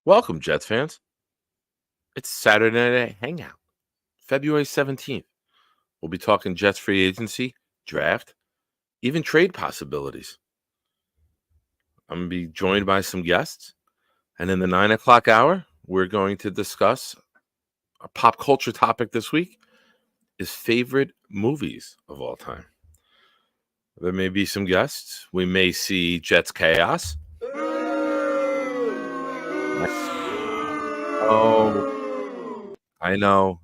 Welcome, Jets fans. It's Saturday Night Hangout, February 17th. We'll be talking Jets free agency, draft, even trade possibilities. I'm going to be joined by some guests. And in the 9 o'clock hour, we're going to discuss a pop culture topic this week is favorite movies of all time. There may be some guests. We may see Jets chaos. Oh, I know.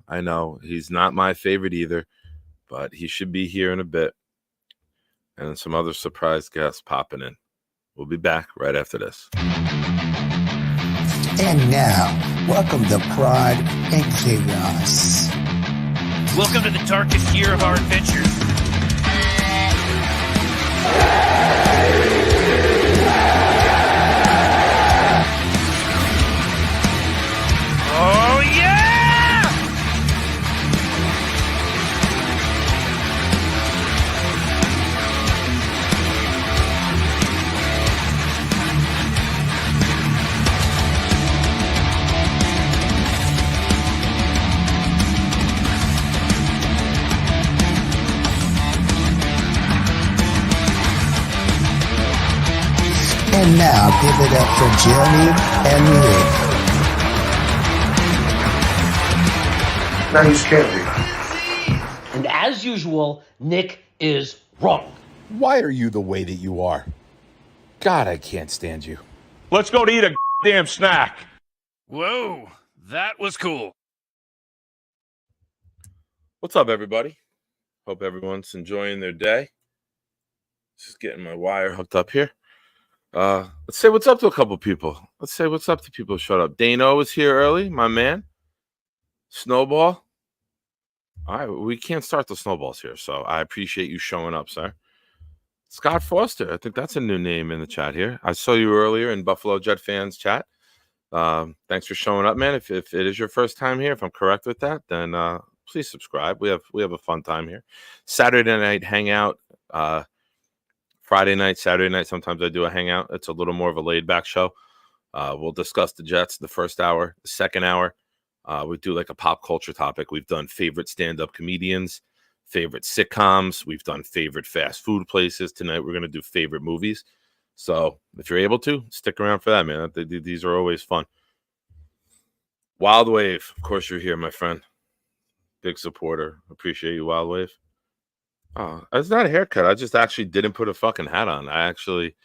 He's not my favorite either, but he should be here in a bit. And some other surprise guests popping in. We'll be back right after this. And now, welcome to Pride and Chaos. Welcome to the darkest year of our adventures. Oh, yeah! And now, give it up for Jeremy and Rick. Now you scared me. And as usual, Nick is wrong. Why are you the way that you are? God, I can't stand you. Let's go to eat a damn snack. Whoa, that was cool. What's up, everybody? Hope everyone's enjoying their day. Just getting my wire hooked up here. Let's say what's up to a couple people. Let's say what's up to people who showed up. Dano was here early, my man. Snowball. All right, we can't start the snowballs here, so I appreciate you showing up, sir. Scott Foster, I think that's a new name in the chat here. I saw you earlier in Buffalo Jet fans chat. Thanks for showing up, man. If it is your first time here, if I'm correct with that, then please subscribe. We have a fun time here. Saturday night hangout. Friday night, Saturday night, sometimes I do a hangout. It's a little more of a laid-back show. We'll discuss the Jets the first hour. The second hour, we do like a pop culture topic. We've done favorite stand-up comedians, favorite sitcoms. We've done favorite fast food places. Tonight, we're going to do favorite movies. So if you're able to, stick around for that, man. These are always fun. Wild Wave, of course you're here, my friend. Big supporter. Appreciate you, Wild Wave. Oh, it's not a haircut. I just actually didn't put a fucking hat on. I actually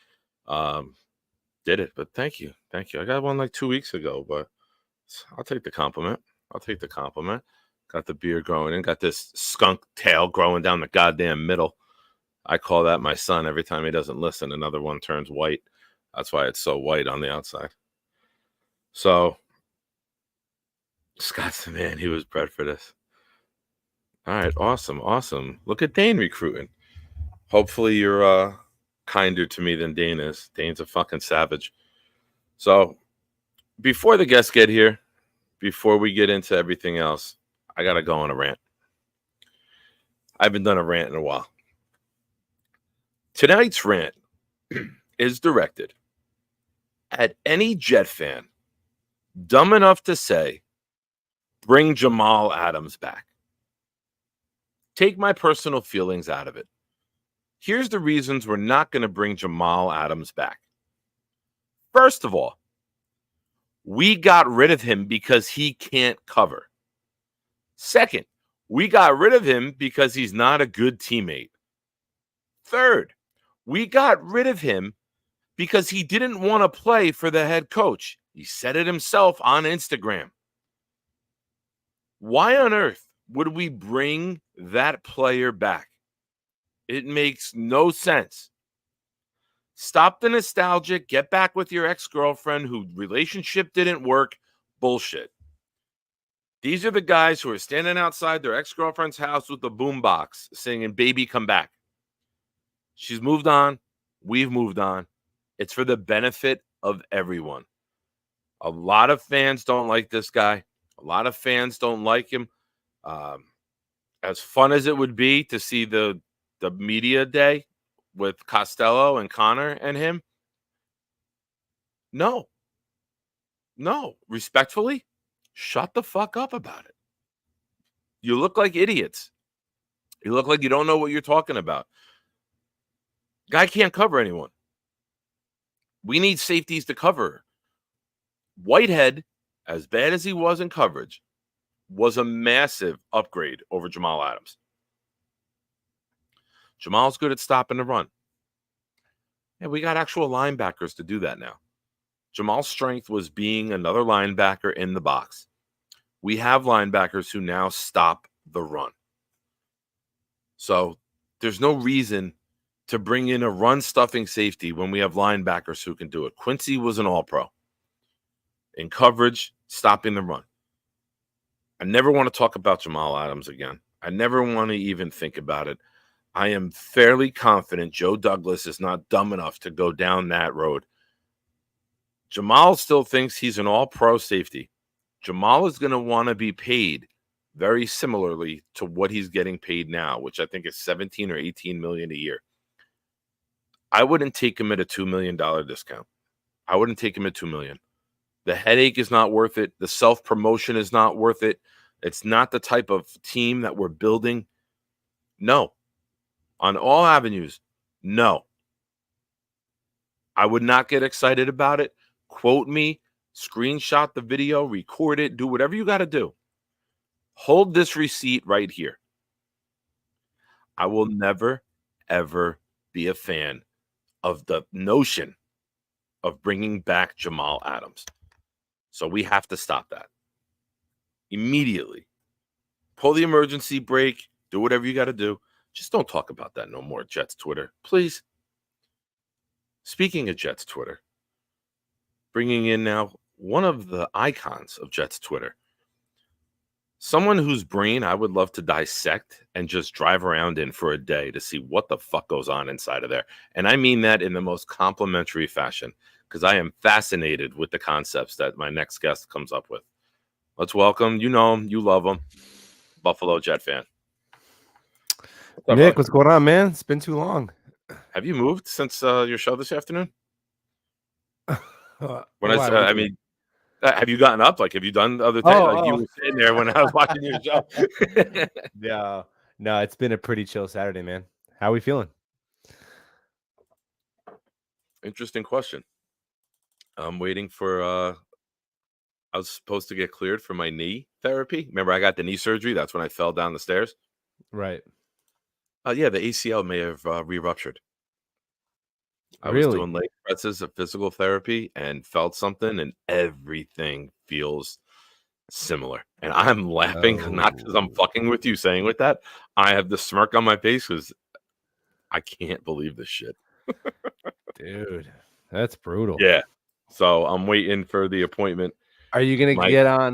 did it, but thank you. I got one like 2 weeks ago, but I'll take the compliment. Got the beard growing in. Got this skunk tail growing down the goddamn middle. I call that my son. Every time he doesn't listen, another one turns white. That's why it's so white on the outside. So Scott's the man. He was bred for this. All right, awesome. Look at Dane recruiting. Hopefully you're kinder to me than Dane is. Dane's a fucking savage. So before the guests get here, before we get into everything else, I got to go on a rant. I haven't done a rant in a while. Tonight's rant is directed at any Jet fan dumb enough to say, bring Jamal Adams back. Take my personal feelings out of it. Here's the reasons we're not going to bring Jamal Adams back. First of all, we got rid of him because he can't cover. Second, we got rid of him because he's not a good teammate. Third, we got rid of him because he didn't want to play for the head coach. He said it himself on Instagram. Why on earth would we bring that player back? It makes no sense. Stop the nostalgia. Get back with your ex-girlfriend whose relationship didn't work. Bullshit. These are the guys who are standing outside their ex-girlfriend's house with the boombox singing, "Baby, come back." She's moved on. We've moved on. It's for the benefit of everyone. A lot of fans don't like this guy. A lot of fans don't like him. As fun as it would be to see the media day with Costello and Connor and him, no. No, respectfully, shut the fuck up about it. You look like idiots. You look like you don't know what you're talking about. Guy can't cover anyone. We need safeties to cover. Whitehead, as bad as he was in coverage, was a massive upgrade over Jamal Adams. Jamal's good at stopping the run. And we got actual linebackers to do that now. Jamal's strength was being another linebacker in the box. We have linebackers who now stop the run. So there's no reason to bring in a run-stuffing safety when we have linebackers who can do it. Quincy was an all-pro in coverage, stopping the run. I never want to talk about Jamal Adams again. I never want to even think about it. I am fairly confident Joe Douglas is not dumb enough to go down that road. Jamal still thinks he's an all-pro safety. Jamal is going to want to be paid very similarly to what he's getting paid now, which I think is 17 or 18 million a year. I wouldn't take him at a $2 million discount. I wouldn't take him at $2 million. The headache is not worth it. The self-promotion is not worth it. It's not the type of team that we're building. No. On all avenues, no. I would not get excited about it. Quote me, screenshot the video, record it, do whatever you got to do. Hold this receipt right here. I will never, ever be a fan of the notion of bringing back Jamal Adams. So we have to stop that immediately. Pull the emergency brake, do whatever you got to do. Just don't talk about that no more, Jets Twitter, please. Speaking of Jets Twitter, bringing in now one of the icons of Jets Twitter, someone whose brain I would love to dissect and just drive around in for a day to see what the fuck goes on inside of there. And I mean that in the most complimentary fashion, because I am fascinated with the concepts that my next guest comes up with. Let's welcome, you know him, you love him, Buffalo Jet fan. What's up, Nick, buddy? what's going on, man? It's been too long. Have you moved since your show this afternoon? Why, I mean, have you gotten up? Like, have you done other things? Like, you were sitting there when I was watching your show. Yeah, no, it's been a pretty chill Saturday, man. How are we feeling? Interesting question. I'm waiting for I was supposed to get cleared for my knee therapy. Remember, I got the knee surgery. That's when I fell down the stairs. Right. Yeah, the ACL may have re-ruptured. I was Really? doing leg presses of physical therapy and felt something, and everything feels similar. And I'm laughing, not because I'm fucking with you saying with that. I have the smirk on my face because I can't believe this shit. Dude, that's brutal. Yeah. So I'm waiting for the appointment. Are you gonna get on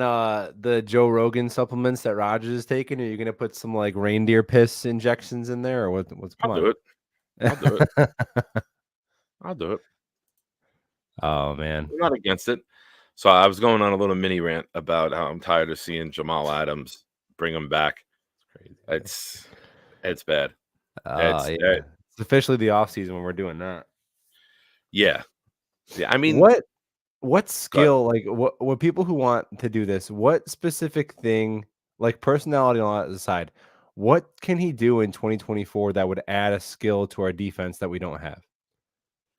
the Joe Rogan supplements that Rogers is taking? Or are you gonna put some like reindeer piss injections in there, or what's I'll do it. I'll do it. I'll do it. Oh man, I'm not against it. So I was going on a little mini rant about how I'm tired of seeing Jamal Adams bring him back. crazy. It's bad. Yeah. It's officially the off season when we're doing that. Yeah. I mean, what skill, like what people who want to do this, what specific thing, like personality on that aside, what can he do in 2024 that would add a skill to our defense that we don't have?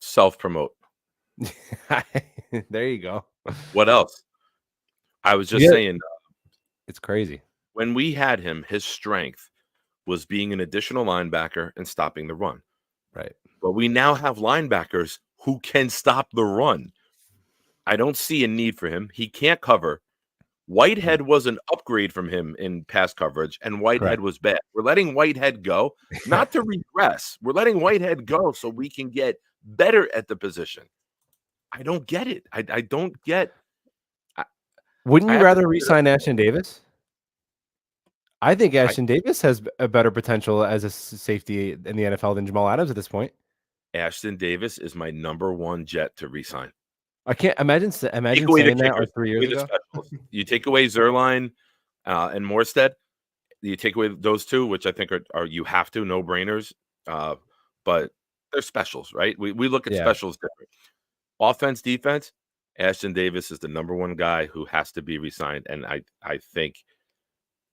self-promote. There you go. What else? I was just saying, It's crazy. when we had him, his strength was being an additional linebacker and stopping the run. Right. But we now have linebackers who can stop the run. I don't see a need for him. He can't cover. Whitehead was an upgrade from him in pass coverage, and Whitehead was bad. We're letting Whitehead go, not to regress. We're letting Whitehead go so we can get better at the position. I don't get it. I don't get. Wouldn't you have to rather figure re-sign Ashton Davis? I think Ashton Davis has a better potential as a safety in the NFL than Jamal Adams at this point. Ashton Davis is my number one Jet to re-sign. I can't imagine Take saying away the that kickers, 3 take away years the ago. specials. You take away Zerline and Morstead. You take away those two, which I think are you have to no-brainers. But they're specials, right? We look at specials different. Offense, defense. Ashton Davis is the number one guy who has to be re-signed, and I think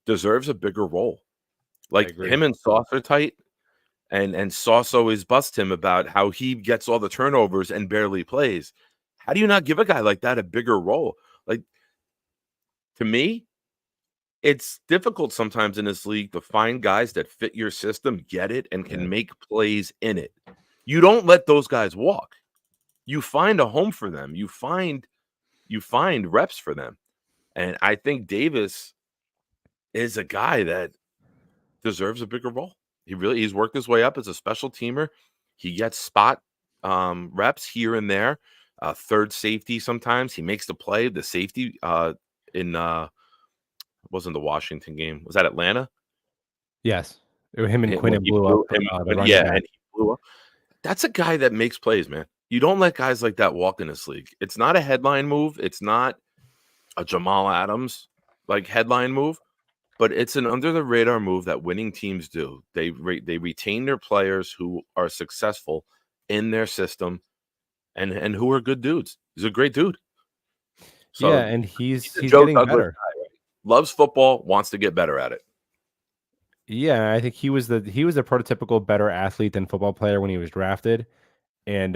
deserves a bigger role. Like agree. him and Sauce are tight, and Sauce always busts him about how he gets all the turnovers and barely plays. How do you not give a guy like that a bigger role? Like, to me, it's difficult sometimes in this league to find guys that fit your system, get it, and can make plays in it. You don't let those guys walk. You find a home for them. You find reps for them. And I think Davis is a guy that deserves a bigger role. He's worked his way up as a special teamer. He gets spot reps here and there. Third safety sometimes. He makes the play. The safety in wasn't the Washington game. Was that Atlanta? Yes. Him and Quinn When he blew blew up. him, The running yeah, back. and he blew up. That's a guy that makes plays, man. You don't let guys like that walk in this league. It's not a headline move. It's not a Jamal Adams like headline move, but it's an under the radar move that winning teams do. They retain their players who are successful in their system and who are good dudes. He's a great dude. So yeah, and he's a Joe getting Douglas better. guy, right? Loves football, wants to get better at it. Yeah, I think he was the prototypical better athlete than football player when he was drafted. And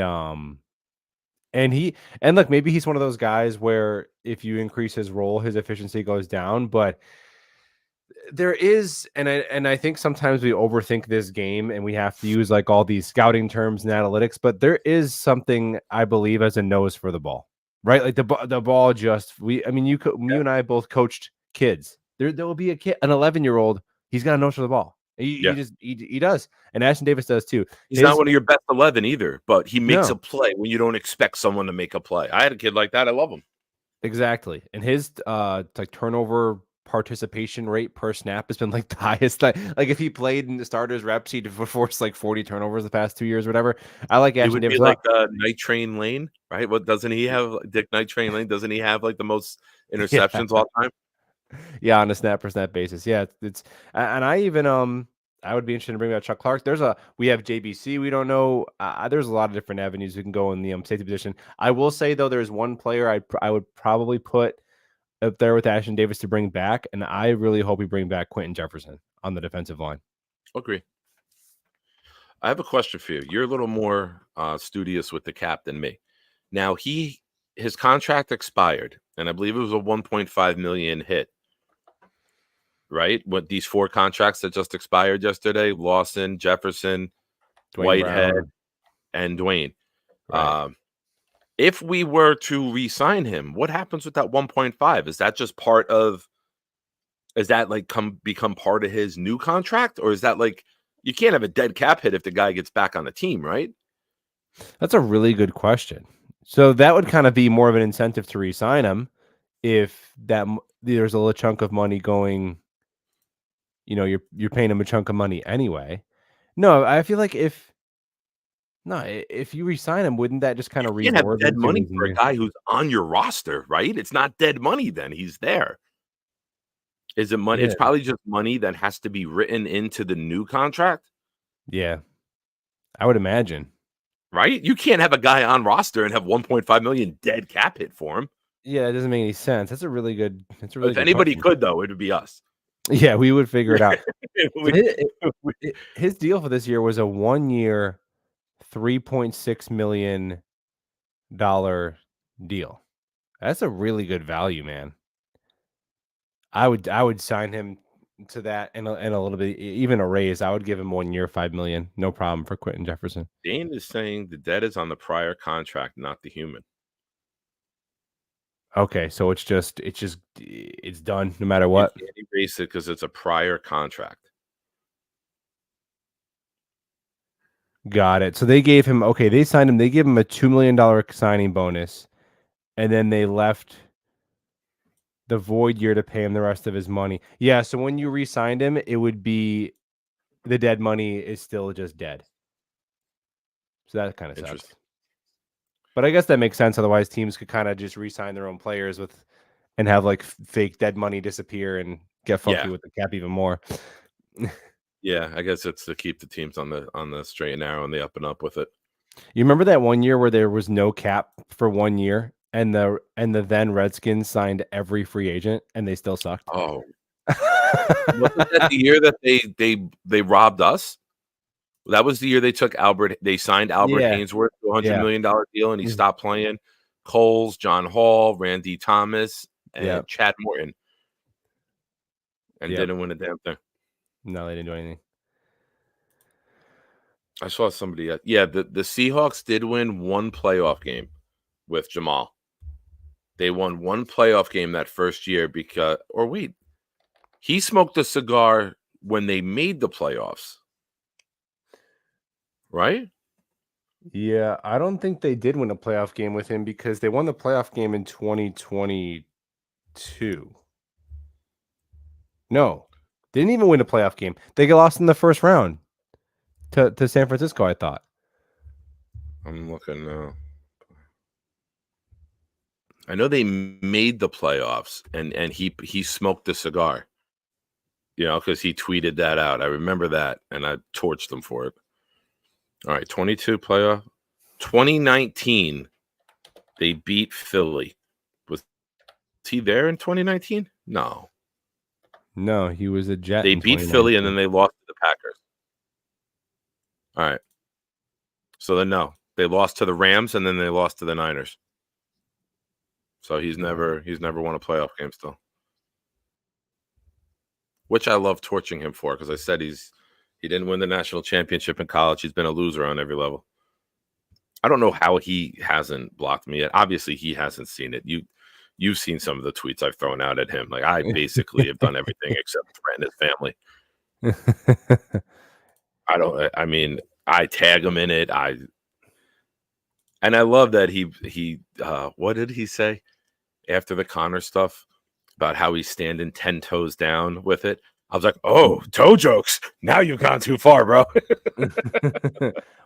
look, maybe he's one of those guys where if you increase his role, his efficiency goes down. But there is, and I think sometimes we overthink this game and we have to use like all these scouting terms and analytics, but there is something I believe as a nose for the ball, right? Like the ball just you and I both coached kids. There will be a kid, an 11-year-old, he's got a nose for the ball. He does, and Ashton Davis does too. He's not one of your best 11 either, but he makes No. a play when you don't expect someone to make a play. I had a kid like that. I love him. Exactly. And his like turnover participation rate per snap has been like the highest. Like if he played in the starters reps, he'd force like 40 turnovers the past 2 years, or whatever. I like He Ashton would Davis be a lot. like Night Train Lane, right? What doesn't he have? Dick Night Train Lane, doesn't he have like the most interceptions all time? Yeah, on a snap per snap basis. Yeah, it's and I even I would be interested in bringing out Chuck Clark. We have JBC. We don't know. There's a lot of different avenues we can go in the safety position. I will say though, there's one player I would probably put up there with Ashton Davis to bring back, and I really hope we bring back Quentin Jefferson on the defensive line. Agree. I have a question for you. You're a little more studious with the cap than me. Now his contract expired, and I believe it was a 1.5 million hit. Right? What these 4 contracts that just expired yesterday: Lawson, Jefferson, Whitehead, Brown. and Dwayne. Right. If we were to re-sign him, what happens with that 1.5? Is that just part of? Is that like become part of his new contract, or is that like you can't have a dead cap hit if the guy gets back on the team, right? That's a really good question. So that would kind of be more of an incentive to re-sign him if there's a little chunk of money going. You're paying him a chunk of money anyway. No, I feel like if you re-sign him, wouldn't that just kind of You can't have reward dead him money to for a guy who's on your roster, right? It's not dead money then. He's there. Is it money? Yeah. It's probably just money that has to be written into the new contract. Yeah, I would imagine. Right? You can't have a guy on roster and have 1.5 million dead cap hit for him. Yeah, it doesn't make any sense. That's a really good. If anybody could, though, it would be us. Yeah, we would figure it out. We- His deal for this year was a 1-year, $3.6 million deal. That's a really good value, man. I would sign him to that and a little bit, even a raise. I would give him 1 year, $5 million, no problem for Quentin Jefferson. Dane is saying the debt is on the prior contract, not the human. Okay, so it's done no matter what. You can't erase it because it's a prior contract. Got it. So they gave him they signed him. They gave him a $2 million signing bonus, and then they left the void year to pay him the rest of his money. Yeah. So when you re-signed him, it would be the dead money is still just dead. So that kind of sucks. Interesting. But I guess that makes sense. Otherwise, teams could kind of just re-sign their own players and have like fake dead money disappear and get funky with the cap even more. Yeah, I guess it's to keep the teams on the straight and narrow and the up and up with it. You remember that 1 year where there was no cap for 1 year, and the then Redskins signed every free agent, and they still sucked. Oh, wasn't that the year that they robbed us? That was the year they took Albert. They signed Albert Yeah. Hainsworth to a $100 Yeah. million deal, and he Mhm. stopped playing. Coles, John Hall, Randy Thomas, and Yep. Chad Morton, and Yep. didn't win a damn thing. No, they didn't do anything. I saw somebody. Yeah, the Seahawks did win one playoff game with Jamal. They won one playoff game that first year because, or wait, he smoked a cigar when they made the playoffs, right? Yeah, I don't think they did win a playoff game with him because they won the playoff game in 2022. No, they didn't even win a playoff game. They got lost in the first round to San Francisco, I thought. I'm looking now. I know they made the playoffs, and he smoked a cigar, because he tweeted that out. I remember that, and I torched him for it. All right, 22 playoff. 2019, they beat Philly. Was he there in 2019? No. No, he was a Jet. They in beat Philly, and then 2019. they lost to the Packers. All right. So then, no. They lost to the Rams, and then they lost to the Niners. So he's never won a playoff game still. Which I love torching him for, because I said he didn't win the national championship in college. He's been a loser on every level. I don't know how he hasn't blocked me yet. Obviously, he hasn't seen it. You've seen some of the tweets I've thrown out at him. Like, I basically have done everything except threaten his family. I tag him in it. And I love that he what did he say after the Connor stuff about how he's standing 10 toes down with it? I was like, oh, toe jokes. Now you've gone too far, bro.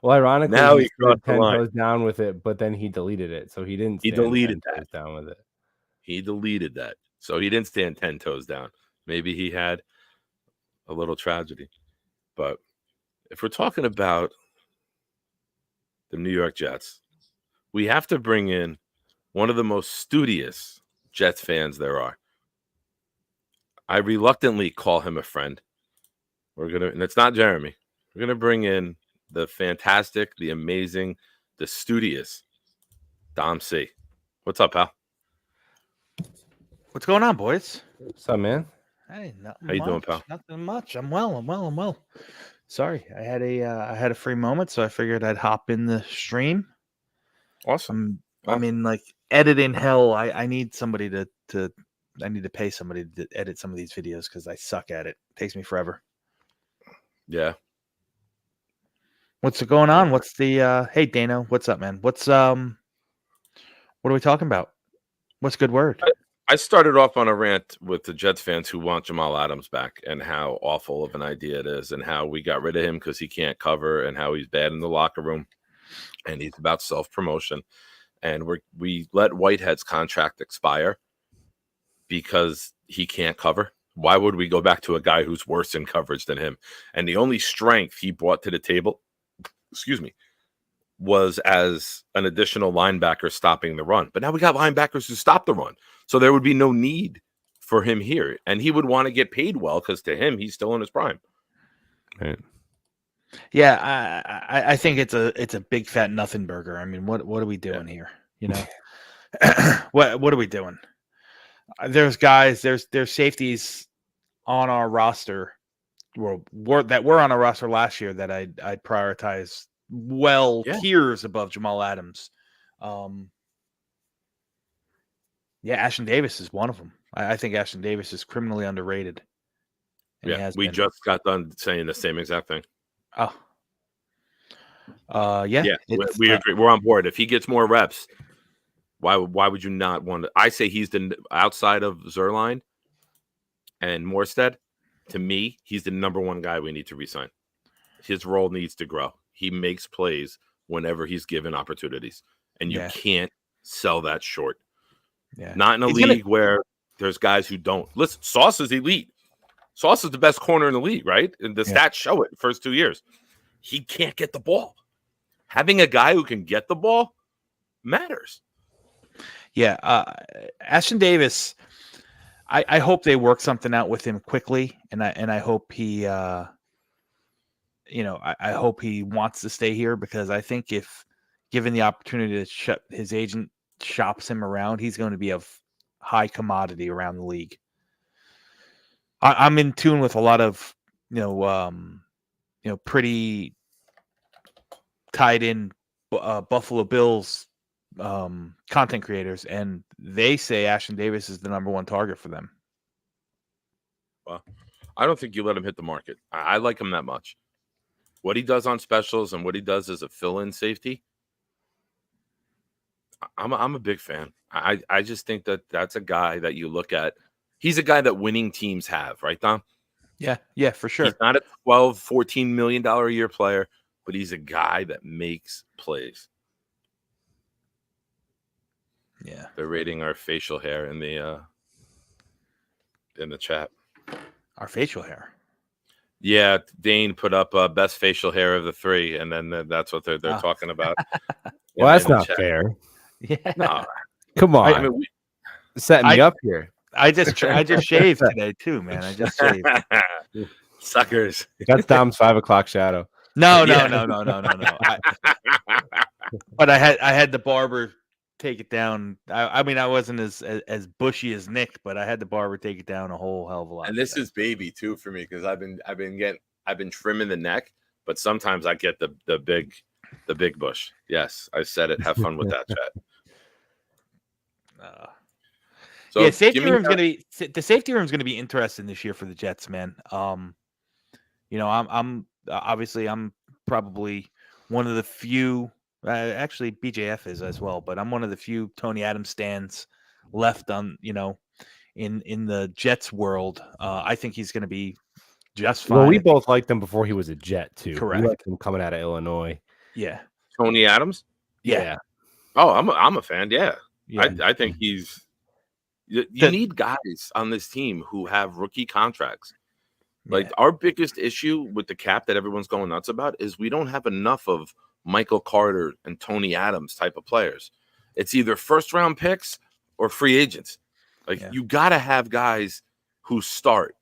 Well, ironically, Now he he crossed the 10 line. toes down with it, but then he deleted it, so he didn't. He Stand deleted 10 that. toes down with it. He deleted that. So he didn't stand 10 toes down. Maybe he had a little tragedy. But if we're talking about the New York Jets, we have to bring in one of the most studious Jets fans there are. I reluctantly call him a friend. And it's not Jeremy. We're gonna bring in the fantastic, the amazing, the studious Dom C. What's up, pal? What's going on, boys? What's up, man? Hey, nothing How you doing, much, pal? Nothing much. I'm well. Sorry, I had a free moment, so I figured I'd hop in the stream. Awesome. I'm in like editing hell. I need somebody to I need to pay somebody to edit some of these videos because I suck at it. It takes me forever. Yeah. What's going on? What's the hey Dano? What's up, man? What are we talking about? What's a good word? I started off on a rant with the Jets fans who want Jamal Adams back and how awful of an idea it is and how we got rid of him because he can't cover and how he's bad in the locker room and he's about self-promotion. And we let Whitehead's contract expire because he can't cover. Why would we go back to a guy who's worse in coverage than him? And the only strength he brought to the table, was as an additional linebacker stopping the run. But now we got linebackers who stop the run. So there would be no need for him here. And he would want to get paid well because to him, he's still in his prime. Right. Yeah, I think it's a big fat nothing burger. I mean, what are we doing here? You know, what are we doing? There's guys, there's safeties on our roster, that were on our roster last year that I'd prioritize tiers above Jamal Adams. Ashton Davis is one of them. I think Ashton Davis is criminally underrated. And we just got done saying the same exact thing. Oh. We agree. We're on board. If he gets more reps, why would you not want to? I say he's the outside of Zerline and Morstead. To me, he's the number one guy we need to re-sign. His role needs to grow. He makes plays whenever he's given opportunities, and you can't sell that short. Yeah. Not in a league where there's guys who don't. Listen, Sauce is elite. Sauce is the best corner in the league, right? And the stats show it the first 2 years. He can't get the ball. Having a guy who can get the ball matters. Yeah, Ashton Davis. I hope they work something out with him quickly, and I hope he, I hope he wants to stay here, because I think if given the opportunity to his agent shops him around, he's going to be a high commodity around the league. I'm in tune with a lot of pretty tied in Buffalo Bills content creators, and they say Ashton Davis is the number one target for them. Well, I don't think you let him hit the market. I like him that much. What he does on specials and what he does as a fill-in safety, I'm a big fan. I just think that's a guy that you look at. He's a guy that winning teams have, right, Dom? Yeah, for sure. He's not a $12-14 million a year player, but he's a guy that makes plays. Yeah, they're rating our facial hair in the chat. Our facial hair. Yeah, Dane put up best facial hair of the three, and then that's what they're talking about. Well, that's not fair. Yeah, no, come on. I mean, setting me up here. I just shaved today too, man. I just shaved. Suckers. That's Dom's 5 o'clock shadow. No. But I had the barber take it down. I mean, I wasn't as bushy as Nick, but I had the barber take it down a whole hell of a lot. And this is baby too for me, because I've been trimming the neck, but sometimes I get the big bush. Yes, I said it. Have fun with that, chat. So yeah, the safety room's gonna be interesting this year for the Jets, man. I'm obviously I'm probably one of the few. Actually, BJF is as well, but I'm one of the few Tony Adams stands left on in the Jets world. I think he's going to be just fine. Well, we both liked him before he was a Jet too. Correct. We liked him coming out of Illinois. Yeah, Tony Adams. Yeah. Oh, I'm a fan. Yeah. Yeah. I think he's. You need guys on this team who have rookie contracts. Like our biggest issue with the cap that everyone's going nuts about is we don't have enough of Michael Carter and Tony Adams type of players. It's either first round picks or free agents. Like you got to have guys who start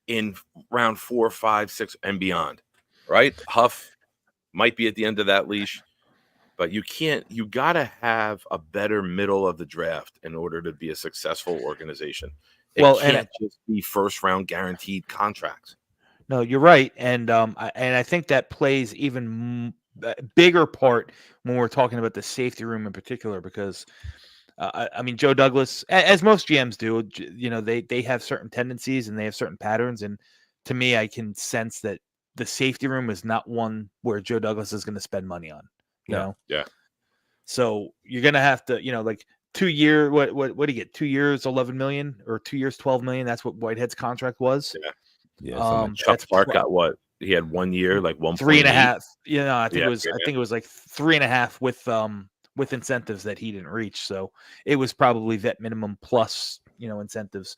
in round 4, 5, 6 and beyond, right? Huff might be at the end of that leash, but you got to have a better middle of the draft in order to be a successful organization. It can't just be first round guaranteed contracts. No, you're right. And I think that plays even bigger part when we're talking about the safety room in particular, because I mean, Joe Douglas, as most GMs do, they have certain tendencies and they have certain patterns. And to me, I can sense that the safety room is not one where Joe Douglas is going to spend money on, you know? Yeah. So you're going to have to, like 2 year, what do you get? 2 years, 11 million, or 2 years, 12 million. That's what Whitehead's contract was. Yeah. Chuck Clark got what? He had 1 year, like 1.8. 3.5. I think it was like 3.5 with incentives that he didn't reach. So it was probably vet minimum plus, incentives.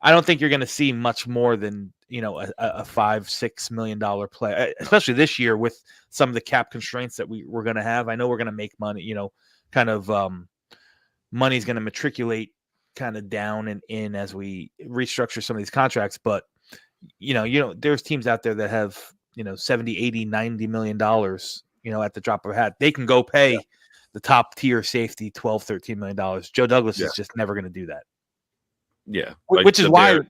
I don't think you're going to see much more than, a $5-6 million play, especially this year with some of the cap constraints that we're going to have. I know we're going to make money, money's going to matriculate kind of down and in as we restructure some of these contracts. But, there's teams out there that have, 70, 80, 90 million dollars, at the drop of a hat. They can go pay the top tier safety $12-13 million. Joe Douglas is just never going to do that. Yeah. Which is why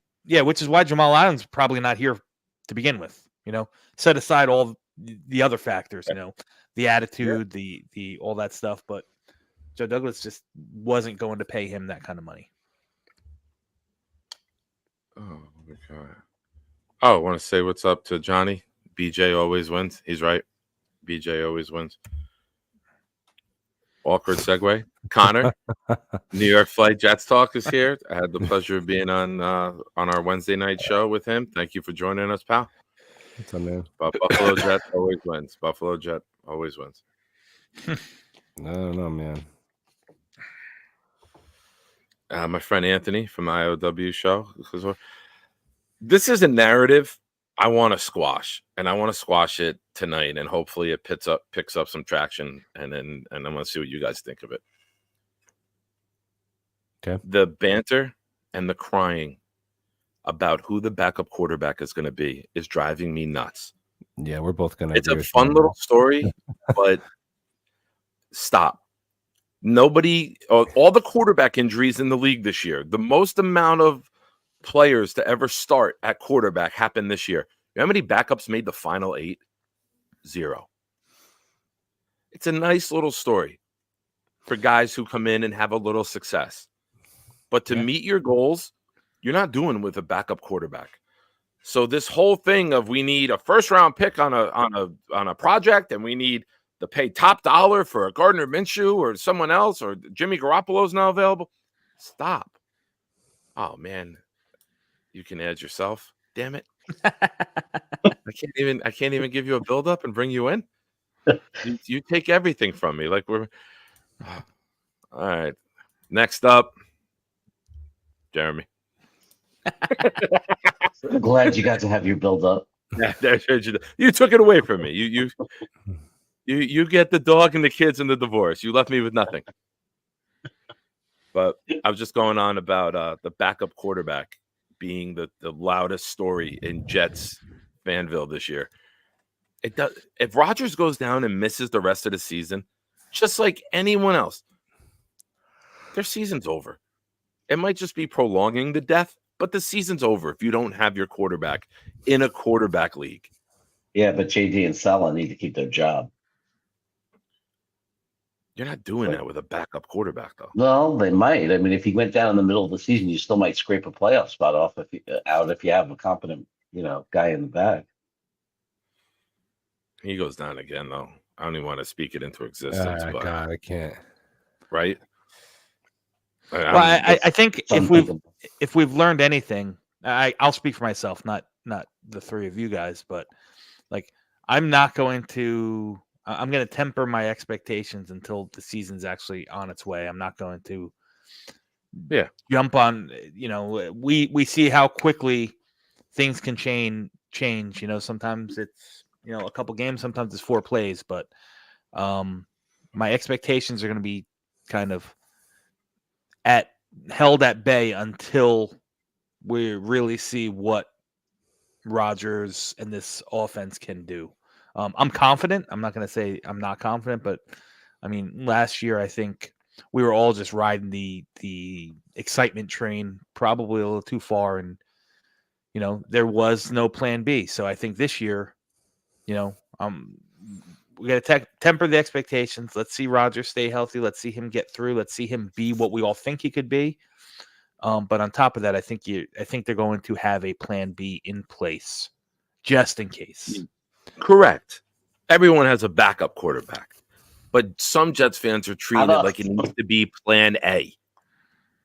Jamal Adams is probably not here to begin with, set aside all the other factors, the attitude, the all that stuff. But Joe Douglas just wasn't going to pay him that kind of money. Oh, my God. Oh, I want to say what's up to Johnny. BJ always wins. He's right. BJ always wins. Awkward segue. Connor, New York Flight Jets Talk is here. I had the pleasure of being on our Wednesday night show with him. Thank you for joining us, pal. What's up, man? Buffalo Jet always wins. Buffalo Jet always wins. I don't know, man. My friend Anthony from the IOW show. This is a narrative I want to squash, and I want to squash it tonight, and hopefully it picks up some traction, and I'm going to see what you guys think of it. Okay. The banter and the crying about who the backup quarterback is going to be is driving me nuts. Yeah, we're both gonna. It's agree a with fun you. little story, but stop. Nobody, all the quarterback injuries in the league this year, the most amount of players to ever start at quarterback happened this year. You know how many backups made the final 8? 0. It's a nice little story for guys who come in and have a little success. But to meet your goals, you're not doing with a backup quarterback. So this whole thing of we need a first round pick on a project, and we need to pay top dollar for a Gardner Minshew or someone else, or Jimmy Garoppolo's now available. Stop. Oh man, you can add yourself. Damn it. I can't even give you a build up and bring you in. You take everything from me. Like we're all right. Next up, Jeremy. I'm glad you got to have your build up. You took it away from me. You get the dog and the kids and the divorce. You left me with nothing. But I was just going on about the backup quarterback being the loudest story in Jets Fanville this year. It does. If Rodgers goes down and misses the rest of the season, just like anyone else, their season's over. It might just be prolonging the death, but the season's over if you don't have your quarterback in a quarterback league. Yeah, but JD and Salah need to keep their job. You're not doing that with a backup quarterback, though. Well, they might. I mean, if he went down in the middle of the season, you still might scrape a playoff spot off if you have a competent, guy in the back. He goes down again, though. I don't even want to speak it into existence. But God, I can't. Right? Well, I think if we've learned anything, I'll speak for myself, not the three of you guys, but like I'm going to temper my expectations until the season's actually on its way. I'm not going to jump on, we see how quickly things can change, sometimes it's, a couple games, sometimes it's 4 plays, but my expectations are going to be kind of held at bay until we really see what Rodgers and this offense can do. I'm confident. I'm not going to say I'm not confident, but I mean, last year I think we were all just riding the excitement train probably a little too far, and there was no plan B. So I think this year, we got to temper the expectations. Let's see Rodgers stay healthy. Let's see him get through. Let's see him be what we all think he could be. But on top of that, I think they're going to have a plan B in place just in case. Correct. Everyone has a backup quarterback, but some Jets fans are treating it like it needs to be plan A.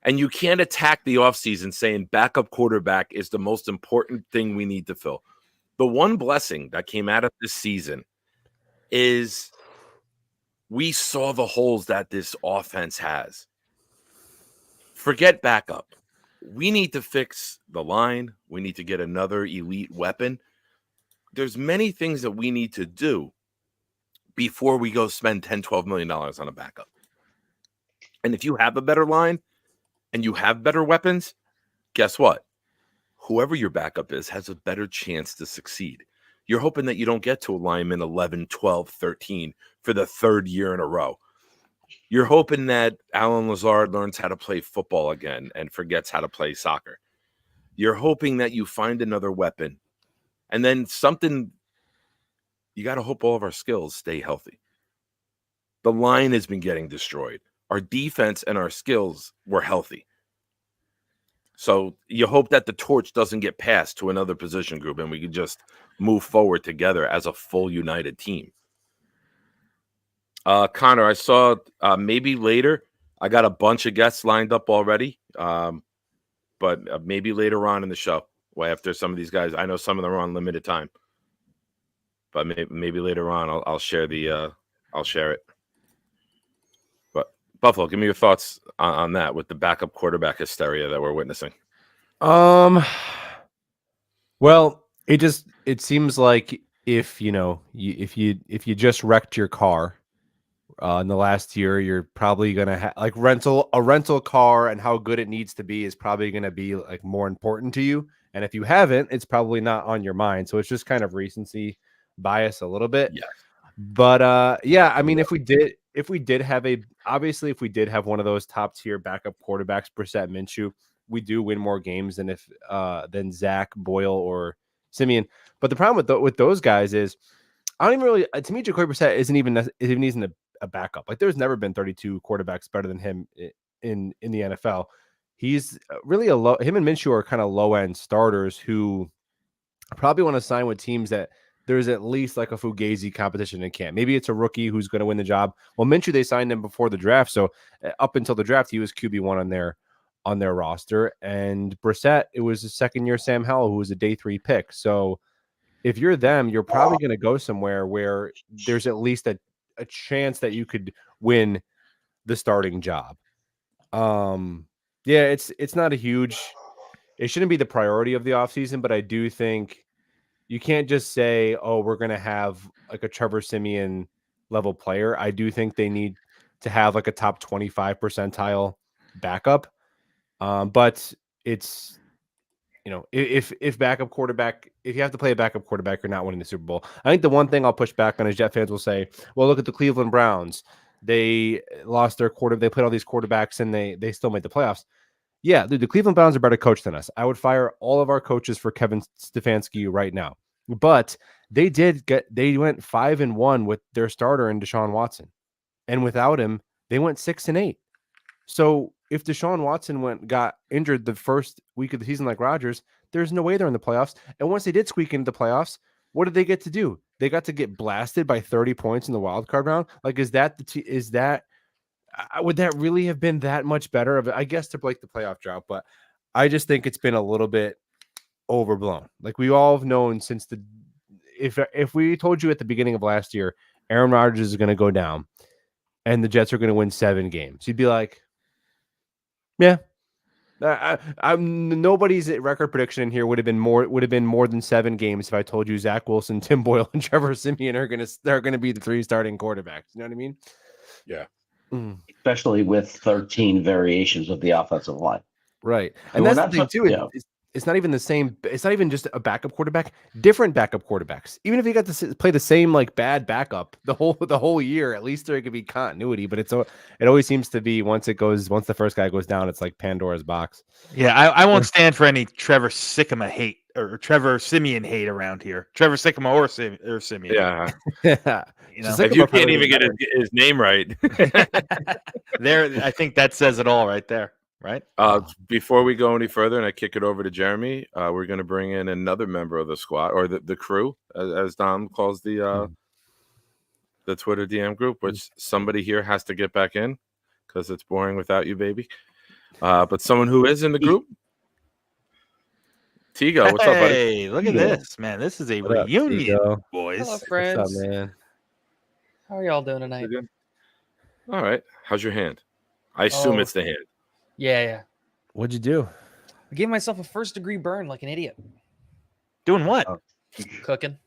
And you can't attack the offseason saying backup quarterback is the most important thing we need to fill. The one blessing that came out of this season is we saw the holes that this offense has. Forget backup. We need to fix the line. We need to get another elite weapon. There's many things that we need to do before we go spend $10, $12 million on a backup. And if you have a better line and you have better weapons, guess what? Whoever your backup is has a better chance to succeed. You're hoping that you don't get to a lineman 11, 12, 13 for the 3rd year in a row. You're hoping that Alan Lazard learns how to play football again and forgets how to play soccer. You're hoping that you find another weapon. And then you got to hope all of our skills stay healthy. The line has been getting destroyed. Our defense and our skills were healthy. So you hope that the torch doesn't get passed to another position group and we can just move forward together as a full united team. Connor, I saw maybe later. I got a bunch of guests lined up already, but maybe later on in the show, after some of these guys. I know some of them are on limited time, but maybe later on I'll share I'll share it. But Buffalo, give me your thoughts on that with the backup quarterback hysteria that we're witnessing. Well, it seems like if you just wrecked your car, in the last year, you're probably gonna have like a rental car and how good it needs to be is probably gonna be like more important to you. And if you haven't, it's probably not on your mind. So it's just kind of recency bias a little bit. Yeah. But yeah, I mean, if we did have if we did have one of those top tier backup quarterbacks, Brissett, Minshew, we do win more games than Zach, Boyle, or Simeon. But the problem with those guys is I don't even really to me Jacoby Brissett isn't a backup. Like there's never been 32 quarterbacks better than him in the NFL. He's really him and Minshew are kind of low end starters who probably want to sign with teams that there's at least like a Fugazi competition in camp. Maybe it's a rookie who's going to win the job. Well, Minshew, they signed him before the draft. So up until the draft, he was QB1 on their roster. And Brissett, it was his second year Sam Howell, who was a day 3 pick. So if you're them, you're probably going to go somewhere where there's at least a chance that you could win the starting job. Yeah, it's not it shouldn't be the priority of the offseason, but I do think you can't just say, oh, we're going to have like a Trevor Siemian level player. I do think they need to have like a top 25 percentile backup. But it's, if backup quarterback, if you have to play a backup quarterback, you're not winning the Super Bowl. I think the one thing I'll push back on is Jet fans will say, well, look at the Cleveland Browns. They lost their they played all these quarterbacks and they still made the playoffs. Yeah, the Cleveland Browns are better coached than us. I would fire all of our coaches for Kevin Stefanski right now. But they went 5-1 with their starter in Deshaun Watson. And without him, they went 6-8. So if Deshaun Watson got injured the first week of the season like Rodgers, there's no way they're in the playoffs. And once they did squeak into the playoffs, what did they get to do? They got to get blasted by 30 points in the wild card round. Like, would that really have been that much better? I guess to break the playoff drought, but I just think it's been a little bit overblown. Like we all have known since if we told you at the beginning of last year, Aaron Rodgers is going to go down and the Jets are going to win 7 games, you'd be like, yeah. Nobody's record prediction in here would have been more than 7 games if I told you Zach Wilson, Tim Boyle, and Trevor Siemian are going to be the 3 starting quarterbacks. You know what I mean? Yeah. Especially with 13 variations of the offensive line. Right. And that's the thing too. It's not even the same. It's not even just a backup quarterback, different backup quarterbacks. Even if you got to play the same like bad backup the whole year, at least there could be continuity, but it always seems to be once the first guy goes down, it's like Pandora's box. Yeah. I won't stand for any Trevor Sikkema hate or Trevor Siemian hate around here. Trevor Sikkema or Siemian. Yeah. Yeah. If you can't even get his name right. I think that says it all right there. Right. Before we go any further and I kick it over to Jeremy, we're going to bring in another member of the squad or the crew, as Dom calls the Twitter DM group, which somebody here has to get back in because it's boring without you, baby. But someone who is in the group, Tigo, what's up, buddy? Hey, look at this, man. This is a reunion, boys. Hello, friends. What's up, man? How are y'all doing tonight? All right. How's your hand? I assume it's the hand. Yeah. What'd you do? I gave myself a 1st-degree burn like an idiot. Doing what? Cooking.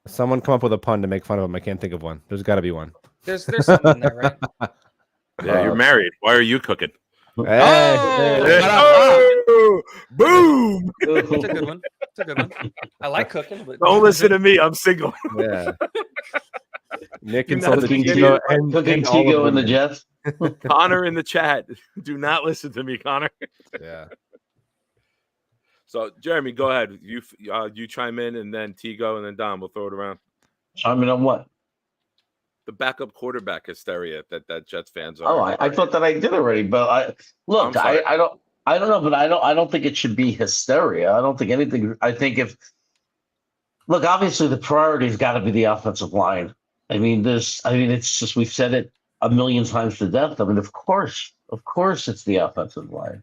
Someone come up with a pun to make fun of him. I can't think of one. There's got to be one. There's something in there, right? Yeah, you're married. Why are you cooking? Boom! It's a good one. I like cooking, but Don't listen to me. I'm single. Yeah. Nick You're insulted cooking Tigo Cooking all of Tigo and the them. Jets. Connor in the chat. Do not listen to me, Connor. Yeah. So, Jeremy, go ahead. You chime in, and then Tigo, and then Dom. We'll throw it around. Chime in on what? The backup quarterback hysteria that Jets fans are. Oh, I thought that I did already, but I don't know, but I don't think it should be hysteria. I don't think anything. I think obviously the priority's got to be the offensive line. It's just we've said it a million times to death. I mean, of course, it's the offensive line.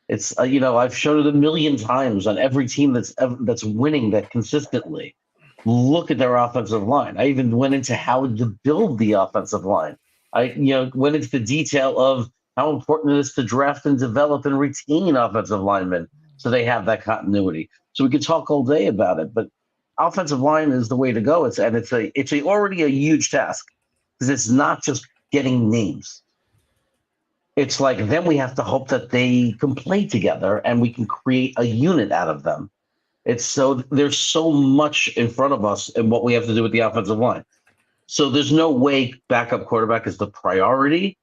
It's I've showed it a million times on every team that's winning that consistently. Look at their offensive line. I even went into how to build the offensive line. I went into the detail of how important it is to draft and develop and retain offensive linemen so they have that continuity. So we could talk all day about it, but offensive line is the way to go. It's already a huge task because it's not just getting names. It's like then we have to hope that they can play together and we can create a unit out of them. There's so much in front of us and what we have to do with the offensive line. So there's no way backup quarterback is the priority,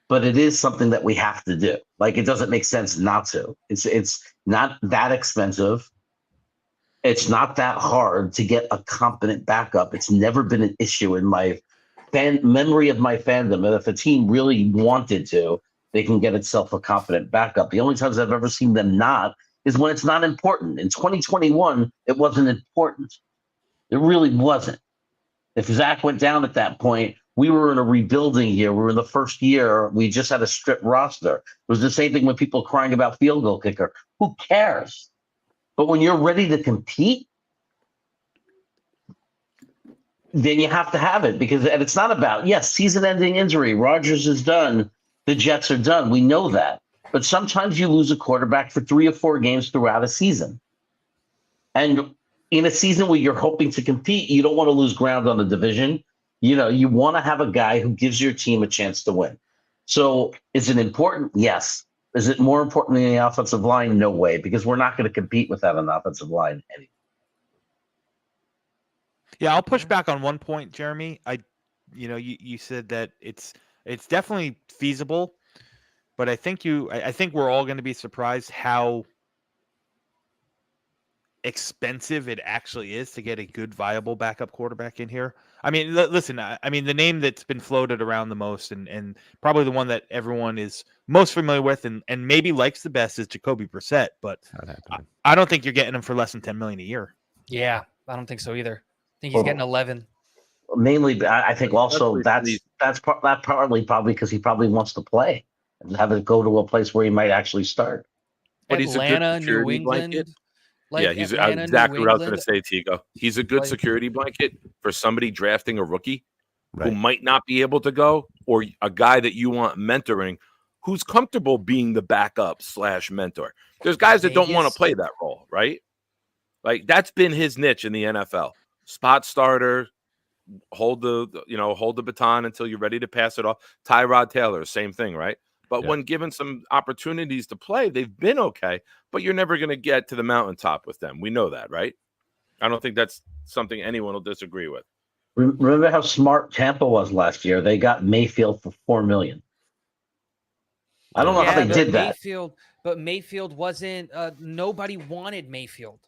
but it is something that we have to do. Like it doesn't make sense not to. It's not that expensive. It's not that hard to get a competent backup. It's never been an issue in my memory of my fandom. And if a team really wanted to, they can get itself a competent backup. The only times I've ever seen them not is when it's not important. In 2021, it wasn't important. It really wasn't. If Zach went down at that point, we were in a rebuilding year. We were in the first year. We just had a strip roster. It was the same thing when people crying about field goal kicker. Who cares? But when you're ready to compete, then you have to have it and it's not about, yes, season-ending injury. Rodgers is done. The Jets are done. We know that. But sometimes you lose a quarterback for 3 or 4 games throughout a season. And in a season where you're hoping to compete, you don't want to lose ground on the division. You want to have a guy who gives your team a chance to win. So is it important? Yes. Is it more important than the offensive line? No way, because we're not going to compete without an offensive line anymore. Yeah, I'll push back on one point, Jeremy. You said that it's definitely feasible, but I think we're all going to be surprised how expensive it actually is to get a good, viable backup quarterback in here. I mean, listen, I mean, the name that's been floated around the most and probably the one that everyone is most familiar with and maybe likes the best is Jacoby Brissett, but I don't think you're getting him for less than $10 million a year. Yeah, I don't think so either. I think he's getting 11. Mainly, I think also that's partly probably because he probably wants to play and have it go to a place where he might actually start. But Atlanta, he's a good New England. blanket. Like Yeah, he's Atlanta, exactly New what I was going England. to say, Tigo. He's a good security blanket for somebody drafting a rookie who might not be able to go, or a guy that you want mentoring who's comfortable being the backup / mentor. There's guys that don't want to play that role, right? Like that's been his niche in the NFL. Spot starter, hold the baton until you're ready to pass it off. Tyrod Taylor, same thing, right? But when given some opportunities to play, they've been okay, but you're never going to get to the mountaintop with them. We know that, right? I don't think that's something anyone will disagree with. Remember how smart Tampa was last year? They got Mayfield for $4 million. I don't know how they did that. Mayfield wasn't. Nobody wanted Mayfield.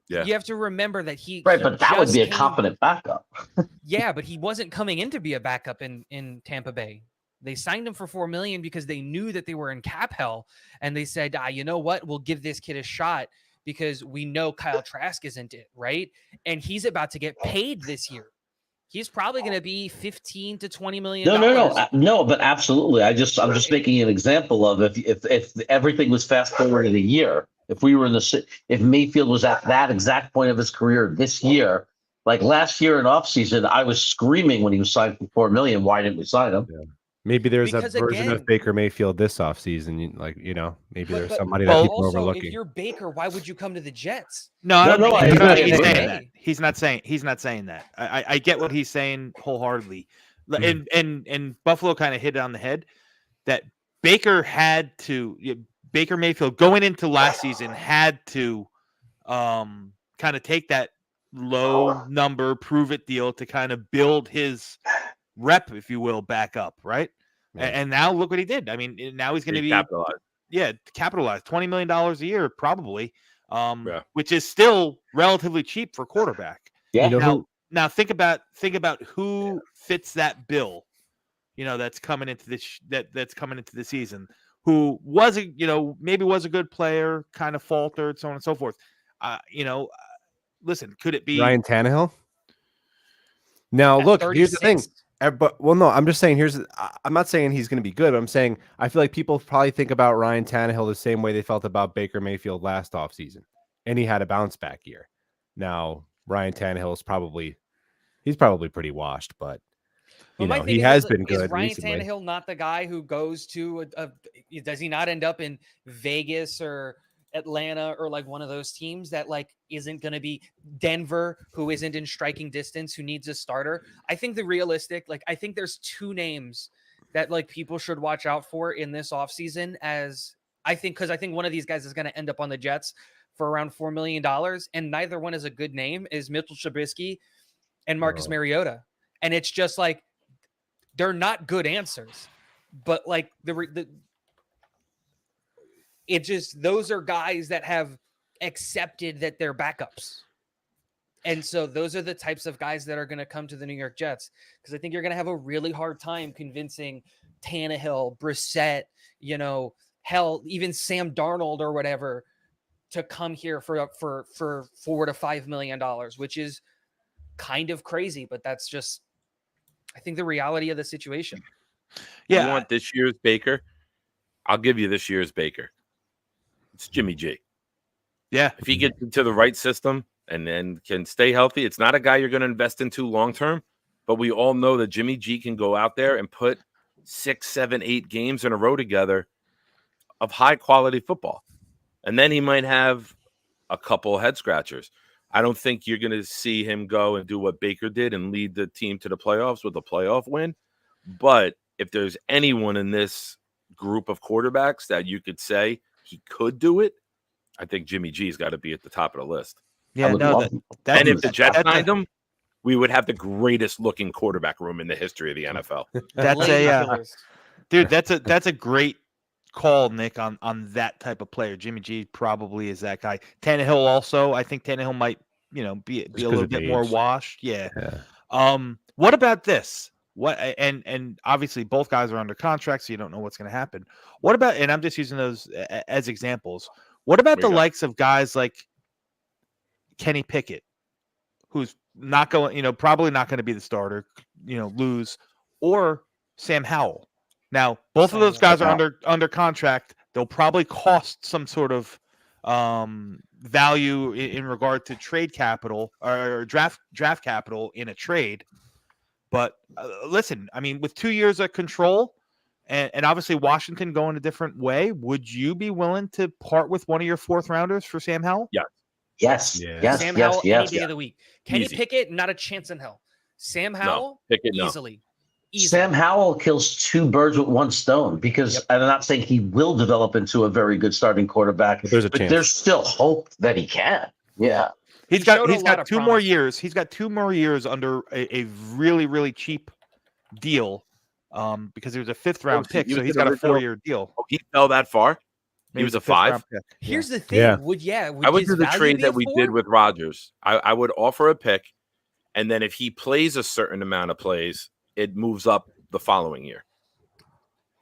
Yeah. You have to remember that but that would be a competent backup. Yeah, but he wasn't coming in to be a backup in Tampa Bay. They signed him for $4 million because they knew that they were in cap hell, and they said, you know what? We'll give this kid a shot because we know Kyle Trask isn't it, right? And he's about to get paid this year. He's probably going to be $15 to $20 million. No, but absolutely. I'm just making an example of if everything was fast forwarded a year. If we were if Mayfield was at that exact point of his career this year, like last year in offseason, I was screaming when he was signed for $4 million. Why didn't we sign him? Yeah. Maybe there's a version of Baker Mayfield this offseason. Maybe there's somebody that people also, overlooking. If you're Baker, why would you come to the Jets? He's not saying that. I get what he's saying wholeheartedly. And Buffalo kind of hit it on the head that Baker Mayfield going into last season had to kind of take that low number, prove it deal to kind of build his rep, if you will, back up, right? Yeah. And now look what he did. I mean, now he's going to be capitalized $20 million a year, probably, which is still relatively cheap for quarterback. Yeah. Now think about who fits that bill. That's coming into this that's coming into the season. Who was maybe was a good player, kind of faltered, so on and so forth. Listen, could it be Ryan Tannehill? Now, look, 36. here's the thing. No, I'm just saying. I'm not saying he's going to be good. I'm saying I feel like people probably think about Ryan Tannehill the same way they felt about Baker Mayfield last offseason, and he had a bounce back year. Now, Ryan Tannehill is probably pretty washed, but he has been good. Is Ryan recently. Tannehill not the guy who goes to does he not end up in Vegas or Atlanta or like one of those teams that like isn't going to be Denver, who isn't in striking distance, who needs a starter. I think I think there's two names that like people should watch out for in this offseason because I think one of these guys is going to end up on the Jets for around $4 million. And neither one is a good name, is Mitchell Trubisky and Marcus Mariota. And it's just like, they're not good answers, but like those are guys that have accepted that they're backups. And so those are the types of guys that are going to come to the New York Jets, because I think you're going to have a really hard time convincing Tannehill, Brissett, hell, even Sam Darnold or whatever to come here for $4 to $5 million, which is kind of crazy, but that's just, I think, the reality of the situation. Yeah. You want this year's Baker? I'll give you this year's Baker. It's Jimmy G. Yeah. If he gets into the right system and then can stay healthy, it's not a guy you're going to invest into long term, but we all know that Jimmy G can go out there and put 6, 7, 8 games in a row together of high quality football. And then he might have a couple head scratchers. I don't think you're going to see him go and do what Baker did and lead the team to the playoffs with a playoff win. But if there's anyone in this group of quarterbacks that you could say he could do it, I think Jimmy G's got to be at the top of the list. Yeah, no, and if the Jets signed him, we would have the greatest looking quarterback room in the history of the NFL. That's a great call, Nick, on that type of player. Jimmy G probably is that guy. Tannehill also, I think Tannehill might, be a little bit more washed. Yeah. What about this? What and obviously both guys are under contract, so you don't know what's going to happen. What about, and I'm just using those as examples. What about the likes of guys like Kenny Pickett, who's not going, probably not going to be the starter, lose, or Sam Howell? Now, both of those guys are under contract. They'll probably cost some sort of value in regard to trade capital or draft capital in a trade. But listen, I mean, with 2 years of control and obviously Washington going a different way, would you be willing to part with one of your 4th rounders for Sam Howell? Yeah. Yes. Sam Howell any day of the week. Kenny Pickett, not a chance in hell. Sam Howell, Pickett, easily. Sam Howell kills 2 birds with 1 stone, because I'm not saying he will develop into a very good starting quarterback, but there's still hope that he can. Yeah. He's got 2 more years. He's got 2 more years under a really, really cheap deal, because he was a 5th round pick, so he's got a 4-year deal. Oh, he fell that far? He was a 5? Here's the thing. I would do the value trade be that a we 4? did with Rodgers. I would offer a pick, and then if he plays a certain amount of plays, it moves up the following year.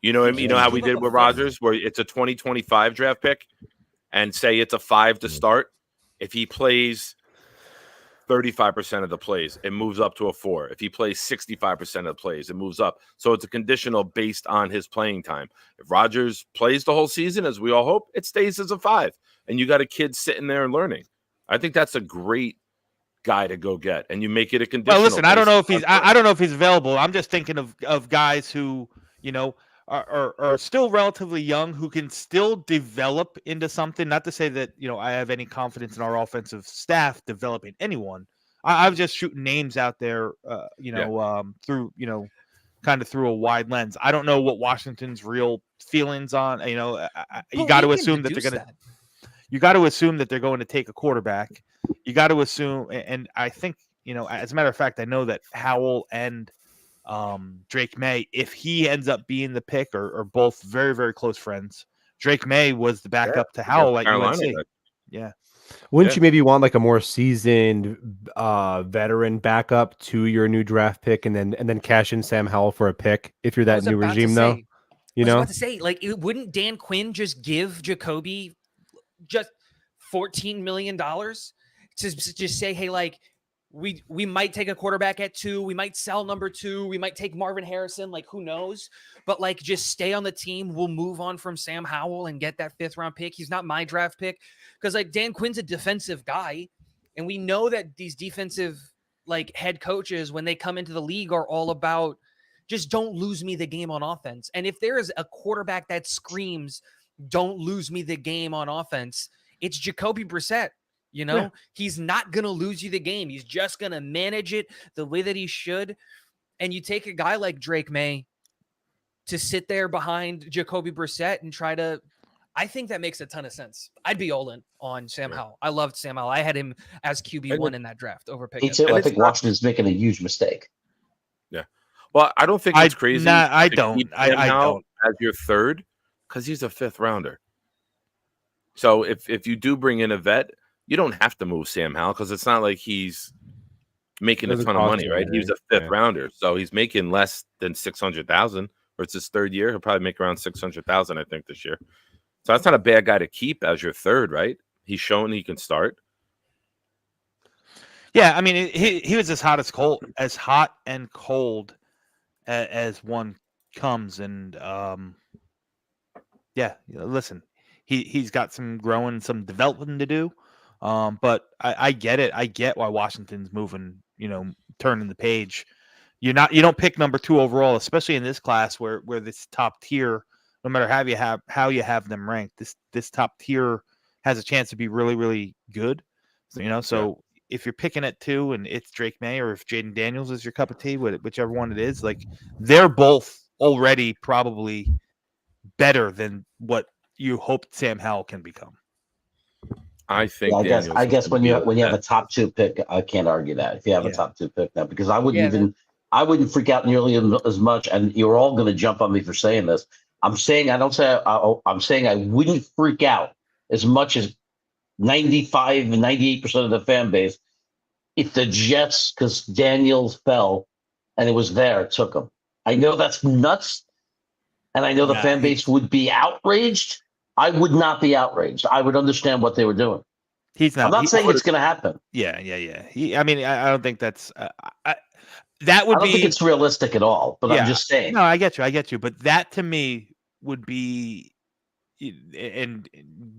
You know what I mean? You know how we did with Rodgers, where it's a 2025 draft pick, and say it's a 5 to start. If he plays 35% of the plays, it moves up to a 4. If he plays 65% of the plays, it moves up. So it's a conditional based on his playing time. If Rodgers plays the whole season, as we all hope, it stays as a 5. And you got a kid sitting there and learning. I think that's a great guy to go get, and you make it a conditional. Well, listen, I don't know if he's available. I'm just thinking of guys who, are still relatively young, who can still develop into something. Not to say that, I have any confidence in our offensive staff developing anyone. I was just shooting names out there, through, kind of through a wide lens. I don't know what Washington's real feelings on, you got to assume that they're going to take a quarterback. You got to assume, and I think, as a matter of fact, I know that Howell and Drake May, if he ends up being the pick, are both very, very close friends. Drake May was the backup to Howell at UNC. Yeah. Wouldn't you maybe want like a more seasoned veteran backup to your new draft pick, and then cash in Sam Howell for a pick if you're that new regime, though? I was about to say, like, wouldn't Dan Quinn just give Jacoby just $14 million to just say, hey, like, we might take a quarterback at 2, we might sell number 2, we might take Marvin Harrison, like, who knows? But like, just stay on the team. We'll move on from Sam Howell and get that 5th round pick. He's not my draft pick, because like Dan Quinn's a defensive guy, and we know that these defensive like head coaches, when they come into the league, are all about just don't lose me the game on offense. And if there is a quarterback that screams don't lose me the game on offense, It's Jacoby Brissett. You know, he's not going to lose you the game. He's just going to manage it the way that he should. And you take a guy like Drake May to sit there behind Jacoby Brissett and try to, I think that makes a ton of sense. I'd be all in on Sam Howell. I loved Sam Howell. I had him as QB1 in that draft over Me Pickett. too. I think Washington's making a huge mistake. Yeah. Well, I don't think it's crazy. Nah, I to don't. keep I Sam Howell don't. as your third because he's a 5th rounder. So if you do bring in a vet, you don't have to move Sam Howell because it's not like he's making a ton of money, right? He was a 5th rounder, so he's making less than 600,000. Or it's his 3rd year. He'll probably make around 600,000, I think, this year. So that's not a bad guy to keep as your 3rd, right? He's shown he can start. Yeah, I mean, he was as hot and cold as one comes, and yeah, listen, he's got some growing, some development to do, but I get it. I get why Washington's moving, turning the page. You don't pick number 2 overall, especially in this class where this top tier, no matter how you have them ranked, this top tier has a chance to be really, really good. So if you're picking at 2 and it's Drake May or if Jaden Daniels is your cup of tea, whichever one it is, like they're both already probably better than what you hoped Sam Howell can become. I think. I guess when you have a top 2 pick, I can't argue that if you have a top 2 pick now, because I wouldn't freak out nearly as much. And you're all going to jump on me for saying this. I'm saying I wouldn't freak out as much as 95 and 98% of the fan base if the Jets, because Daniels fell and it was there, took him. I know that's nuts, and I know the fan base would be outraged. I would not be outraged. I would understand what they were doing. He's not. I'm not saying it's going to happen. Yeah. I don't think that's. That would be. I don't think it's realistic at all. But I'm just saying. No, I get you. But that to me would be, and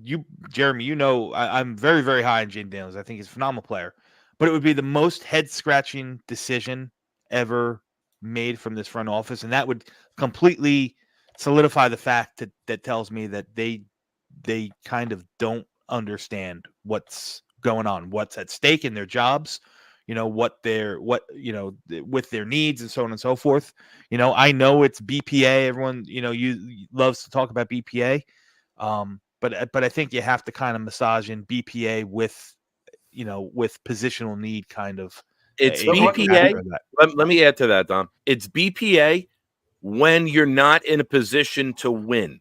you, Jeremy, I'm very, very high on Jaden Daniels. I think he's a phenomenal player. But it would be the most head-scratching decision ever made from this front office, and that would completely solidify the fact that tells me that they kind of don't understand what's going on, what's at stake in their jobs, with their needs and so on and so forth. I know it's BPA. Everyone, loves to talk about BPA. But I think you have to kind of massage in BPA with positional need kind of. It's BPA. Let me add to that, Dom. It's BPA when you're not in a position to win.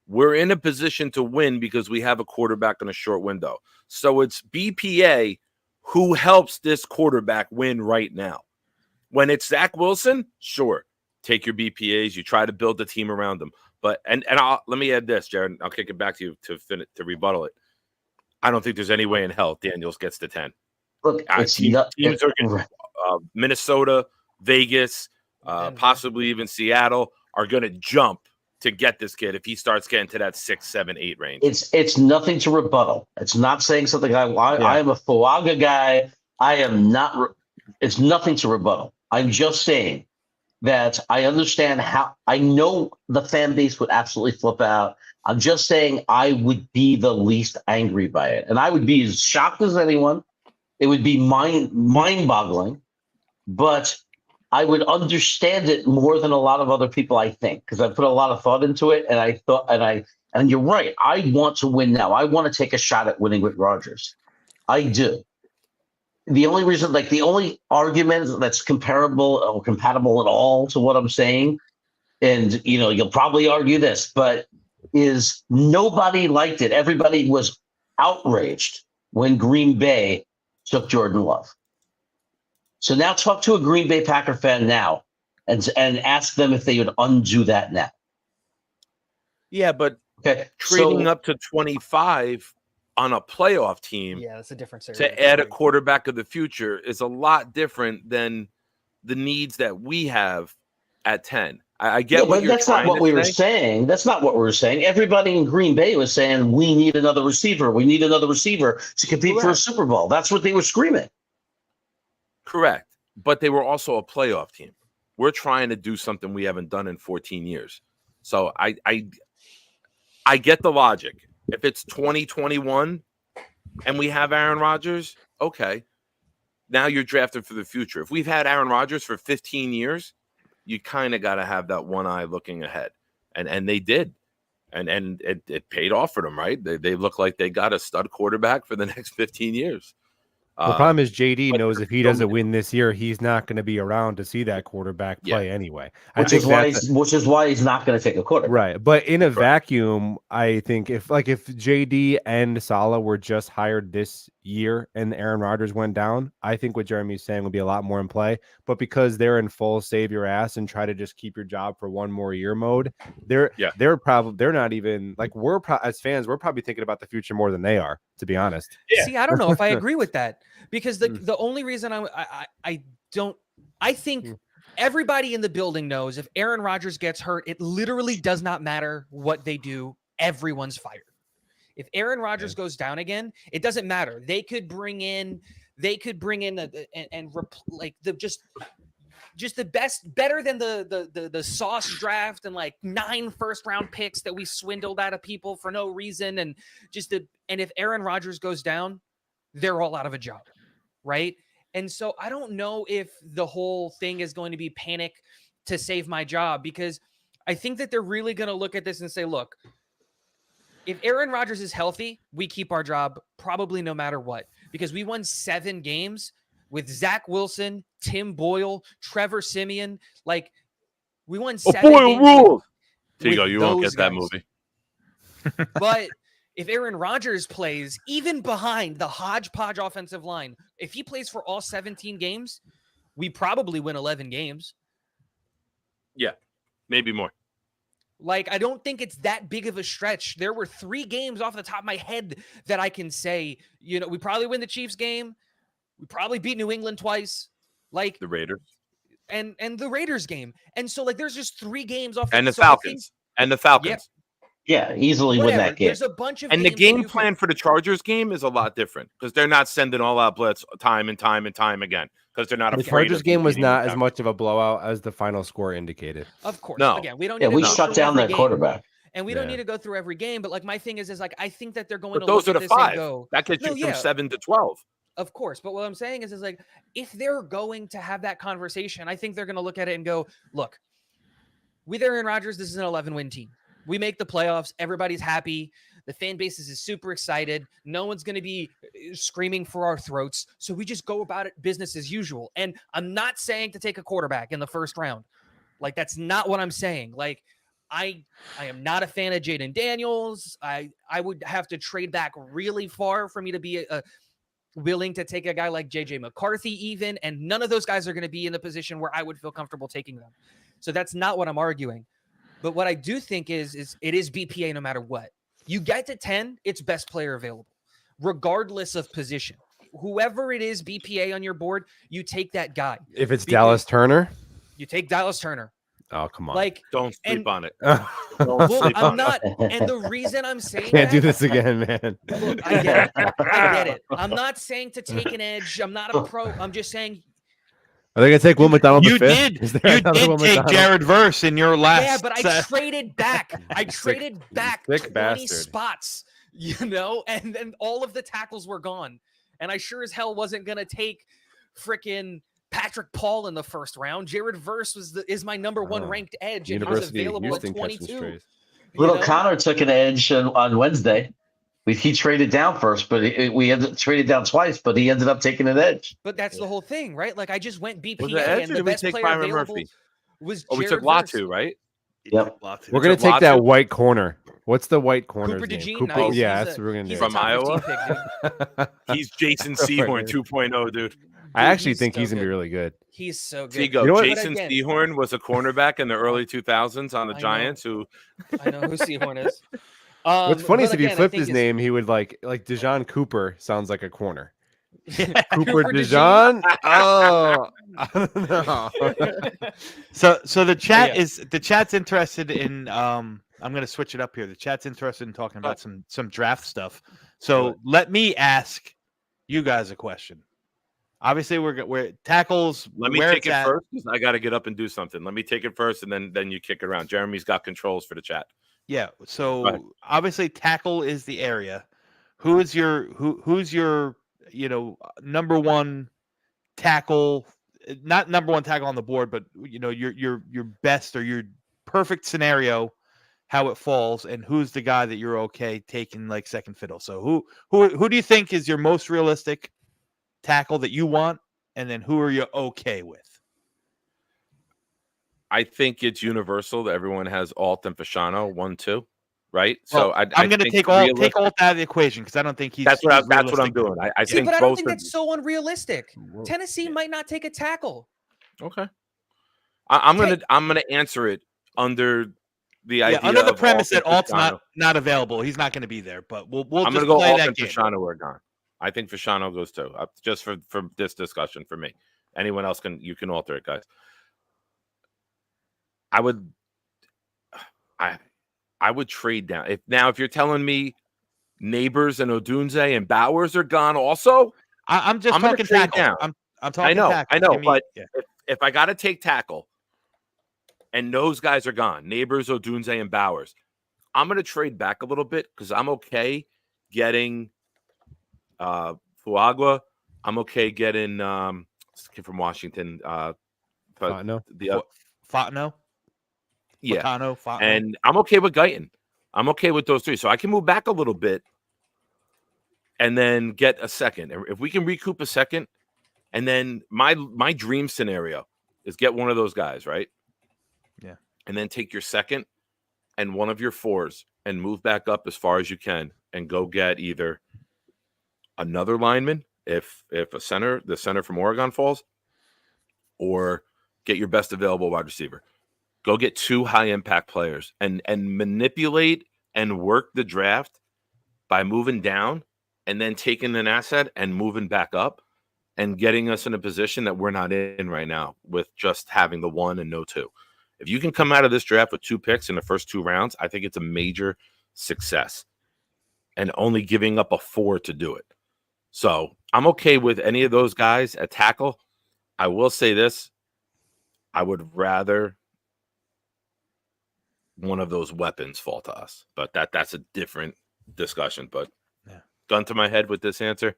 We're in a position to win because we have a quarterback in a short window. So it's BPA who helps this quarterback win right now. When it's Zach Wilson, sure, take your BPAs. You try to build the team around them. But let me add this, Jared. I'll kick it back to you to rebuttal it. I don't think there's any way in hell Daniels gets to 10. Look, teams are Minnesota, Vegas, possibly even Seattle are going to jump to get this kid if he starts getting to that 6, 7, 8 range. It's nothing to rebuttal. It's not saying something. I am a Fuaga guy. I am not. It's nothing to rebuttal. I'm just saying that I understand how. I know the fan base would absolutely flip out. I'm just saying I would be the least angry by it, and I would be as shocked as anyone. It would be mind-boggling, but I would understand it more than a lot of other people, I think, because I put a lot of thought into it, and you're right. I want to win now. I want to take a shot at winning with Rodgers. I do. The only argument that's comparable or compatible at all to what I'm saying, and you'll probably argue this, but is nobody liked it. Everybody was outraged when Green Bay took Jordan Love. So now talk to a Green Bay Packer fan now and ask them if they would undo that now. Yeah, but trading up to 25 on a playoff team, that's a different to add a quarterback of the future is a lot different than the needs that we have at 10. I get what you're that's not what we were saying. That's not what we were saying. Everybody in Green Bay was saying, we need another receiver. We need another receiver to compete for a Super Bowl. That's what they were screaming. Correct. But they were also a playoff team. We're trying to do something we haven't done in 14 years. So I get the logic. If it's 2021 and we have Aaron Rodgers, okay, now you're drafted for the future. If we've had Aaron Rodgers for 15 years, you kind of got to have that one eye looking ahead. And they did. And it paid off for them, right? They look like they got a stud quarterback for the next 15 years. The problem is JD but knows if he so doesn't many- win this year, he's not going to be around to see that quarterback play anyway. Which is why he's not going to take a quarterback. Right. But in a vacuum, I think if JD and Saleh were just hired this year and Aaron Rodgers went down, I think what Jeremy's saying would be a lot more in play. But because they're in full save your ass and try to just keep your job for one more year mode, they're not even like as fans, we're probably thinking about the future more than they are, to be honest. See, I don't know if I agree with that, because the only reason I think everybody in the building knows if Aaron Rodgers gets hurt, it literally does not matter what they do. Everyone's fired. If Aaron Rodgers goes down again, it doesn't matter. They could bring in just the best, better than the sauce draft and like 9 first-round picks that we swindled out of people for no reason, and if Aaron Rodgers goes down, they're all out of a job, right? And so I don't know if the whole thing is going to be panic to save my job, because I think that they're really going to look at this and say, look, if Aaron Rodgers is healthy, we keep our job probably no matter what, because we won 7 games with Zach Wilson, Tim Boyle, Trevor Siemian. Like, we won 7 games. Rules. There you go. You won't get that movie. But if Aaron Rodgers plays, even behind the hodgepodge offensive line, if he plays for all 17 games, we probably win 11 games. Yeah, maybe more. Like, I don't think it's that big of a stretch. There were 3 games off the top of my head that I can say, we probably win the Chiefs game. We probably beat New England twice. Like the Raiders. And the Raiders game. And so, like, there's just 3 games off. And the Falcons. And the Falcons. Yeah, easily win that game. There's a bunch of and the game plan for the Chargers game is a lot different, because they're not sending all out blitz time and time and time again, because they're not The afraid. Chargers game was not as much of a blowout as the final score indicated. Of course. No. Again, we don't. Yeah, we shut down that quarterback. And we don't need to go through every game. But like, my thing is like, I think that they're going But to those look are at the this 5. and go, That gets you from 7 to 12. Of course. But what I'm saying is like, if they're going to have that conversation, I think they're going to look at it and go, look, with Aaron Rodgers, this is an 11-win team. We make the playoffs. Everybody's happy. The fan base is super excited. No one's going to be screaming for our throats. So we just go about it business as usual. And I'm not saying to take a quarterback in the first round. Like, that's not what I'm saying. Like, I am not a fan of Jaden Daniels. I would have to trade back really far for me to be willing to take a guy like JJ McCarthy even. And none of those guys are going to be in the position where I would feel comfortable taking them. So that's not what I'm arguing. But what I do think is it is BPA no matter what. You get to 10, it's best player available, regardless of position. Whoever it is, BPA on your board, you take that guy. If it's Dallas Turner, you take Dallas Turner. Oh, come on. Like, don't sleep on it. Well, I'm not. And the reason I'm saying can't do this again, man. Look, I get it. I get it. I'm not saying to take an edge. I'm not a pro. I'm just saying. Are they gonna take Will McDonald? You did. You did take Jared Verse in your last. Yeah, but I traded back. I traded back 20 bastard. spots. And then all of the tackles were gone. And I sure as hell wasn't gonna take freaking Patrick Paul in the first round. Jared Verse is my number 1 ranked edge, and he was available at 22. Little Connor took an edge on Wednesday. He traded down first, but we traded down twice, but he ended up taking an edge. But that's the whole thing, right? Like, I just went BPA, edge, and the best player Byron available Murphy? was we Jared took Verse. Latu, right? Yep. We're gonna take that white corner. What's the white corner's Cooper name? DeJean. Nice. Yeah, He's that's what we're gonna do. From Iowa. He's Jason Sehorn 2.0, dude. I actually he's think so he's gonna be good. really good. He's so good. There you go. You know what? Jason But again- Sehorn was a cornerback in the early 2000s on the I know. Giants. Who I know who Sehorn is. What's funny is but if you again, I flipped think his it's- name, he would like Dejon Cooper sounds like a corner. Cooper Cooper Dejon? Oh, I don't know. So the chat Yeah. the chat's interested in I'm going to switch it up here. The chat's interested in talking about some draft stuff. So let me ask you guys a question. Obviously, we're tackles. let me where take it's it at. first, because I got to get up and do something. Let me take it first, and then you kick it around. Jeremy's got controls for the chat. Yeah. Go So ahead. obviously, tackle is the area who's your number one tackle, not number one tackle on the board, but your best or your perfect scenario, how it falls, and who's the guy that you're okay taking like second fiddle. So who do you think is your most realistic tackle that you want, and then who are you okay with? I think it's universal that everyone has Alt and Fasciano 1-2, right? Well, So I'm going to take Alt out of the equation because I don't think he's. That's what I'm doing. I See, think but I don't both think are, that's so unrealistic. Tennessee might not take a tackle. okay. I'm gonna answer it under the idea under the of premise Alt that and Alt's Fasciano. not available. He's not going to be there, but we'll I'm just gonna go play Alt that and game. Fasciano are gone. I think Fasciano goes too. Just for this discussion for me. Anyone else you can alter it, guys. I would trade down. If you're telling me Neighbors and Odunze and Bowers are gone also, I'm just gonna talking trade tackle. down. I'm talking I tackle. know, but if I got to take tackle and those guys are gone, Neighbors, Odunze, and Bowers, I'm going to trade back a little bit because I'm okay getting Fuagua. I'm okay getting this kid from Washington. Fontenot? Fontenot? Yeah. Fontenot. And I'm okay with Guyton. I'm okay with those three. So I can move back a little bit and then get a second. If we can recoup a second, and then my dream scenario is get one of those guys, right? Yeah. And then take your second and one of your fours and move back up as far as you can and go get either another lineman if the center from Oregon falls, or get your best available wide receiver. Go get two high impact players and manipulate and work the draft by moving down and then taking an asset and moving back up and getting us in a position that we're not in right now with just having the one and no two. If you can come out of this draft with 2 picks in the first 2 rounds, I think it's a major success, and only giving up a 4 to do it. So I'm okay with any of those guys at tackle. I will say this. I would rather one of those weapons fall to us, but that's a different discussion. But gun to my head with this answer,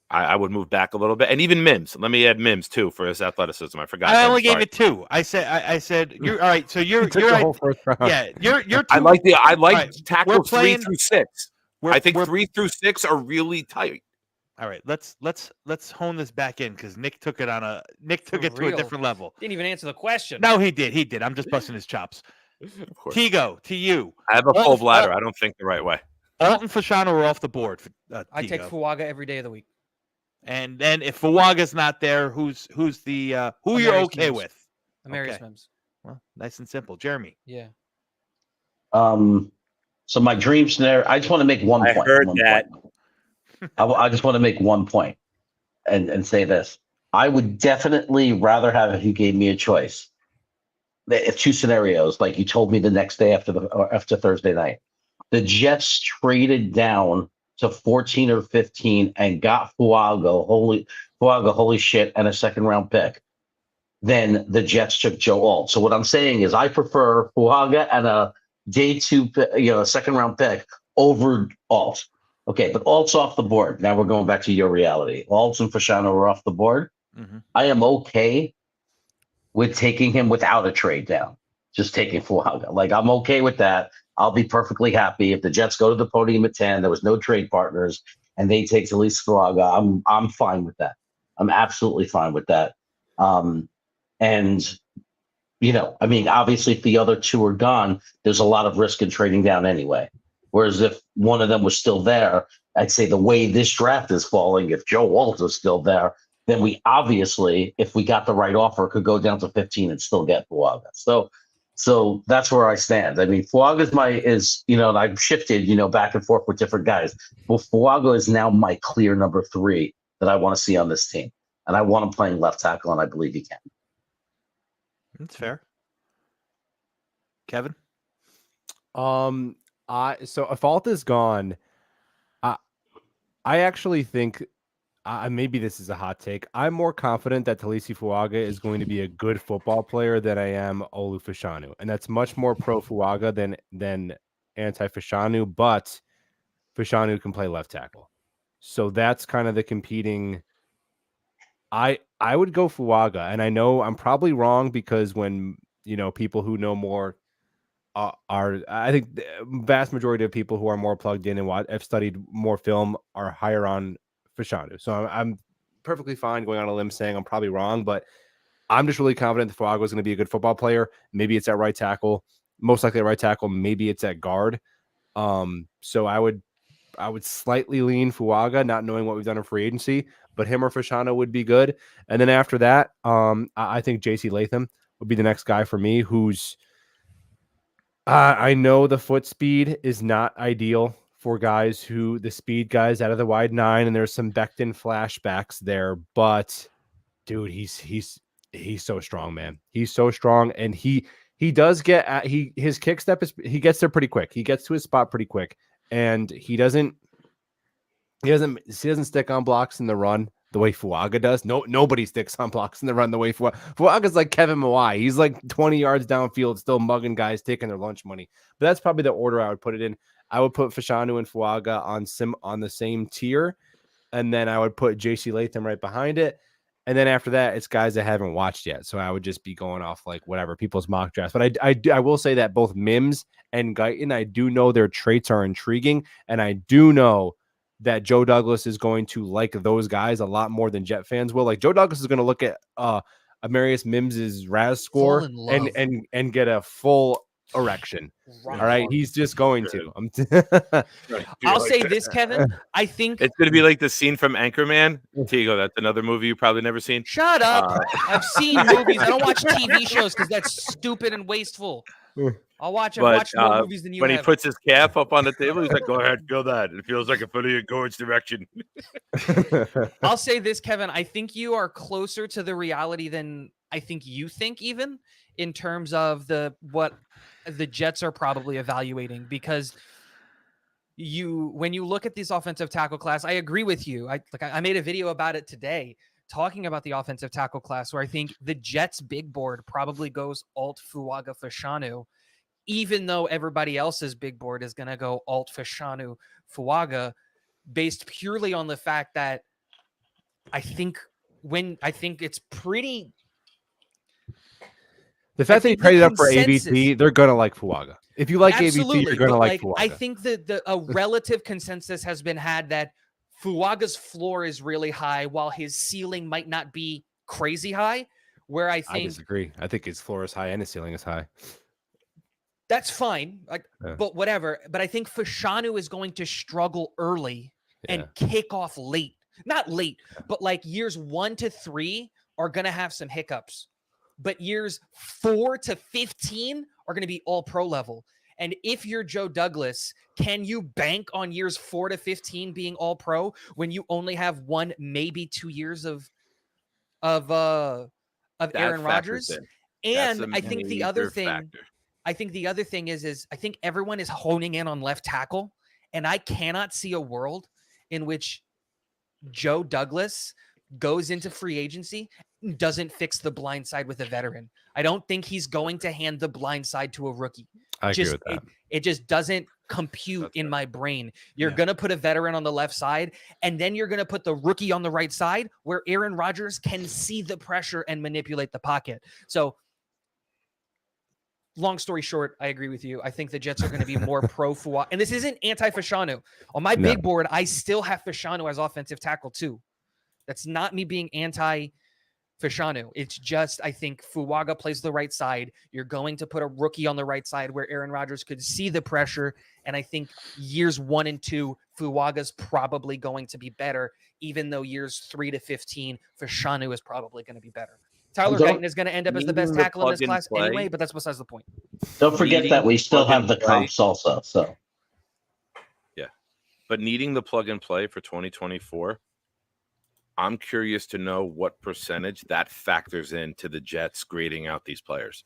I would move back a little bit, and even Mims. Let me add Mims too for his athleticism. I forgot. I only gave it 2. I said you're all right. So you're the whole first round. Yeah, you're. I like right, tackles 3 through 6. I think 3 3 through 6 are really tight. All right, let's hone this back in because Nick took it to a different level. Didn't even answer the question. No, he did. I'm just busting his chops. Of course. Tigo, to you. I have a full bladder. I don't think the right way. Alton Fasciano are off the board. I take Fuaga every day of the week. And then if Fuaga's not there, who's the who you're okay with? Amarius Mims. Well, nice and simple. Jeremy. Yeah. So my dream scenario, I just want to make one point. I heard that. I just want to make one point and say this. I would definitely rather have, if you gave me a choice, if 2 scenarios, like you told me the next day after Thursday night, the Jets traded down to 14 or 15 and got Fuaga, holy shit, and a 2nd round pick. Then the Jets took Joe Alt. So what I'm saying is I prefer Fuaga and a day 2, a 2nd round pick over Alt. Okay, but Alt's off the board. Now we're going back to your reality. Alt and Fasciano are off the board. Mm-hmm. I am okay with taking him without a trade down, just taking Fuaga. Like, I'm okay with that. I'll be perfectly happy if the Jets go to the podium at 10. There was no trade partners, and they take Talise Fuaga. I'm fine with that. I'm absolutely fine with that. And obviously, if the other 2 are gone, there's a lot of risk in trading down anyway. Whereas if one of them was still there, I'd say the way this draft is falling, if Joe Alt is still there, then we obviously, if we got the right offer, could go down to 15 and still get Fuaga. So that's where I stand. I mean, Fuaga is I've shifted, back and forth with different guys. Well, Fuaga is now my clear number 3 that I want to see on this team. And I want him playing left tackle, and I believe he can. That's fair. Kevin? So if Alt is gone, I actually think maybe this is a hot take. I'm more confident that Talise Fuaga is going to be a good football player than I am Olu Fashanu, and that's much more pro Fuaga than anti Fashanu. But Fashanu can play left tackle. So that's kind of the competing. I would go Fuaga, and I know I'm probably wrong because when people who know more are I think the vast majority of people who are more plugged in and have studied more film are higher on Fashanu. So I'm perfectly fine going on a limb saying I'm probably wrong, but I'm just really confident that Fuaga is going to be a good football player. Maybe it's at right tackle, most likely at right tackle. Maybe it's at guard. So I would slightly lean Fuaga, not knowing what we've done in free agency, but him or Fashanu would be good. And then after that, I think JC Latham would be the next guy for me. Who's I know the foot speed is not ideal for guys the speed guys out of the wide 9, and there's some Becton flashbacks there, but dude, he's so strong, man. He's so strong, and he does get at his kick step he gets there pretty quick. He gets to his spot pretty quick, and he doesn't stick on blocks in the run the way Fuaga does. Nobody sticks on blocks in the run the way Fuaga's like Kevin Mawai. He's like 20 yards downfield, still mugging guys, taking their lunch money. But that's probably the order I would put it in. I would put Fashanu and Fuaga on the same tier, and then I would put JC Latham right behind it. And then after that, it's guys I haven't watched yet. So I would just be going off like whatever people's mock drafts. But I will say that both Mims and Guyton, I do know their traits are intriguing. And I do know that Joe Douglas is going to like those guys a lot more than Jet fans will. Like Joe Douglas is going to look at Amarius Mims's RAS score and get a full erection. All right. He's just going to. I'll say this, Kevin. I think it's going to be like the scene from Anchorman. Here you go. That's another movie you probably never seen. Shut up. I've seen movies. I don't watch TV shows because that's stupid and wasteful. I've watched more movies than you when have. He puts his calf up on the table, he's like, go ahead, feel that. It feels like a foot of go its direction. I'll say this, Kevin. I think you are closer to the reality than I think you think, even in terms of what the Jets are probably evaluating, because when you look at this offensive tackle class, I agree with you. I made a video about it today talking about the offensive tackle class, where I think the Jets big board probably goes alt Fuaga Fashanu, even though everybody else's big board is going to go alt Fashanu Fuaga, based purely on the fact that I think it's pretty. The fact that you traded up for ABC, they're going to like Fuaga. If you like ABC, you're going to like Fuaga. I think that a relative consensus has been had that Fuaga's floor is really high, while his ceiling might not be crazy high. Where I disagree. I think his floor is high and his ceiling is high. That's fine, but whatever. But I think Fashanu is going to struggle early and kick off late. Not late, but like years 1 to 3 are going to have some hiccups. But years 4 to 15 are going to be all pro level. And if you're Joe Douglas, can you bank on years 4 to 15 being all pro when you only have 1, maybe 2 years of Aaron Rodgers? And I think the other thing is I think everyone is honing in on left tackle, and I cannot see a world in which Joe Douglas goes into free agency, doesn't fix the blind side with a veteran. I don't think he's going to hand the blind side to a rookie. I agree with that. It just doesn't compute in my brain. You're going to put a veteran on the left side, and then you're going to put the rookie on the right side where Aaron Rodgers can see the pressure and manipulate the pocket. So long story short, I agree with you. I think the Jets are going to be more pro Fuaga. And this isn't anti-Fashanu. On my big board, I still have Fashanu as offensive tackle too. That's not me being anti-Fashanu. It's just I think Fuaga plays the right side. You're going to put a rookie on the right side where Aaron Rodgers could see the pressure. And I think years 1 and 2, Fuaga's probably going to be better, even though years 3 to 15, Fashanu is probably going to be better. Tyler Guyton is going to end up as the best tackle in this class anyway, but that's besides the point. Don't forget that we still have the comps also. So, yeah, but needing the plug and play for 2024, I'm curious to know what percentage that factors into the Jets grading out these players.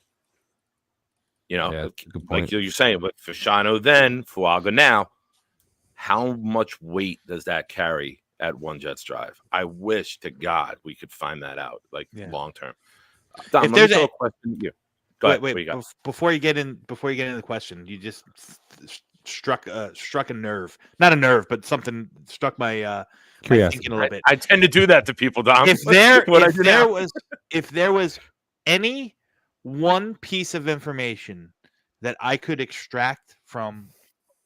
You know, like you're saying, but Fashanu then, Fuaga now, how much weight does that carry at one Jets drive? I wish to God we could find that out, long term. Dom, if there's a question, go ahead. Wait, before you get into the question, you just struck a nerve, not a nerve, but something struck my Curiosity. thinking a little bit. I tend to do that to people, Dom. If there What I if do there now. was if there was any one piece of information that I could extract from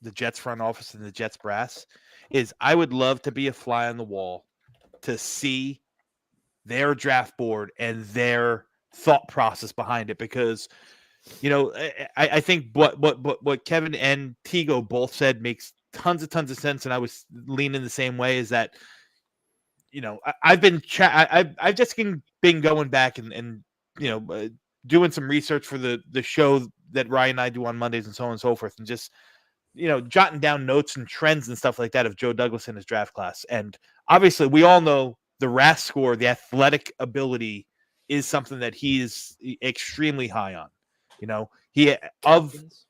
the Jets front office and the Jets brass, is I would love to be a fly on the wall to see their draft board and their thought process behind it, because I think what Kevin and Tigo both said makes tons of sense, and I was leaning the same way. Is that I've been I've just been going back and doing some research for the show that Ryan and I do on Mondays and so on and so forth, and just jotting down notes and trends and stuff like that of Joe Douglas in his draft class. And obviously, we all know the RAS score, the athletic ability, is something that he is extremely high on. He Captains.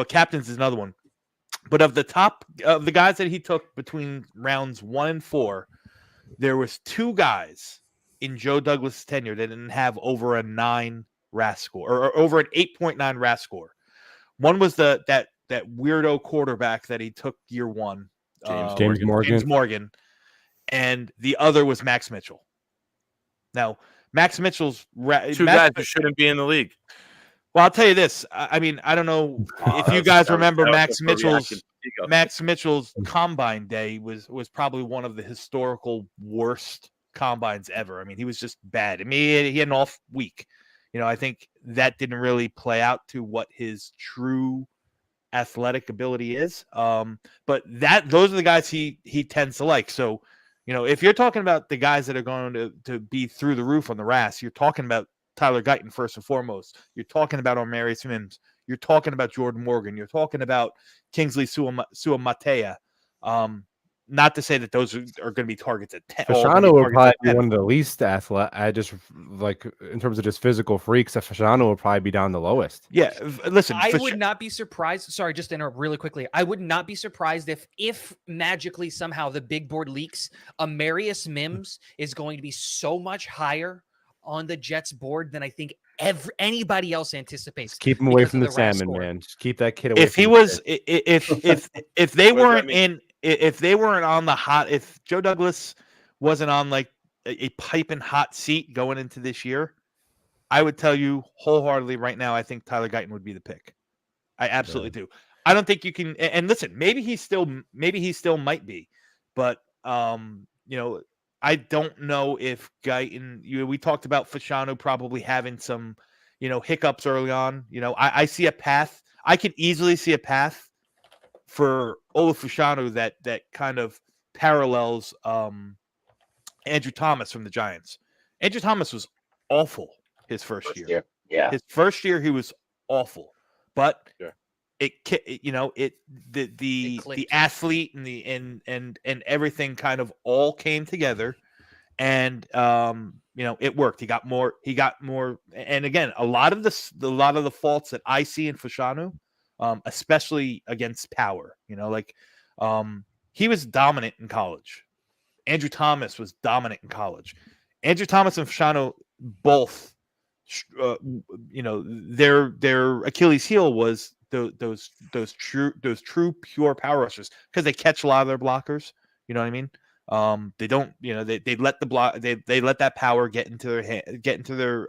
captains is another one. But of the top of the guys that he took between rounds 1 and 4, there was 2 guys in Joe Douglas' tenure that didn't have over a 9 RAS score, or over an 8.9 RAS score. One was that weirdo quarterback that he took year 1, James Morgan, and the other was Max Mitchell. Now, Max Mitchell's Two guys who shouldn't be in the league. Well, I'll tell you this. I mean, I don't know if you guys remember Max Mitchell's combine day was probably one of the historical worst combines ever. I mean, he was just bad. I mean, he had an off week. I think that didn't really play out to what his true athletic ability is. But those are the guys he tends to like. So, if you're talking about the guys that are going to be through the roof on the RAS, you're talking about Tyler Guyton first and foremost. You're talking about Omarius Mims. You're talking about Jordan Morgan. You're talking about Kingsley Suamatea. Not to say that those are going to be targets at 10. Fashanu would probably be one of the least athletic. I just like in terms of just physical freaks. Fashanu would probably be down the lowest. Yeah, listen, I would not be surprised. Sorry, just to interrupt really quickly. I would not be surprised if magically somehow the big board leaks, Amarius Mims is going to be so much higher on the Jets board than I think anybody else anticipates. Just keep him away from the salmon, man. Just keep that kid away. If they weren't in. If they weren't on the hot, if Joe Douglas wasn't on like a piping hot seat going into this year, I would tell you wholeheartedly right now, I think Tyler Guyton would be the pick. I absolutely do. I don't think you can. And listen, maybe he still might be, but I don't know if Guyton. We talked about Fashanu probably having some, hiccups early on. I see a path. I could easily see a path for Olaf Fashanu that kind of parallels Andrew Thomas from the Giants. Andrew Thomas was awful his first year. Yeah. His first year he was awful. But the athlete and the and everything kind of all came together, and it worked. He got more, and again, a lot of the faults that I see in Fashanu, especially against power, he was dominant in college. Andrew Thomas was dominant in college. Andrew Thomas and Fashanu both, their Achilles heel was those true pure power rushers, because they catch a lot of their blockers. You know what I mean? They don't, they let the block, they let that power get into their hand, get into their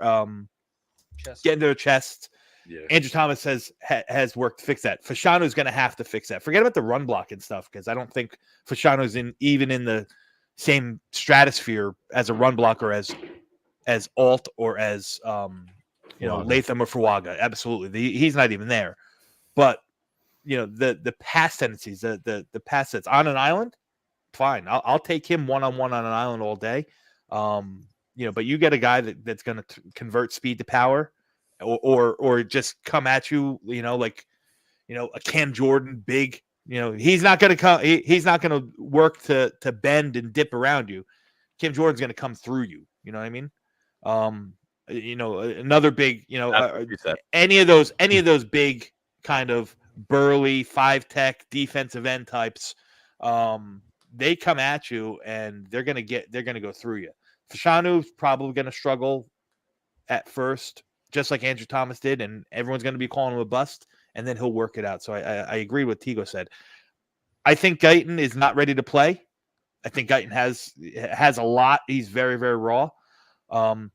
chest. Yeah. Andrew Thomas has worked to fix that. Fashanu is going to have to fix that. Forget about the run block and stuff, because I don't think Fashanu is even in the same stratosphere as a run blocker as Alt or as Latham or Fuaga. Absolutely, he's not even there. But the pass tendencies, the pass sets on an island, fine. I'll take him one-on-one on an island all day. But you get a guy that's going to convert speed to power, or just come at you, a Cam Jordan big. He's not going to come. He's not going to work to bend and dip around you. Cam Jordan's going to come through you. You know what I mean? Another big. Any of those big kind of burly 5-tech defensive end types. They come at you and they're going to go through you. Fashanu's probably going to struggle at first, just like Andrew Thomas did, and everyone's going to be calling him a bust. and then he'll work it out. So I agree with Tigo said. I think Guyton is not ready to play. I think Guyton has a lot. He's very, very raw.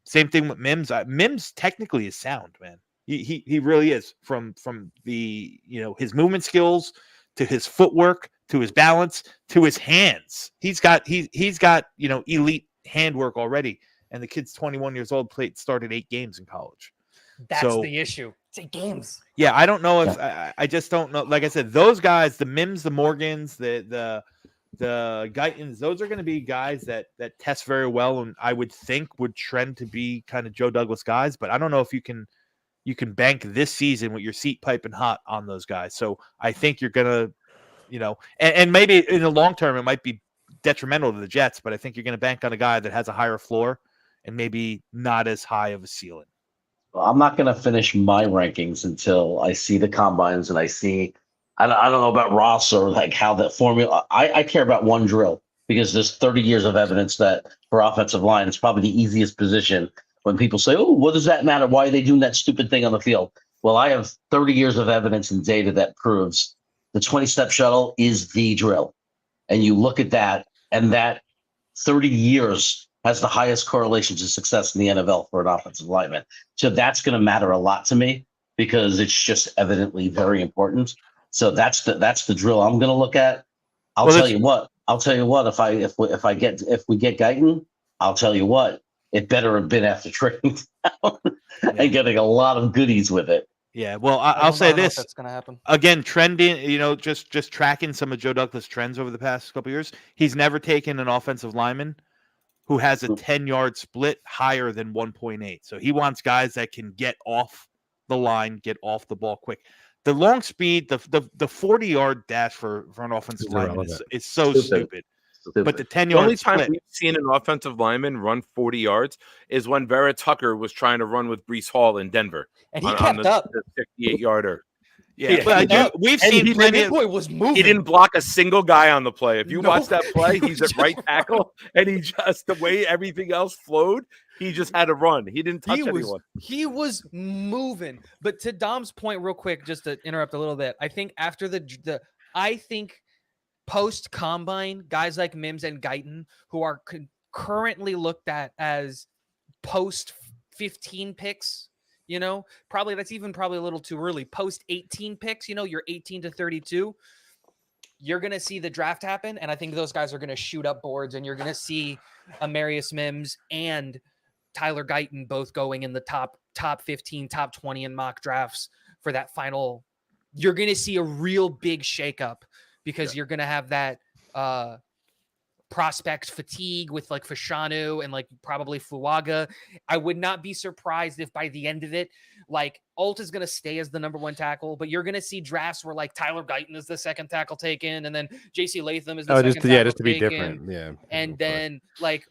Same thing with Mims. Mims technically is sound, man. He really is, from the his movement skills to his footwork to his balance to his hands. He's got elite handwork already. And the kid's 21 years old, started 8 games in college. That's the issue. It's 8 games. Yeah, I don't know if I just don't know. Like I said, those guys, the Mims, the Morgans, the Guytons, those are going to be guys that test very well, and I would think would trend to be kind of Joe Douglas guys. But I don't know if you can bank this season with your seat piping hot on those guys. So I think you're gonna, and maybe in the long term it might be detrimental to the Jets, but I think you're going to bank on a guy that has a higher floor and maybe not as high of a ceiling. Well, I'm not going to finish my rankings until I see the combines and I see. I don't know about Ross or like how that formula. I care about one drill because there's 30 years of evidence that for offensive line, it's probably the easiest position. When people say, "Oh, what does that matter? Why are they doing that stupid thing on the field?" Well, I have 30 years of evidence and data that proves the 20-step shuttle is the drill, and you look at that, and that 30 years has the highest correlation to success in the NFL for an offensive lineman. So that's going to matter a lot to me because it's just evidently very important. So that's the drill I'm going to look at. I'll tell you what. If we get Guyton, I'll tell you what. It better have been after trading down and getting a lot of goodies with it. Yeah, well, I'll say this. That's going to happen. Again, trending, just tracking some of Joe Douglas' trends over the past couple of years. He's never taken an offensive lineman who has a 10-yard split higher than 1.8. So he wants guys that can get off the line, get off the ball quick. The long speed, the 40-yard dash for an offensive lineman is so stupid. But the 10-yard The only time split, we've seen an offensive lineman run 40 yards is when Vera Tucker was trying to run with Breece Hall in Denver. And he kept up. The 68-yarder. Yeah, but we've seen plenty of. Boy was moving. He didn't block a single guy on the play. If you watch that play, he's at right tackle, and he just, the way everything else flowed, he just had to run. He didn't touch anyone. He was moving. But to Dom's point, real quick, just to interrupt a little bit, I think after I think post combine, guys like Mims and Guyton, who are currently looked at as post 15 picks. Probably that's probably a little too early. Post 18 picks, you're 18 to 32. You're going to see the draft happen. And I think those guys are going to shoot up boards, and you're going to see Amarius Mims and Tyler Guyton both going in the top 15, top 20 in mock drafts for that final. You're going to see a real big shakeup because you're going to have that prospect fatigue with like Fashanu and like probably Fuaga. I would not be surprised if by the end of it, like Alt is going to stay as the number 1 tackle, but you're going to see drafts where like Tyler Guyton is the second tackle taken, and then JC Latham is the second tackle just to be taken. different. Yeah. And then like,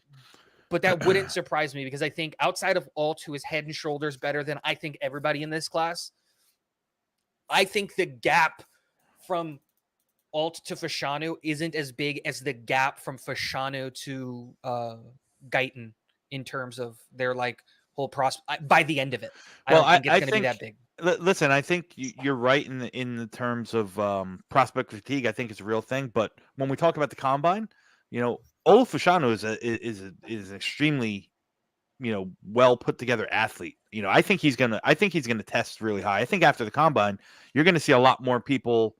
but that wouldn't surprise me because I think outside of Alt, who is head and shoulders better than I think everybody in this class, I think the gap from Alt to Fashanu isn't as big as the gap from Fashanu to Guyton in terms of their like whole prospect by the end of it. I don't think it's going to be that big. Listen, I think you're right in the terms of prospect fatigue. I think it's a real thing. But when we talk about the combine, Olu Fashanu is an extremely well put together athlete. I think he's gonna test really high. I think after the combine, you're going to see a lot more people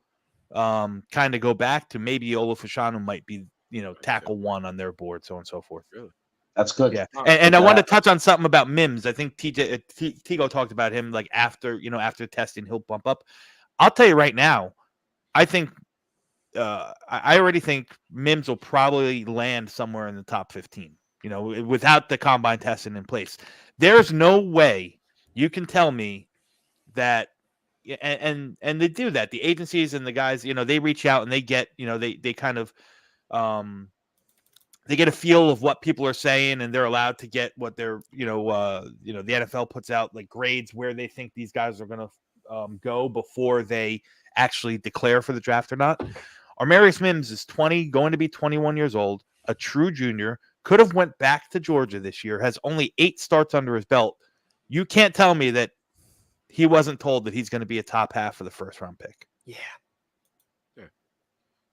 kind of go back to maybe Olu Fashanu might be, tackle 1 on their board, so on and so forth. Really? That's good. Yeah. And I want to touch on something about Mims. I think Tigo talked about him like after testing, he'll bump up. I'll tell you right now, I think I already think Mims will probably land somewhere in the top 15, without the combine testing in place. There's no way you can tell me that. And they do that. The agencies and the guys, they reach out and they get, they kind of, they get a feel of what people are saying, and they're allowed to get what they're, the NFL puts out like grades where they think these guys are going to go before they actually declare for the draft or not. Amarius Mims is 20, going to be 21 years old, a true junior, could have went back to Georgia this year, has only 8 starts under his belt. You can't tell me that he wasn't told that he's going to be a top half of the first round pick. Yeah.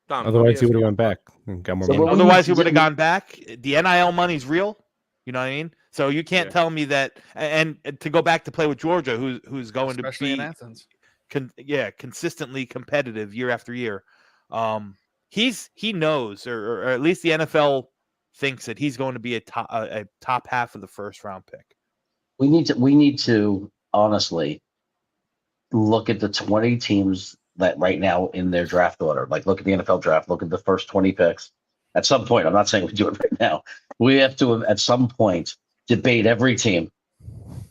Dom, Otherwise, he would have went back and got more So money. what we Otherwise, need he to would have do- gone back. The NIL money's real. You know what I mean? So you can't Yeah. tell me that. And to go back to play with Georgia, who's going Especially to in be Athens. consistently competitive year after year. He knows, or at least the NFL thinks that he's going to be a top half of the first round pick. we need to honestly look at the 20 teams that right now in their draft order. Like look at the NFL draft, look at the first 20 picks. At some point, I'm not saying we do it right now. We have to at some point debate every team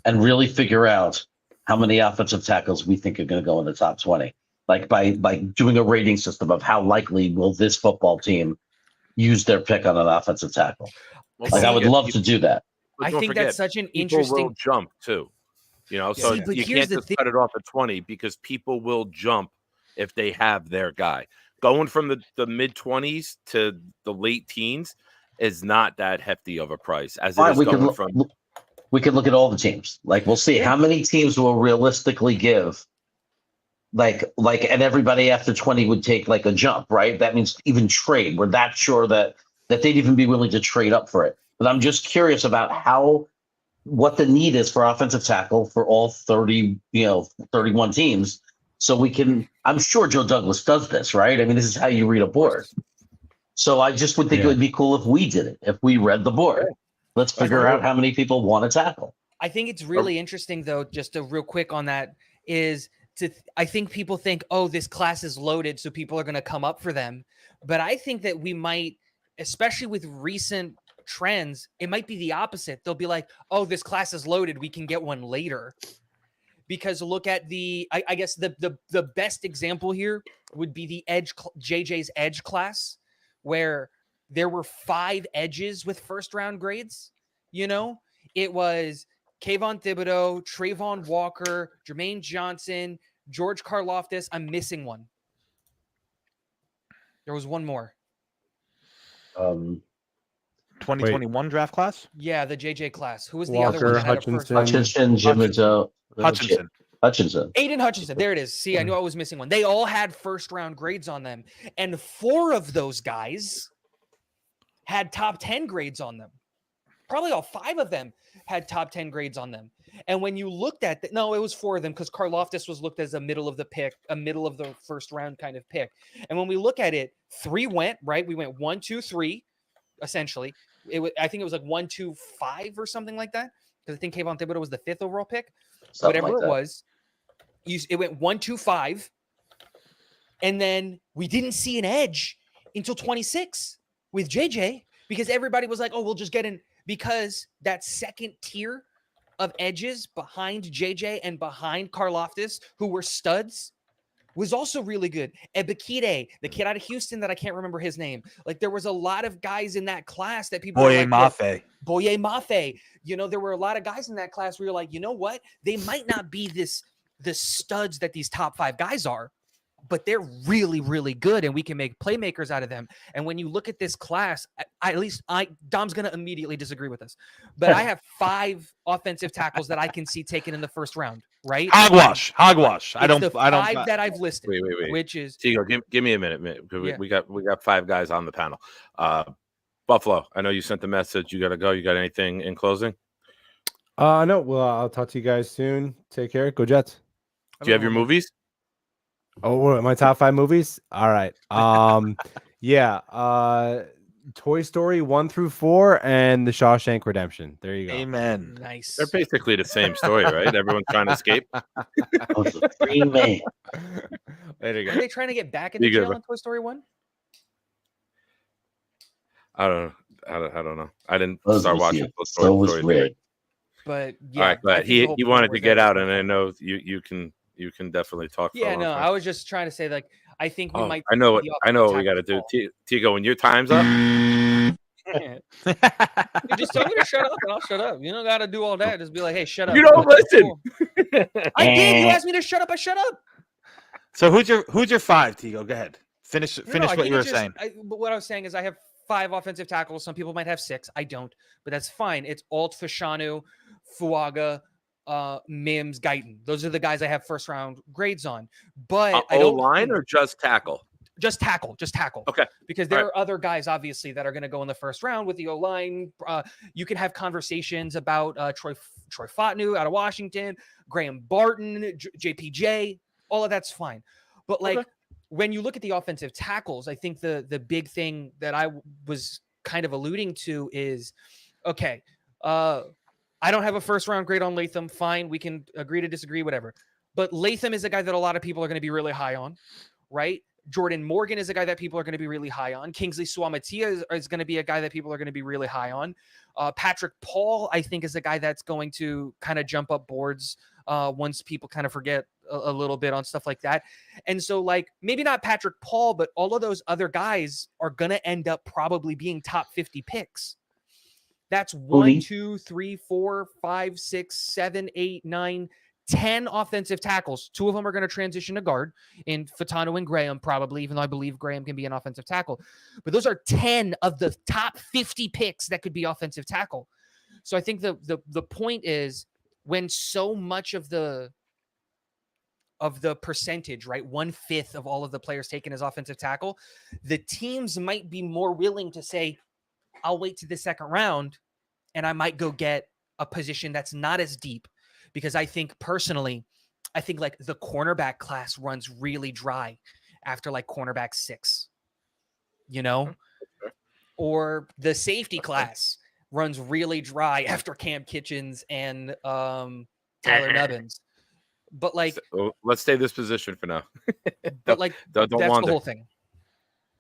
and really figure out how many offensive tackles we think are going to go in the top 20. Like by doing a rating system of how likely will this football team use their pick on an offensive tackle. Well, Like don't I would forget, love to do that. but I don't think forget, that's such an people interesting. will jump too. So See, but you here's can't the just thing. cut it off at 20 because people will jump if they have their guy. Going from the mid 20s to the late teens is not that hefty of a price as it Fine, is we could going look, from. we could look at all the teams. Like we'll see how many teams will realistically give. Like, and everybody after 20 would take like a jump, right? That means even trade. We're that sure that they'd even be willing to trade up for it. But I'm just curious about what the need is for offensive tackle for all 31 teams. So we can, I'm sure Joe Douglas does this, right? I mean, this is how you read a board. So I just would think it would be cool if we did it, if we read the board. Let's figure out how many people want to tackle. I think it's really interesting, though, just a real quick on that is I think people think, oh, this class is loaded, so people are going to come up for them. But I think that we might, especially with recent trends, it might be the opposite. They'll be like, oh, this class is loaded. We can get one later. Because look at I guess the best example here would be the JJ's edge class, where there were 5 edges with first round grades. It was Kayvon Thibodeau, Trayvon Walker, Jermaine Johnson, George Karlaftis. I'm missing one. There was one more. 2021 draft class? Yeah, the JJ class. Who was the Walker, other one? That had a first round? Hutchinson, Hutchinson. Aiden Hutchinson. There it is. See, I knew I was missing one. They all had first round grades on them. And 4 of those guys had top 10 grades on them. Probably all 5 of them had top 10 grades on them. And when you looked at it was 4 of them because Karlaftis was looked as a middle of the first round kind of pick. And when we look at it, 3 went, right? We went 1, 2, 3, essentially. I think it was like 1, 2, 5 or something like that. Because I think Kayvon Thibodeau was the 5th overall pick. Whatever it was. It went 1, 2, 5. And then we didn't see an edge until 26 with JJ because everybody was like, oh, we'll just get in. Because that second tier of edges behind JJ and behind Karlaftis, who were studs, was also really good. Ebikide, the kid out of Houston that I can't remember his name. Like there was a lot of guys in that class that people Boye Mafe. Boye Mafe. There were a lot of guys in that class where you're like, you know what? They might not be the studs that these top 5 guys are, but they're really, really good, and we can make playmakers out of them. And when you look at this class, Dom's going to immediately disagree with us, but I have 5 offensive tackles that I can see taken in the first round. Right? Hogwash. It's the 5 that I've listed. Wait. Which is Tigo, give me a minute. We got 5 guys on the panel. Buffalo, I know you sent the message. You got to go. You got anything in closing? No. Well, I'll talk to you guys soon. Take care. Go Jets. Do you have your movies? Oh, what, my top 5 movies? All right. Yeah. Toy Story 1 through 4 and The Shawshank Redemption. There you go. Amen. nice. They're basically the same story, right? Everyone's trying to escape. Green Man. There you Are go. they trying to get back into jail in Toy Story 1? I don't know. I didn't Those start was watching you. Toy So was Story. Rig. But yeah, All right, I but think the he whole wanted point to was get that- out, and I know you can definitely talk. For Yeah, a long no, time. I was just trying to say like I think we might. I know what the I know what we offensive got to do. tackle Tigo, when your time's up, fall. You just tell me to shut up, and I'll shut up. You don't got to do all that. Just be like, hey, shut up. you don't listen. I did. You asked me to shut up. I shut up. So who's your 5, Tigo? Go ahead. Finish No, what I you think were it's just- saying. But what I was saying is I have 5 offensive tackles. Some people might have 6. I don't, but that's fine. It's Alt Fashanu, Fuaga, Mims, Guyton. Those are the guys I have first round grades on. But I O don't line think, or just tackle? just tackle. Okay. Because there are other guys, obviously, that are going to go in the first round with the O line. You can have conversations about Troy Fotnu out of Washington, Graham Barton, JPJ. All of that's fine. But like when you look at the offensive tackles, I think the big thing that I was kind of alluding to is, okay, I don't have a first round grade on Latham. Fine, we can agree to disagree, whatever. But Latham is a guy that a lot of people are going to be really high on, right? Jordan Morgan is a guy that people are going to be really high on. Kingsley Suamatia is going to be a guy that people are going to be really high on. Patrick Paul, I think, is a guy that's going to kind of jump up boards once people kind of forget a little bit on stuff like that. And so, like, maybe not Patrick Paul, but all of those other guys are going to end up probably being top 50 picks. That's 1, 2, 3, 4, 5, 6, 7, 8, 9, 10 offensive tackles. 2 of them are going to transition to guard in Fatano and Graham, probably, even though I believe Graham can be an offensive tackle. But those are 10 of the top 50 picks that could be offensive tackle. So I think the point is, when so much of the percentage, right, 1/5 of all of the players taken as offensive tackle, the teams might be more willing to say, I'll wait to the second round and I might go get a position that's not as deep. Because I think personally, like the cornerback class runs really dry after like cornerback 6, you know, or the safety class runs really dry after Cam Kitchens and Taylor Nubbins. But like, let's stay this position for now. But like, don't that's wander. the whole thing.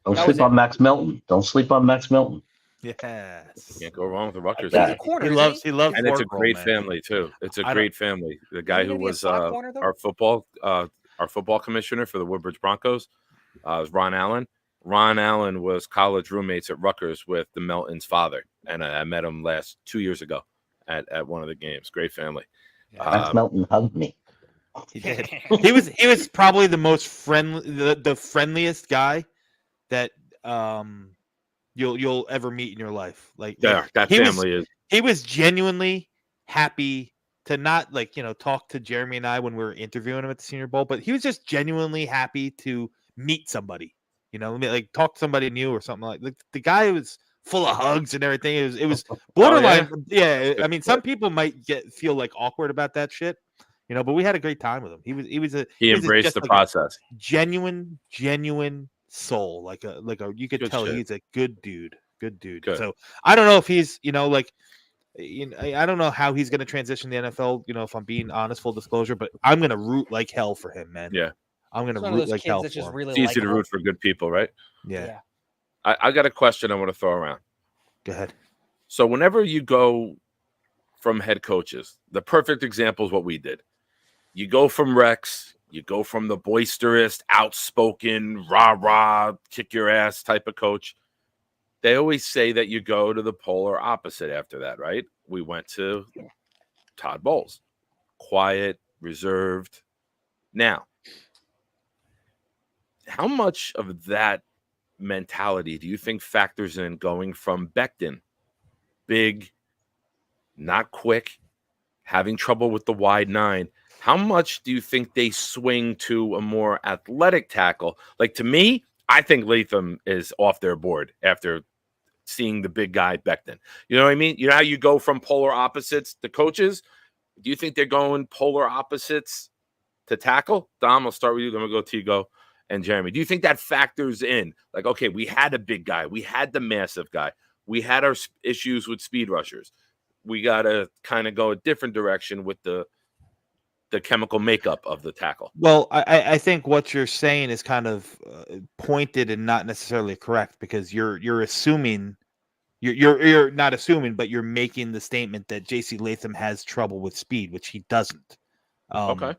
Don't sleep on Max Milton. Don't sleep on Max Milton. Yes. Can't go wrong with the Rutgers. He's a corner, He isn't loves, and it's a Ward great Roll, man. family too. It's a great family. The guy who gonna be a was slot corner, though? our football commissioner for the Woodbridge Broncos is Ron Allen. Ron Allen was college roommates at Rutgers with the Melton's father, and I met him 2 years ago at one of the games. Great family. Max Melton hugged me. He did. He was probably the most friendly, the friendliest guy that you'll ever meet in your life. Like, yeah, that family he was genuinely happy to not, like, talk to Jeremy and I when we were interviewing him at the Senior Bowl, but he was just genuinely happy to meet somebody, like talk to somebody new or something. Like the guy was full of hugs and everything. It was borderline. Oh, yeah. I mean, some people might feel like awkward about that shit, but we had a great time with him. He embraced the process. Genuine soul, like a you could tell he's a good dude. Good. So I don't know if he's I don't know how he's going to transition the NFL. If I'm being honest, full disclosure, but I'm going to root like hell for him, man. Yeah, I'm going to root like hell for him. Really it's easy to root for good people, right? Yeah. I got a question I want to throw around. Go ahead. So whenever you go from head coaches, the perfect example is what we did. You go from Rex, you go from the boisterous, outspoken, rah-rah, kick your ass type of coach. They always say that you go to the polar opposite after that, right? We went to Todd Bowles. Quiet, reserved. Now, how much of that mentality do you think factors in going from Becton, big, not quick, having trouble with the wide 9? How much do you think they swing to a more athletic tackle? Like, to me, I think Latham is off their board after seeing the big guy Becton. You know what I mean? You know how you go from polar opposites to coaches? Do you think they're going polar opposites to tackle? Dom, I'll start with you. Then we'll go Tigo and Jeremy. Do you think that factors in? Like, okay, we had a big guy. We had the massive guy. We had our issues with speed rushers. We got to kind of go a different direction with the chemical makeup of the tackle. Well, I think what you're saying is kind of pointed and not necessarily correct, because you're assuming you're not assuming, but you're making the statement that J.C. Latham has trouble with speed, which he doesn't. Okay.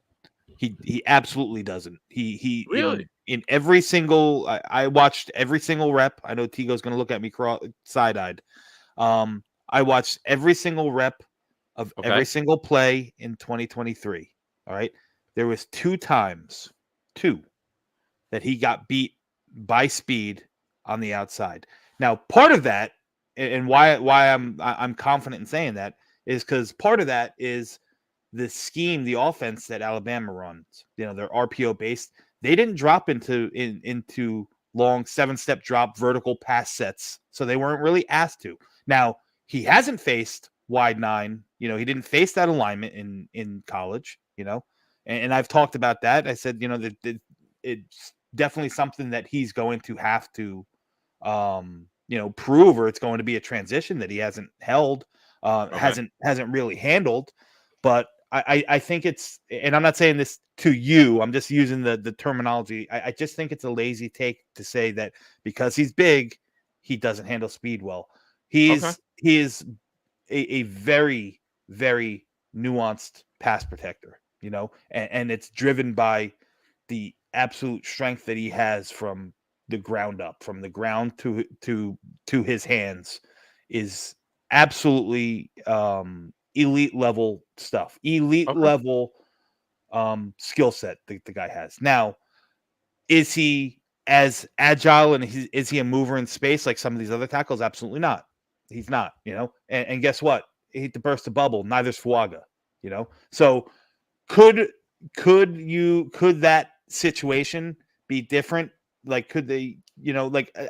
He absolutely doesn't. He really in every single I watched every single rep. I know Tigo's going to look at me side-eyed. I watched every single rep of every single play in 2023. All right. There was 2 times that he got beat by speed on the outside. Now, part of that, and why I'm confident in saying that, is because part of that is the scheme, the offense that Alabama runs. They're RPO based. They didn't drop into long 7-step drop vertical pass sets, so they weren't really asked to. Now, he hasn't faced wide 9. He didn't face that alignment in college, and I've talked about that. I said, that it's definitely something that he's going to have to prove, or it's going to be a transition that he hasn't held, hasn't really handled. But I think it's, and I'm not saying this to you, I'm just using the terminology. I just think it's a lazy take to say that because he's big, he doesn't handle speed well. He is a very, very nuanced pass protector, and it's driven by the absolute strength that he has from the ground up, from the ground to his hands, is absolutely elite level stuff, elite level skill set the guy has. Now, is he as agile and is he a mover in space like some of these other tackles? Absolutely not. He's not, and guess what? He hit the burst of bubble. Neither's Fuaga, So could that situation be different? Like, could they,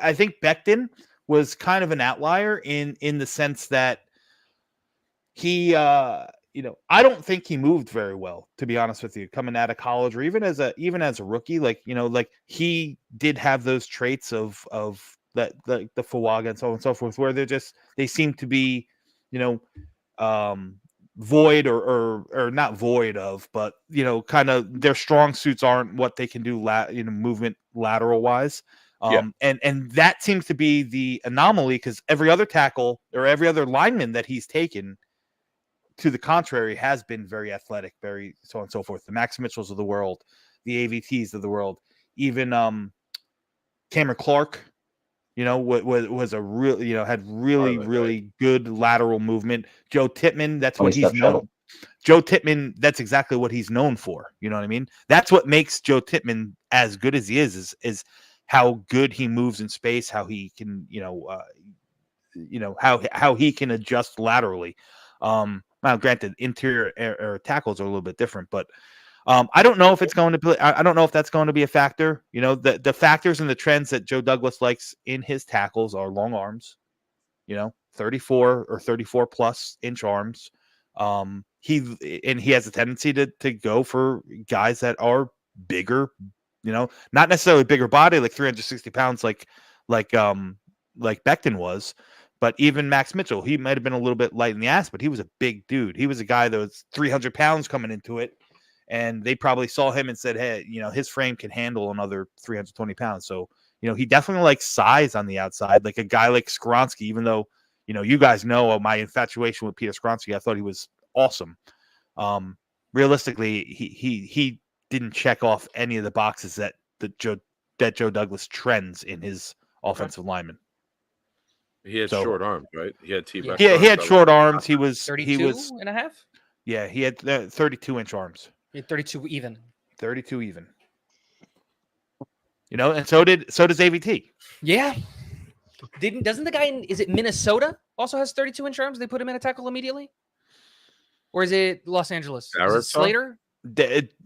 I think Becton was kind of an outlier in the sense that he, I don't think he moved very well, to be honest with you, coming out of college or even as a rookie. Like, he did have those traits of that, the Fuaga and so on and so forth, where they seem to be, void or not void of, but kind of their strong suits aren't what they can do movement lateral wise. And that seems to be the anomaly, because every other tackle or every other lineman that he's taken, to the contrary, has been very athletic, very so on and so forth. The Max Mitchells of the world, the AVTs of the world, even Cameron Clark, was a real, had really good lateral movement. Joe Tippmann, that's what he's known. Joe Tippmann, that's exactly what he's known for. You know what I mean? That's what makes Joe Tippmann as good as he is how good he moves in space, how he can, how he can adjust laterally. Now, granted, interior air tackles are a little bit different, but I don't know if it's going to be. I don't know if that's going to be a factor. The factors and the trends that Joe Douglas likes in his tackles are long arms. 34 or 34 plus inch arms. He has a tendency to go for guys that are bigger. Not necessarily bigger body, like 360 pounds, like Becton was. But even Max Mitchell, he might have been a little bit light in the ass, but he was a big dude. He was a guy that was 300 pounds coming into it. And they probably saw him and said, hey, his frame can handle another 320 pounds. So, he definitely likes size on the outside, like a guy like Skronsky, even though, you guys know my infatuation with Peter Skronsky. I thought he was awesome. Realistically, he didn't check off any of the boxes that Joe Douglas trends in his offensive lineman. He had short arms, right? He had T-Rex. Yeah, he had short arms. He was 32 and a half. Yeah, he had 32-inch arms. He had 32 even. 32 even. And so does AVT. Yeah. Doesn't the guy is it Minnesota also has 32-inch arms? They put him in a tackle immediately? Or is it Los Angeles? Is it Slater?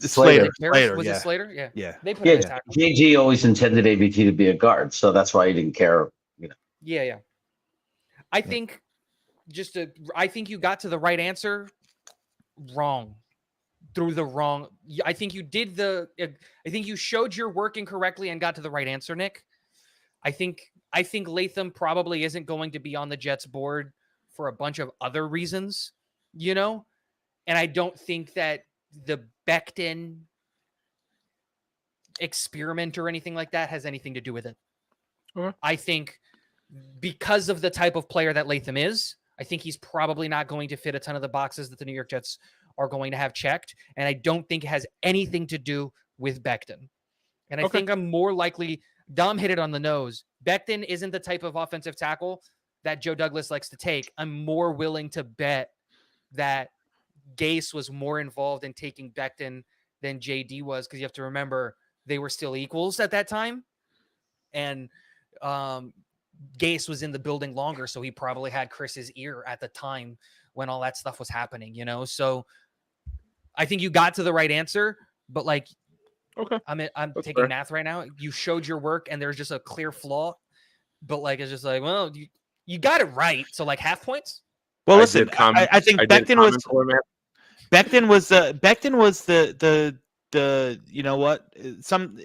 Slater. Was it Slater? Yeah. Yeah. They put him in a tackle. JG always intended AVT to be a guard, so that's why he didn't care. Yeah. I think I think you got to the right answer wrong. Through the wrong. I think you did I think you showed your work incorrectly and got to the right answer, Nick. I think Latham probably isn't going to be on the Jets board for a bunch of other reasons, and I don't think that the Becton experiment or anything like that has anything to do with it. I think because of the type of player that Latham is, I think he's probably not going to fit a ton of the boxes that the New York Jets are going to have checked. And I don't think it has anything to do with Becton. And I think I'm more likely, Dom hit it on the nose. Becton isn't the type of offensive tackle that Joe Douglas likes to take. I'm more willing to bet that Gase was more involved in taking Becton than JD was, because you have to remember they were still equals at that time. And Gase was in the building longer, so he probably had Chris's ear at the time when all that stuff was happening, So I think you got to the right answer, but like, Okay. I'm That's taking fair. math right now. You showed your work, and there's just a clear flaw, but like it's just like, well, you got it right. So like half points. Well, I listen, did comment- I think I did Becton was comment format. Becton was the you know what, some,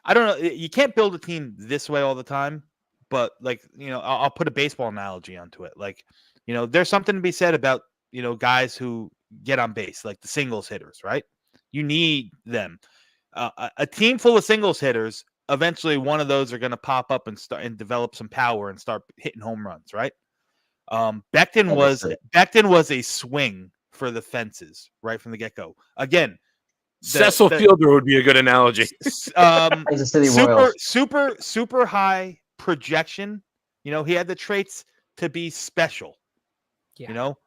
I don't know, you can't build a team this way all the time, but like, you know, I'll put a baseball analogy onto it. Like, you know, there's something to be said about, you know, guys who get on base, like the singles hitters, right? You need them. A team full of singles hitters, eventually one of those are going to pop up and start and develop some power and start hitting home runs, right? Becton was a swing for the fences right from the get-go. Again, Cecil Fielder would be a good analogy. Kansas City Royals. super high projection. You know, he had the traits to be special. Yeah. You know,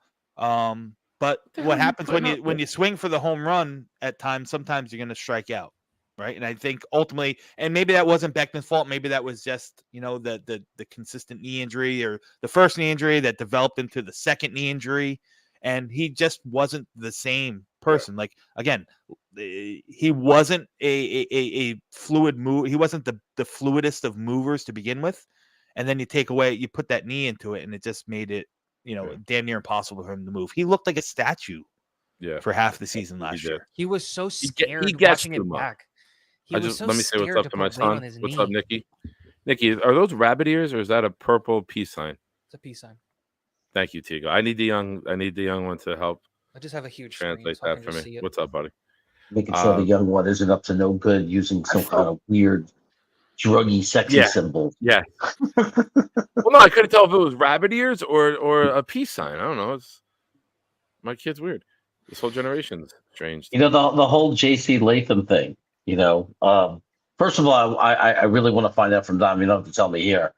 but what happens when you swing for the home run at times? Sometimes you're going to strike out, right? And I think ultimately, and maybe that wasn't Beckman's fault. Maybe that was just, you know, the consistent knee injury or the first knee injury that developed into the second knee injury, and he just wasn't the same person. Like, again, he wasn't a fluid move. He wasn't the fluidest of movers to begin with, and then you put that knee into it, and it just made it, you know, damn near impossible for him to move. He looked like a statue for half the season last year. He was so scared he gets watching too it much. back. He was so let me say what's scared up to to my put weight on son. his What's knee. up, Nikki? Nikki, are those rabbit ears or is that a purple peace sign? It's a peace sign. Thank you, Tigo. I need the young one to help I just have a huge screen, translate so I that can for just me. see it. What's up, buddy? Making sure the young one isn't up to no good using some kind of weird, druggy, sexy symbol. Yeah. Well, no, I couldn't tell if it was rabbit ears or a peace sign. I don't know. My kid's weird. This whole generation's strange. You know, the whole JC Latham thing, you know, first of all, I really want to find out from Dom, you don't have to tell me here.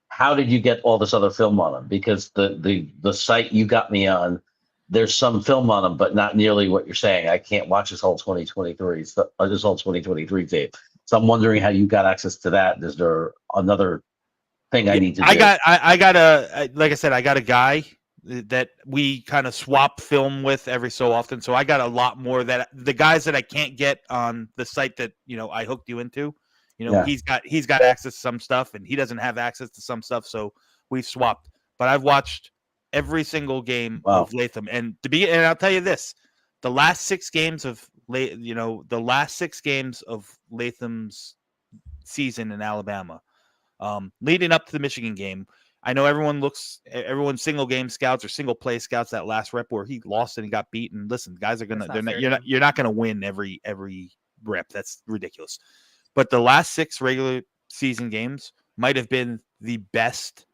How did you get all this other film on him? Because the site you got me on, there's some film on him, but not nearly what you're saying. I can't watch this whole 2023, this whole 2023 tape. So I'm wondering how you got access to that. Is there another thing I need to do? I got like I said, I got a guy that we kind of swap film with every so often. So I got a lot more that the guys that I can't get on the site that, you know, I hooked you into, you know, he's got access to some stuff and he doesn't have access to some stuff. So we've swapped, but I've watched every single game of Latham, and I'll tell you this, the last 6 games of Latham's season in Alabama, leading up to the Michigan game, I know everyone's single game scouts or single play scouts that last rep where he lost and he got beaten. Listen, guys are you're not gonna win every rep. That's ridiculous. But the last 6 regular season games might have been the best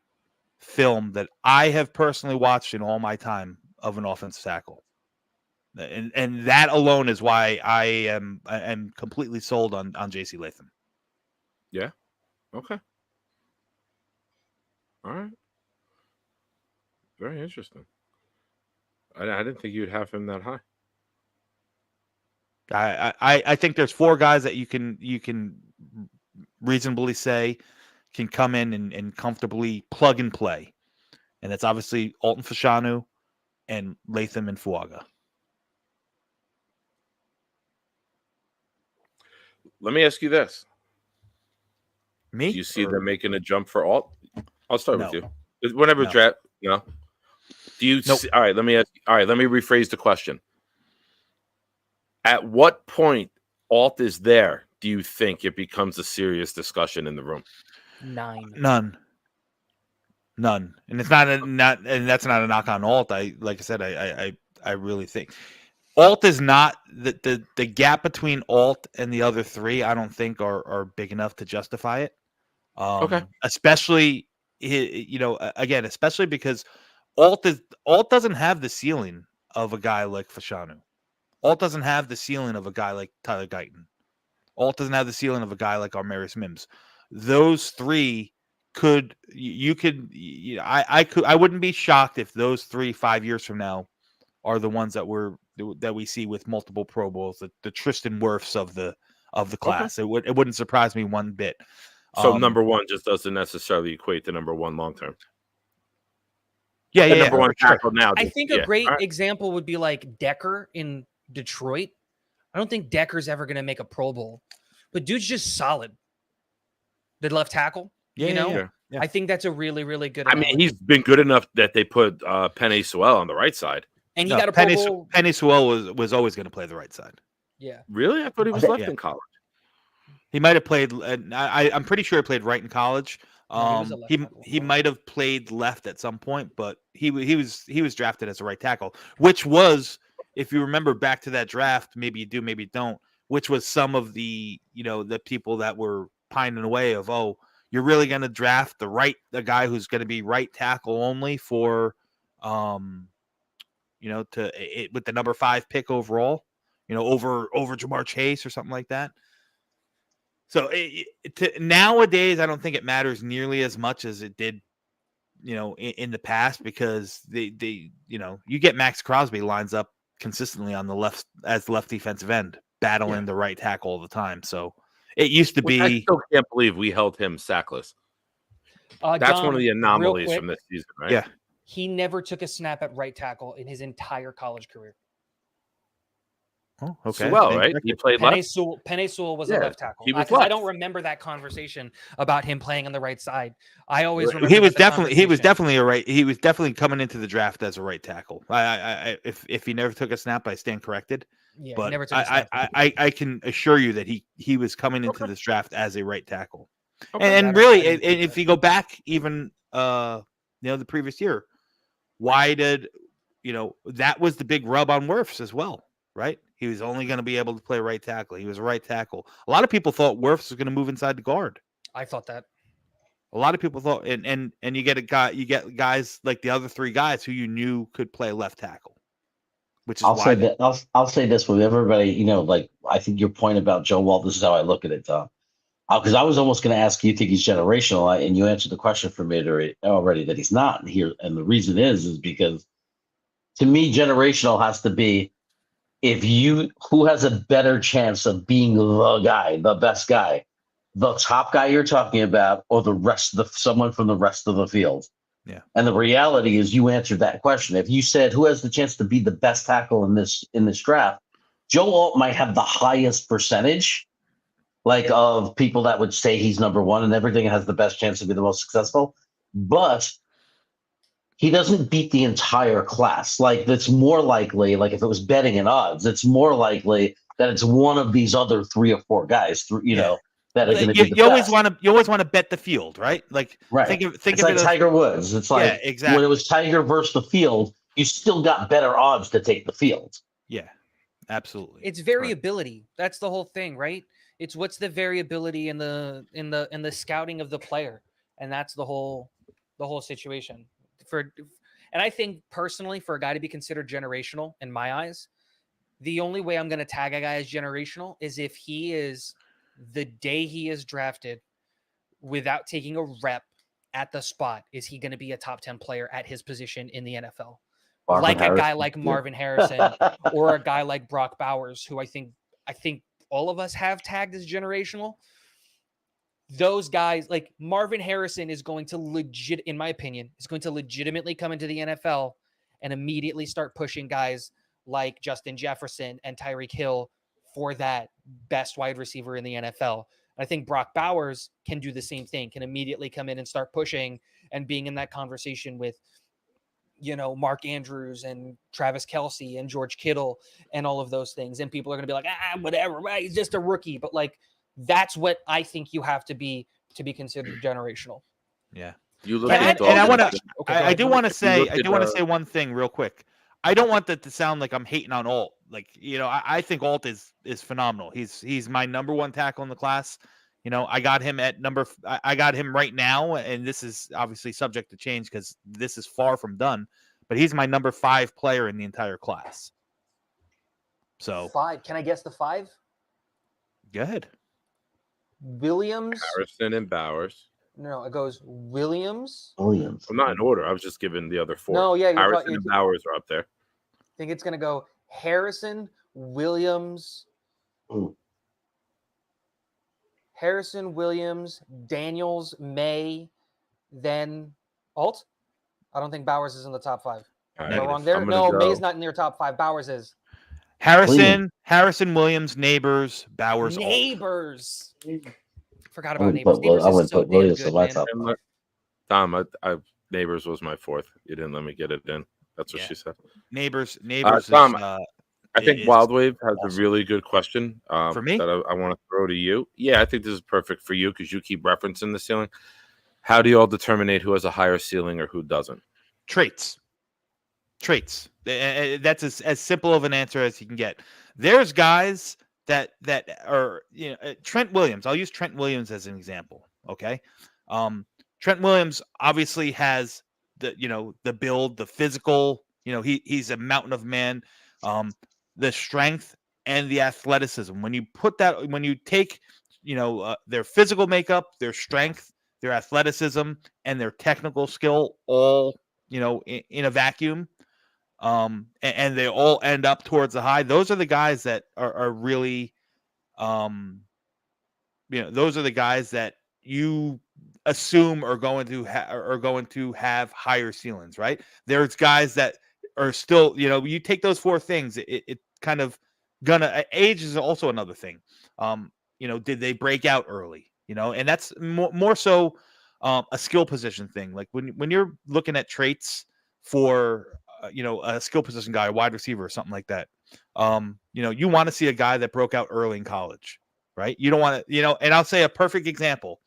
film that I have personally watched in all my time of an offensive tackle. And that alone is why I am completely sold on JC Latham. Yeah. Okay. All right. Very interesting. I didn't think you'd have him that high. I think there's 4 guys that you can reasonably say can come in and comfortably plug and play. And that's obviously Alton Fashanu and Latham and Fuaga. Let me ask you this. Me? Do you see them making a jump for Alt? I'll start with you. Whenever No. draft, no. Do you see, all right, let me rephrase the question. At what point Alt is there, do you think it becomes a serious discussion in the room? 9. None. And it's not and that's not a knock on Alt. Like I said, I really think Alt is not the gap between Alt and the other 3. I don't think are big enough to justify it. Okay. Especially, you know, again, especially because Alt doesn't have the ceiling of a guy like Fashanu. Alt doesn't have the ceiling of a guy like Tyler Guyton. Alt doesn't have the ceiling of a guy like Armarius Mims. Those 3 I wouldn't be shocked if those 3 5 years from now are the ones that we see with multiple Pro Bowls, the Tristan Wirfs of the class. Okay. It wouldn't surprise me one bit. So number 1 just doesn't necessarily equate to number 1 long term. Yeah, number 1 tackle now. I think a great example would be like Decker in Detroit. I don't think Decker's ever going to make a Pro Bowl, but dude's just solid. The left tackle, Yeah. I think that's a really, really good. I mean, he's been good enough that they put Penny Sewell on the right side. And he got a Pro Bowl. Penny Sewell was always going to play the right side. Yeah. Really? I thought he was left in college. He might have played. I'm pretty sure he played right in college. He might have played left at some point, but he was drafted as a right tackle, which was, if you remember back to that draft, maybe you do, maybe you don't, which was some of the the people that were pining away of, oh, you're really going to draft the guy who's going to be right tackle only for with the number 5 pick overall, over Jamar Chase or something like that. So nowadays, I don't think it matters nearly as much as it did, in the past, because you get Max Crosby lines up consistently on the left as the left defensive end, battling the right tackle all the time. So it used to be. I still can't believe we held him sackless. That's Dom, one of the anomalies quick, from this season, right? Yeah. He never took a snap at right tackle in his entire college career. Oh, okay. Sewell, right? He played left. Penny Sewell was a left tackle. He was I left. don't remember that conversation about him playing on the right side. I always remember he was conversation. definitely a right. He was definitely coming into the draft as a right tackle. If he never took a snap, I stand corrected. Yeah, but he never took a snap. I can assure you that he was coming into this draft as a right tackle. Okay. And really, and if you go back even the previous year, why did that was the big rub on Wirfs as well, right? He was only going to be able to play right tackle. He was a right tackle. A lot of people thought Wirfs was going to move inside the guard. I thought that. A lot of people thought, and you get guys like the other 3 guys who you knew could play left tackle. Which is I'll say this with everybody. Like, I think your point about Joe Walt. This is how I look at it, Tom. Because I was almost going to ask you, think he's generational, and you answered the question for me already that he's not here. And the reason is because, to me, generational has to be who has a better chance of being the guy, the best guy, the top guy you're talking about, or someone from the rest of the field. Yeah. And the reality is, you answered that question. If you said who has the chance to be the best tackle in this draft, Joe Alt might have the highest percentage, like, of people that would say he's number 1 and everything, has the best chance to be the most successful, but he doesn't beat the entire class. Like, that's more likely, like if it was betting and odds, it's more likely that it's one of these other 3 or 4 guys, that are going to be the you always best. you always want to bet the field, right? Like, right. Think it's of like it as Tiger Woods. It's like, yeah, exactly. when it was Tiger versus the field, you still got better odds to take the field. Yeah, absolutely. It's variability. That's the whole thing, right? It's what's the variability in the scouting of the player, and that's the whole situation. And I think personally, for a guy to be considered generational, in my eyes, the only way I'm going to tag a guy as generational is if he is, the day he is drafted, without taking a rep at the spot, is he going to be a top 10 player at his position in the NFL? Marvin Harrison. A guy like Marvin Harrison or a guy like Brock Bowers, who I think all of us have tagged as generational. Those guys, like Marvin Harrison, is going to in my opinion, is going to legitimately come into the NFL and immediately start pushing guys like Justin Jefferson and Tyreek Hill for that best wide receiver in the NFL. I think Brock Bowers can do the same thing, can immediately come in and start pushing and being in that conversation with, Mark Andrews and Travis Kelce and George Kittle and all of those things. And people are going to be like, whatever, right? He's just a rookie. But like, that's what I think you have to be considered generational. Yeah. You look and I do want to say one thing real quick. I don't want that to sound like I'm hating on Alt. Like, I think Alt is phenomenal. He's my number 1 tackle in the class. I got him I got him right now, and this is obviously subject to change because this is far from done, but he's my number 5 player in the entire class. So 5. Can I guess the 5? Go ahead. Williams, Harrison, and Bowers. No, it goes Williams. I'm not in order. I was just giving the other 4. No, yeah, Harrison and Bowers are up there. I think it's going to go Harrison, Williams. Ooh. Harrison, Williams, Daniels, May, then Alt. I don't think Bowers is in the top 5. Am I wrong there? No, May's not in your top 5. Bowers is. Harrison, Williams, Neighbors, Bowers, Alt. Neighbors. Forgot I about wouldn't Neighbors. put, Neighbors I is wouldn't so put damn Williams in good, my man. top five. Tom, Neighbors was my fourth. You didn't let me get it in. That's what Yeah. she said. Neighbors Tom, is I think is Wild Wave has awesome. a really good question For me? that I want to throw to you. Yeah, I think this is perfect for you because you keep referencing the ceiling. How do you all determine who has a higher ceiling or who doesn't? Traits. That's as simple of an answer as you can get. There's guys that are, Trent Williams. I'll use Trent Williams as an example. Okay. Trent Williams obviously has the build, the physical, he's a mountain of man, the strength and the athleticism. When you take, their physical makeup, their strength, their athleticism, and their technical skill all, in a vacuum, and they all end up towards the high. Those are the guys that are really, those are the guys that you assume are going to have higher ceilings, right? There's guys that are still, you take those four things, it kind of gonna age is also another thing. Did they break out early? And that's more so a skill position thing. Like when you're looking at traits for a skill position guy, a wide receiver or something like that, you want to see a guy that broke out early in college, right? You don't want to, and I'll say a perfect example,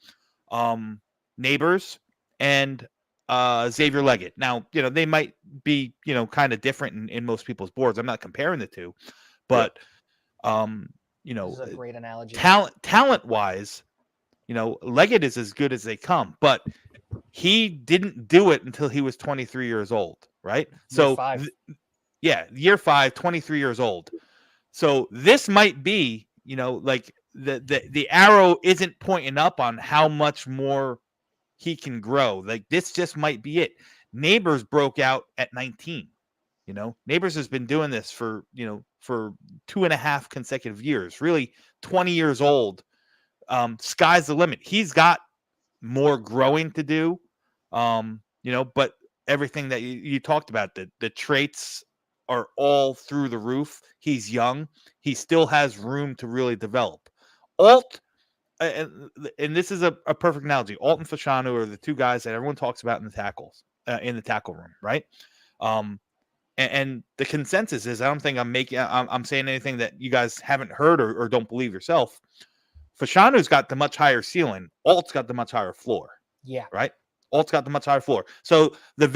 Neighbors and Xavier Leggett. Now, they might be, kind of different in most people's boards. I'm not comparing the two, but This is a great analogy. talent wise, Leggett is as good as they come, but he didn't do it until he was 23 years old, right? Year 5. Year 5, 23 years old. So this might be, like the arrow isn't pointing up on how much more he can grow. Like this just might be it. Neighbors broke out at 19. Neighbors has been doing this for 2.5 consecutive years, really 20 years old. Sky's the limit. He's got more growing to do. But everything that you talked about, the traits are all through the roof. He's young. He still has room to really develop. Alt, and this is a perfect analogy. Alt and Fashanu are the two guys that everyone talks about in the tackle room, right? And the consensus is, I don't think I'm saying anything that you guys haven't heard or don't believe yourself. Fashanu's got the much higher ceiling. Alt's got the much higher floor. Yeah. Right. Alt's got the much higher floor. So the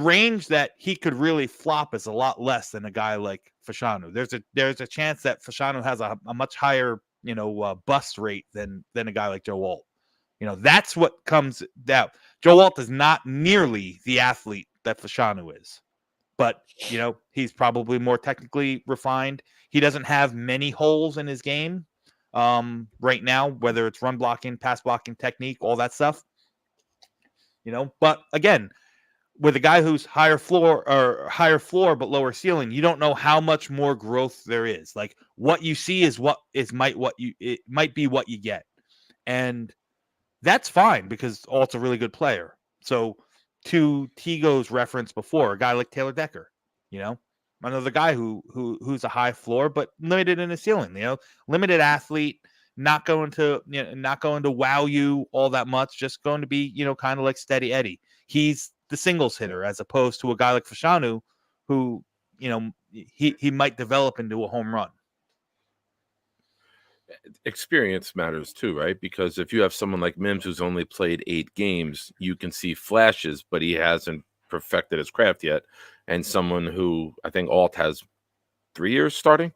range that he could really flop is a lot less than a guy like Fashanu. There's a chance that Fashanu has a much higher, bust rate than a guy like Joe Alt. That's what comes down. Joe Alt is not nearly the athlete that Fashanu is, but he's probably more technically refined. He doesn't have many holes in his game right now, whether it's run blocking, pass blocking, technique, all that stuff. But again, with a guy who's higher floor but lower ceiling, you don't know how much more growth there is. Like what you see is it might be what you get, and that's fine because Alt's a really good player. So to Tigo's reference before, a guy like Taylor Decker, another guy who's a high floor but limited in his ceiling, limited athlete, not going to wow you all that much, just going to be, kind of like Steady Eddie. He's the singles hitter as opposed to a guy like Fashanu who, he might develop into a home run. Experience matters too, right? Because if you have someone like Mims who's only played 8 games, you can see flashes, but he hasn't perfected his craft yet. And someone who I think Alt has 3 years starting.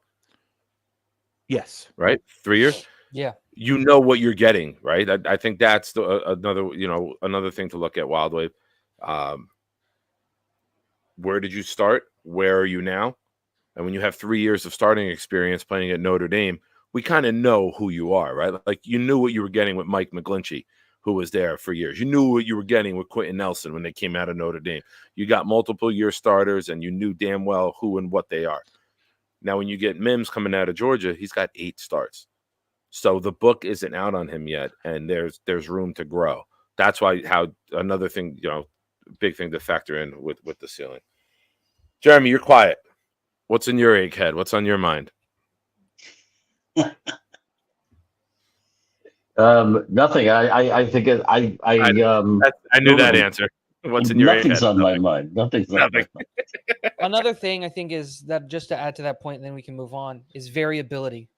Yes. Right? 3 years. Yeah. You know what you're getting, right? I think that's another thing to look at. Wild Wave. Where did you start? Where are you now? And when you have 3 years of starting experience playing at Notre Dame, we kind of know who you are, right? Like you knew what you were getting with Mike McGlinchey, who was there for years. You knew what you were getting with Quentin Nelson when they came out of Notre Dame. You got multiple year starters, and you knew damn well who and what they are. Now, when you get Mims coming out of Georgia, he's got 8 starts. So the book isn't out on him yet, and there's room to grow. That's why another thing, big thing to factor in with the ceiling. Jeremy, you're quiet. What's in your egghead? What's on your mind? Nothing. I think I knew that answer. What's in your nothing's egghead? on my mind. Nothing's on my mind. Another thing I think is that, just to add to that point, and then we can move on, is variability.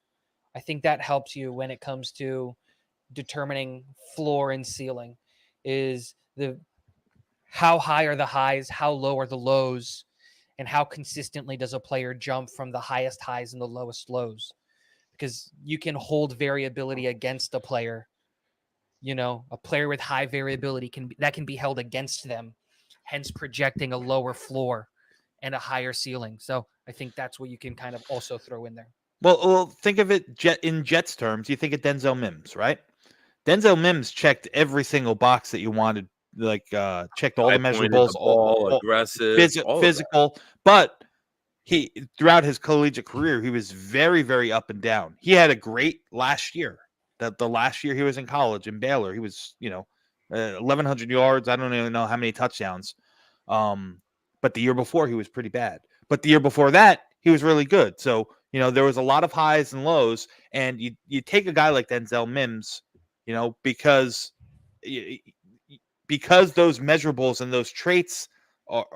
I think that helps you when it comes to determining floor and ceiling. Is how high are the highs, how low are the lows, and how consistently does a player jump from the highest highs and the lowest lows? Because you can hold variability against a player. You know, a player with high variability can be held against them, hence projecting a lower floor and a higher ceiling. So I think that's what you can kind of also throw in there. Well, think of it in Jets terms. You think of Denzel Mims, right? Denzel Mims checked every single box that you wanted, like checked all the measurables, all aggressive, physical. But he, throughout his collegiate career, he was very, very up and down. He had a great last year. The last year he was in college in Baylor, he was 1,100 yards. I don't even know how many touchdowns. But the year before he was pretty bad. But the year before that he was really good. So there was a lot of highs and lows. And you take a guy like Denzel Mims, because those measurables and those traits are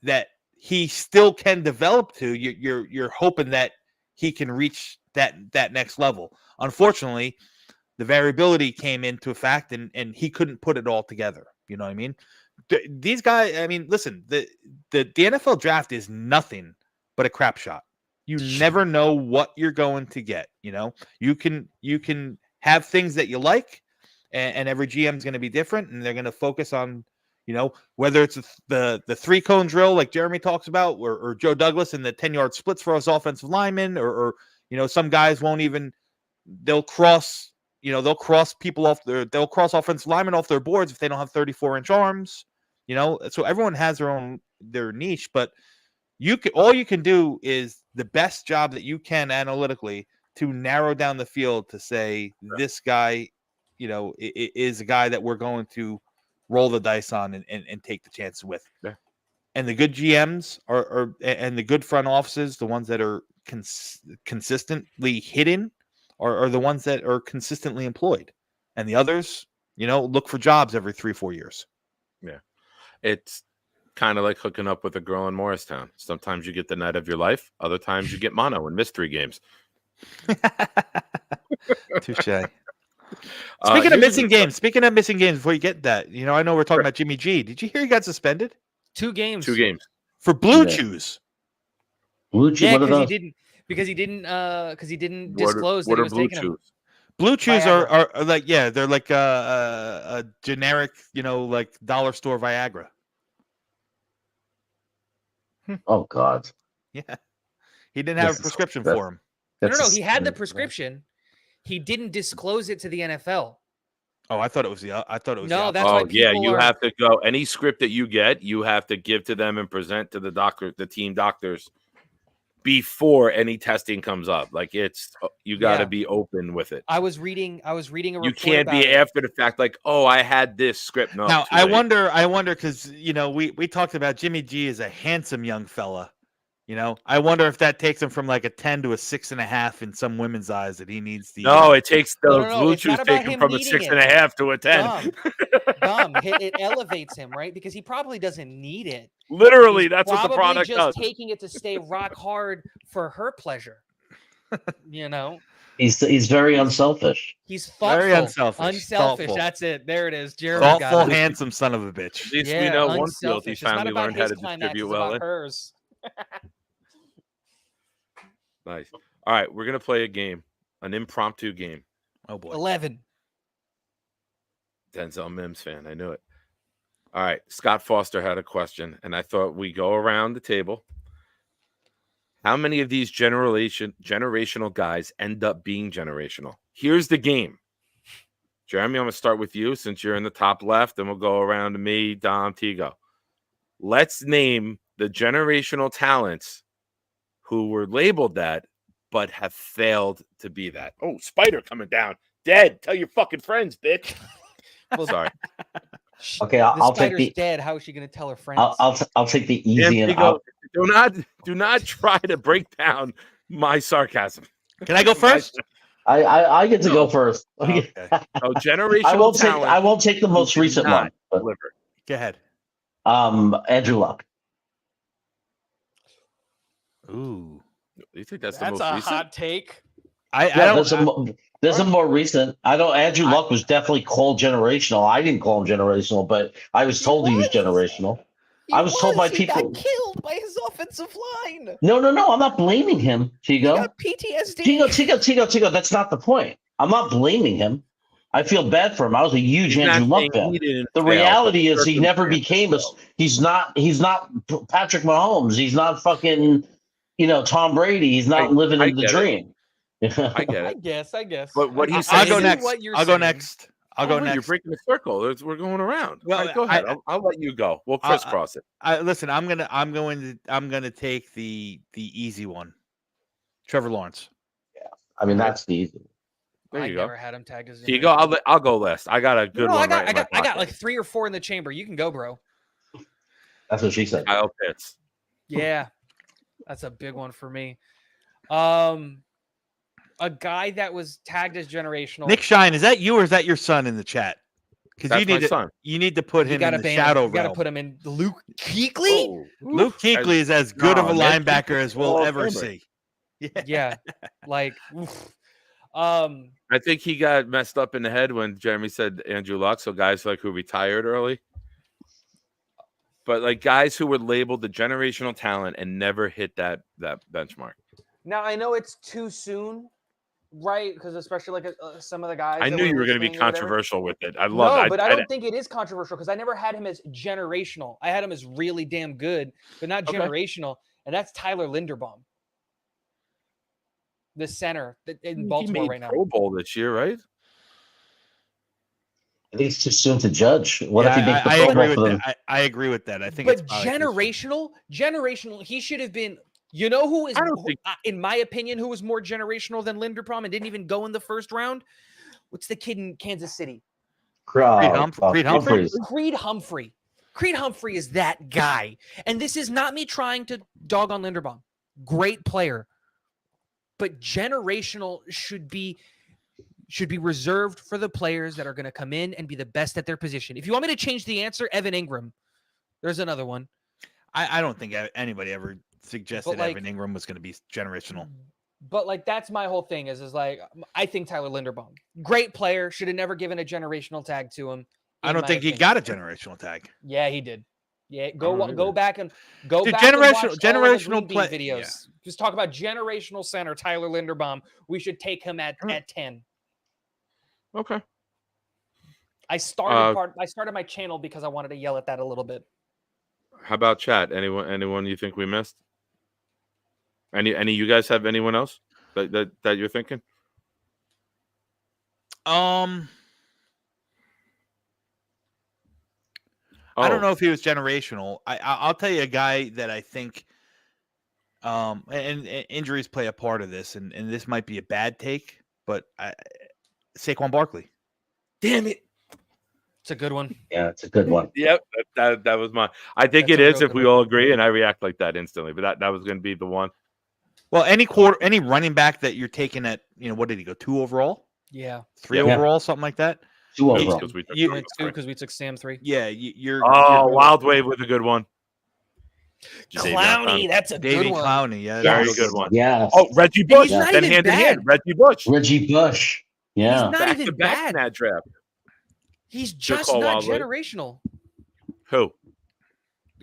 that he still can develop to. You're hoping that he can reach that next level. Unfortunately, the variability came into effect, and he couldn't put it all together. You know what I mean? These guys. I mean, listen. The NFL draft is nothing but a crap shot. You never know what you're going to get. You can have things that you like, and every GM is going to be different, and they're going to focus on whether it's the 3-cone drill like Jeremy talks about, or Joe Douglas and the 10-yard splits for us offensive linemen, or some guys won't even, they'll cross people off they'll cross offensive linemen off their boards if they don't have 34-inch arms. So everyone has their niche, but all you can do is the best job that you can analytically to narrow down the field to say this guy, is a guy that we're going to roll the dice on and take the chances with. Yeah. And the good GMs and the good front offices, the ones that are consistently hidden, are the ones that are consistently employed. And the others, look for jobs every 3-4 years. Yeah. It's kind of like hooking up with a girl in Morristown. Sometimes you get the night of your life. Other times you get mono and mystery games. Touche. Speaking of missing games, before you get that, I know we're talking about Jimmy G. Did you hear he got suspended? 2 games. 2 games. For Blue Chews. Blue Chews? Yeah, because he didn't disclose that he was taking them. Blue Chews are like, they're like a generic, like dollar store Viagra. Oh God. Yeah. He didn't have a prescription for him. No, he had the prescription. He didn't disclose it to the NFL. Oh, I thought it was No, the that's why you have to go. Any script that you get, you have to give to them and present to the team doctors before any testing comes up. Like you got to be open with it. I was reading a report. You can't be after the fact like, oh, I had this script. No, now I wonder because we talked about Jimmy G is a handsome young fella. I wonder if that takes him from like a 10 to a 6.5 in some women's eyes that he needs to. No, it takes the Blue It's Chews take him from a 6.5 to a 10. Dumb. It elevates him, right? Because he probably doesn't need it. Literally, that's what the product just does. Taking it to stay rock hard for her pleasure. He's very unselfish. He's thoughtful. Very unselfish. Thoughtful. That's it. There it is. Jeremy thoughtful, got it. handsome son of a bitch. At least we know one field he It's not finally about learned how his to climax, distribute it's well. about hers. Nice. All right, we're gonna play a game, an impromptu game. Oh boy. 11. Denzel Mims fan, I knew it. All right, Scott Foster had a question, and I thought we go around the table. How many of these generational guys end up being generational? Here's the game. Jeremy, I'm gonna start with you since you're in the top left, and we'll go around to me, Dom, Tigo. Let's name the generational talents who were labeled that, but have failed to be that. Oh, spider coming down. Dead. Tell your fucking friends, bitch. Well, sorry. Okay, The I'll take spider's the dead. How is she going to tell her friends? I'll take the easy and Antigo, do not try to break down my sarcasm. Can I go first? I get to go first. Okay. Oh, generational talent. I won't take the most did recent not one. But, deliver. Go ahead. Andrew Luck. Ooh. You think that's the That's most a recent? hot take. I Yeah, don't. there's a more recent. I don't. Andrew Luck was definitely called generational. I didn't call him generational, but I was told he was generational. I was told by He got people. killed by his offensive line. No. I'm not blaming him, He Chigo. got PTSD. Chigo. That's not the point. I'm not blaming him. I feel bad for him. I was a huge He's not Andrew Luck saying fan. he didn't The fail, reality but is he never circumstances became a. failed. He's not Patrick Mahomes. He's not fucking, Tom Brady. He's not living I in the get it. dream. I get I it. guess. But what he's I'll saying go is- next. What you're I'll go saying. next. I'll Oh, go wait, next. You're breaking the circle. We're going around. Well, All right, go ahead. I'll let you go. We'll crisscross it. Listen. I'm gonna take the easy one. Trevor Lawrence. I mean, that's the easy. There I you go. never had him tagged as. Here you go. I'll go last. I got a good No, one. I got like 3 or 4 in the chamber. You can go, bro. That's what she said. Kyle Pitts. Yeah, that's a big one for me. A guy that was tagged as generational. Nick Shine, is that you or is that your son in the chat? Because That's my son. You need to put You him gotta in the ban shadow him. You got to realm. put him in. Luke Kuechly. Whoa. Luke Kuechly is as good of a No, Nick linebacker Kuechly's as we'll Hall of ever Famer. see. Yeah, like. Oof. I think he got messed up in the head when Jeremy said Andrew Luck. So guys like who retired early, but like guys who were labeled the generational talent and never hit that benchmark. Now I know it's too soon, right? Because especially like some of the guys. I that knew you were going to be listening or whatever. controversial with it. I love No, it. but I don't think it is controversial because I never had him as generational. I had him as really damn good, but not Okay. generational. And that's Tyler Linderbaum, the center in He Baltimore made right now. Pro Bowl this year, right? I think it's too soon to judge. What if he makes the I Pro agree Bowl for with them? that. I agree with that. I think But it's probably too soon. generational, he should have been. You know who is, I don't think- in my opinion, who was more generational than Linderbaum and didn't even go in the first round? What's the kid in Kansas City? Creed Humphrey. Humphreys. Creed Humphrey. Creed Humphrey is that guy. And this is not me trying to dog on Linderbaum. Great player. But generational should be reserved for the players that are going to come in and be the best at their position. If you want me to change the answer, Evan Ingram. There's another one. I don't think anybody ever suggested like- Evan Ingram was going to be generational. But like that's my whole thing is like I think Tyler Linderbaum, great player, should have never given a generational tag to him. I don't think he got a generational tag. Yeah, he did. Yeah, I don't go either. back and go Dude, back and watch all of the generational Green Bean play- videos. yeah. Just talk about generational center Tyler Linderbaum. We should take him at 10. Okay. I started my channel because I wanted to yell at that a little bit. How about chat? Anyone you think we missed? Any of you guys have anyone else that you're thinking? I don't know if he was generational. I'll tell you a guy that I think, and injuries play a part of this, and this might be a bad take, but Saquon Barkley. Damn it! It's a good one. Yeah, it's a good one. Yep, that was mine. I think That's it a is real if good we all agree, and I react like that instantly. But that was going to be the one. Well, any running back that you're taking at, what did he go 2 overall, Yeah. 3 Yeah. overall, something like that? 2 Eight, overall. 'cause we took You- three. Went 2 because we took Sam 3. Yeah, you're. Wild Wave with a good one. Clowney, that's a Davey good one. Clowney. Yeah, Very Yes. good one. Yes. Oh, Reggie And Bush. he's not Then even hand in hand, bad. Reggie Bush. Reggie Bush. Yeah. He's not Back even to back in bad. that draft. He's just call, not Wild Wave. generational. Who?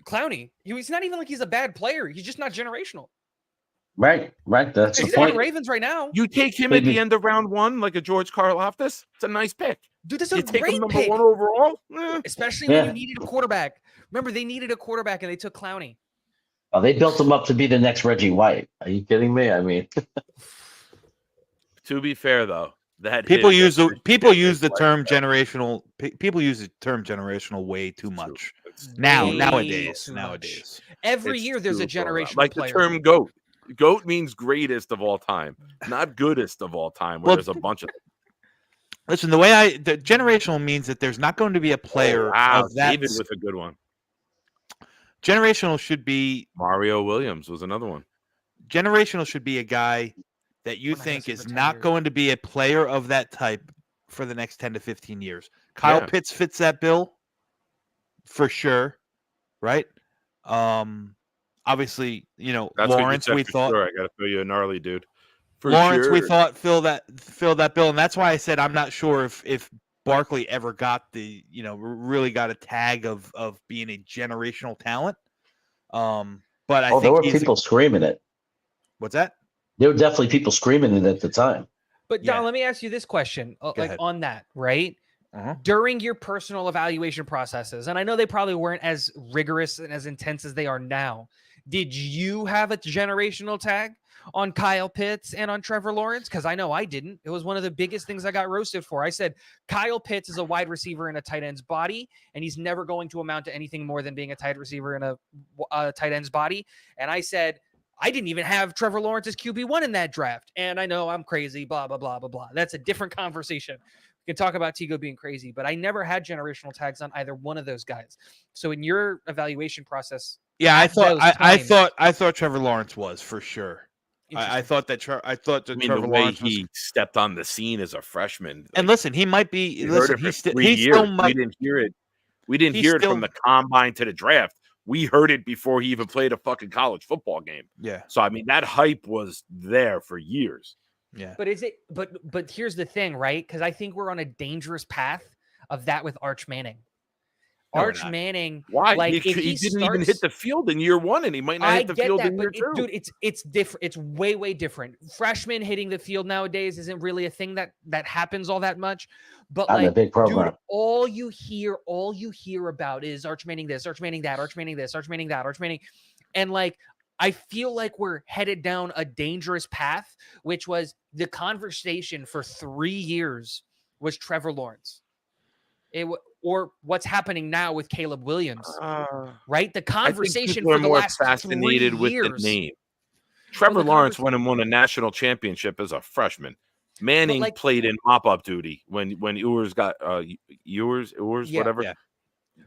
Clowney. He's not even like he's a bad player. He's just not generational. Right. That's the He's on the point. Ravens right now. You take him at Maybe. the end of round 1 like a George Karlaftis? It's a nice pick. Dude, that's a You take great him number pick. 1 overall? Especially when Yeah. you needed a quarterback. Remember, they needed a quarterback and they took Clowney. Oh, they built him up to be the next Reggie White. Are you kidding me? I mean, To be fair, though, that people is use a the people use the ridiculous term play. generational. People use the term generational way too It's much true. It's now. Way Nowadays, too much. nowadays. Every It's year there's a too far out. generational like player. the term GOAT. GOAT means greatest of all time, not goodest of all time. Where Well, there's a bunch of Listen, the generational means that there's not going to be a player wow, of that. David with a good one. Generational should be Mario Williams was another one. Generational should be a guy that you We're not gonna think see is for 10 not years. going to be a player of that type for the next 10 to 15 years. Kyle Yeah. Pitts fits that bill for sure, right? Obviously, That's Lawrence, what you we said for thought sure. I got to feel you a gnarly dude. For Lawrence, we sure. thought fill that bill, and that's why I said I'm not sure if Barkley ever got really got a tag of being a generational talent. But I there think were people screaming it. What's that? There were definitely people screaming it at the time. But Don, Yeah. let me ask you this question, ahead. on that, right? Uh-huh. During your personal evaluation processes, and I know they probably weren't as rigorous and as intense as they are now, did you have a generational tag on Kyle Pitts and on Trevor Lawrence? Because I know I didn't. It was one of the biggest things I got roasted for. I said Kyle Pitts is a wide receiver in a tight end's body, and he's never going to amount to anything more than being a tight receiver in a tight end's body. And I said I didn't even have Trevor Lawrence as QB1 in that draft. And I know I'm crazy, blah, blah, blah, blah, blah. That's a different conversation. We can talk about Tigo being crazy, but I never had generational tags on either one of those guys. So in your evaluation process, yeah, I at thought Trevor Lawrence was for sure. I thought that Trevor the way Lawrence he stepped on the scene as a freshman. And listen, he might be. We heard Listen, it for he 3 years. still might. We didn't hear it. We didn't hear it from the combine to the draft. We heard it before he even played a fucking college football game. Yeah. So I mean, that hype was there for years. Yeah. But is it? But here's the thing, right? Because I think we're on a dangerous path of that with Arch Manning. No, we're Arch not. Manning, Why? like he if he didn't starts, even hit the field in year one, and he might not I hit the get field that, in year but two. dude, it's different. It's way different. Freshmen hitting the field nowadays isn't really a thing that happens all that much. But On a like, big program. dude, all you hear about is Arch Manning this, Arch Manning that, Arch Manning this, Arch Manning that, Arch Manning, and like, I feel like we're headed down a dangerous path, which was the conversation for 3 years was Trevor Lawrence. Or what's happening now with Caleb Williams, right? The conversation for the last fascinated 3 with years. the name. Trevor Lawrence went and won a national championship as a freshman. Manning played in mop-up duty when Ewers got Ewers, Yeah. whatever. Yeah.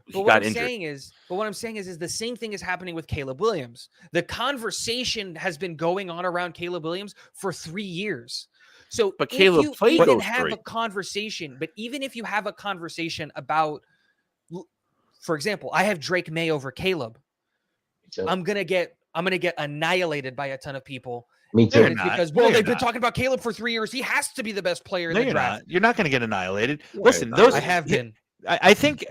He But got injured. what I'm saying is the same thing is happening with Caleb Williams. The conversation has been going on around Caleb Williams for 3 years. So, But Caleb if you played even those have three. a conversation, but even if you have a conversation about, for example, I have Drake May over Caleb, I'm gonna get annihilated by a ton of people. Me too. And it's because they've been talking about Caleb for 3 years. He has to be the best player in the draft. You're not going to get annihilated. Right. Listen, those I have been. I think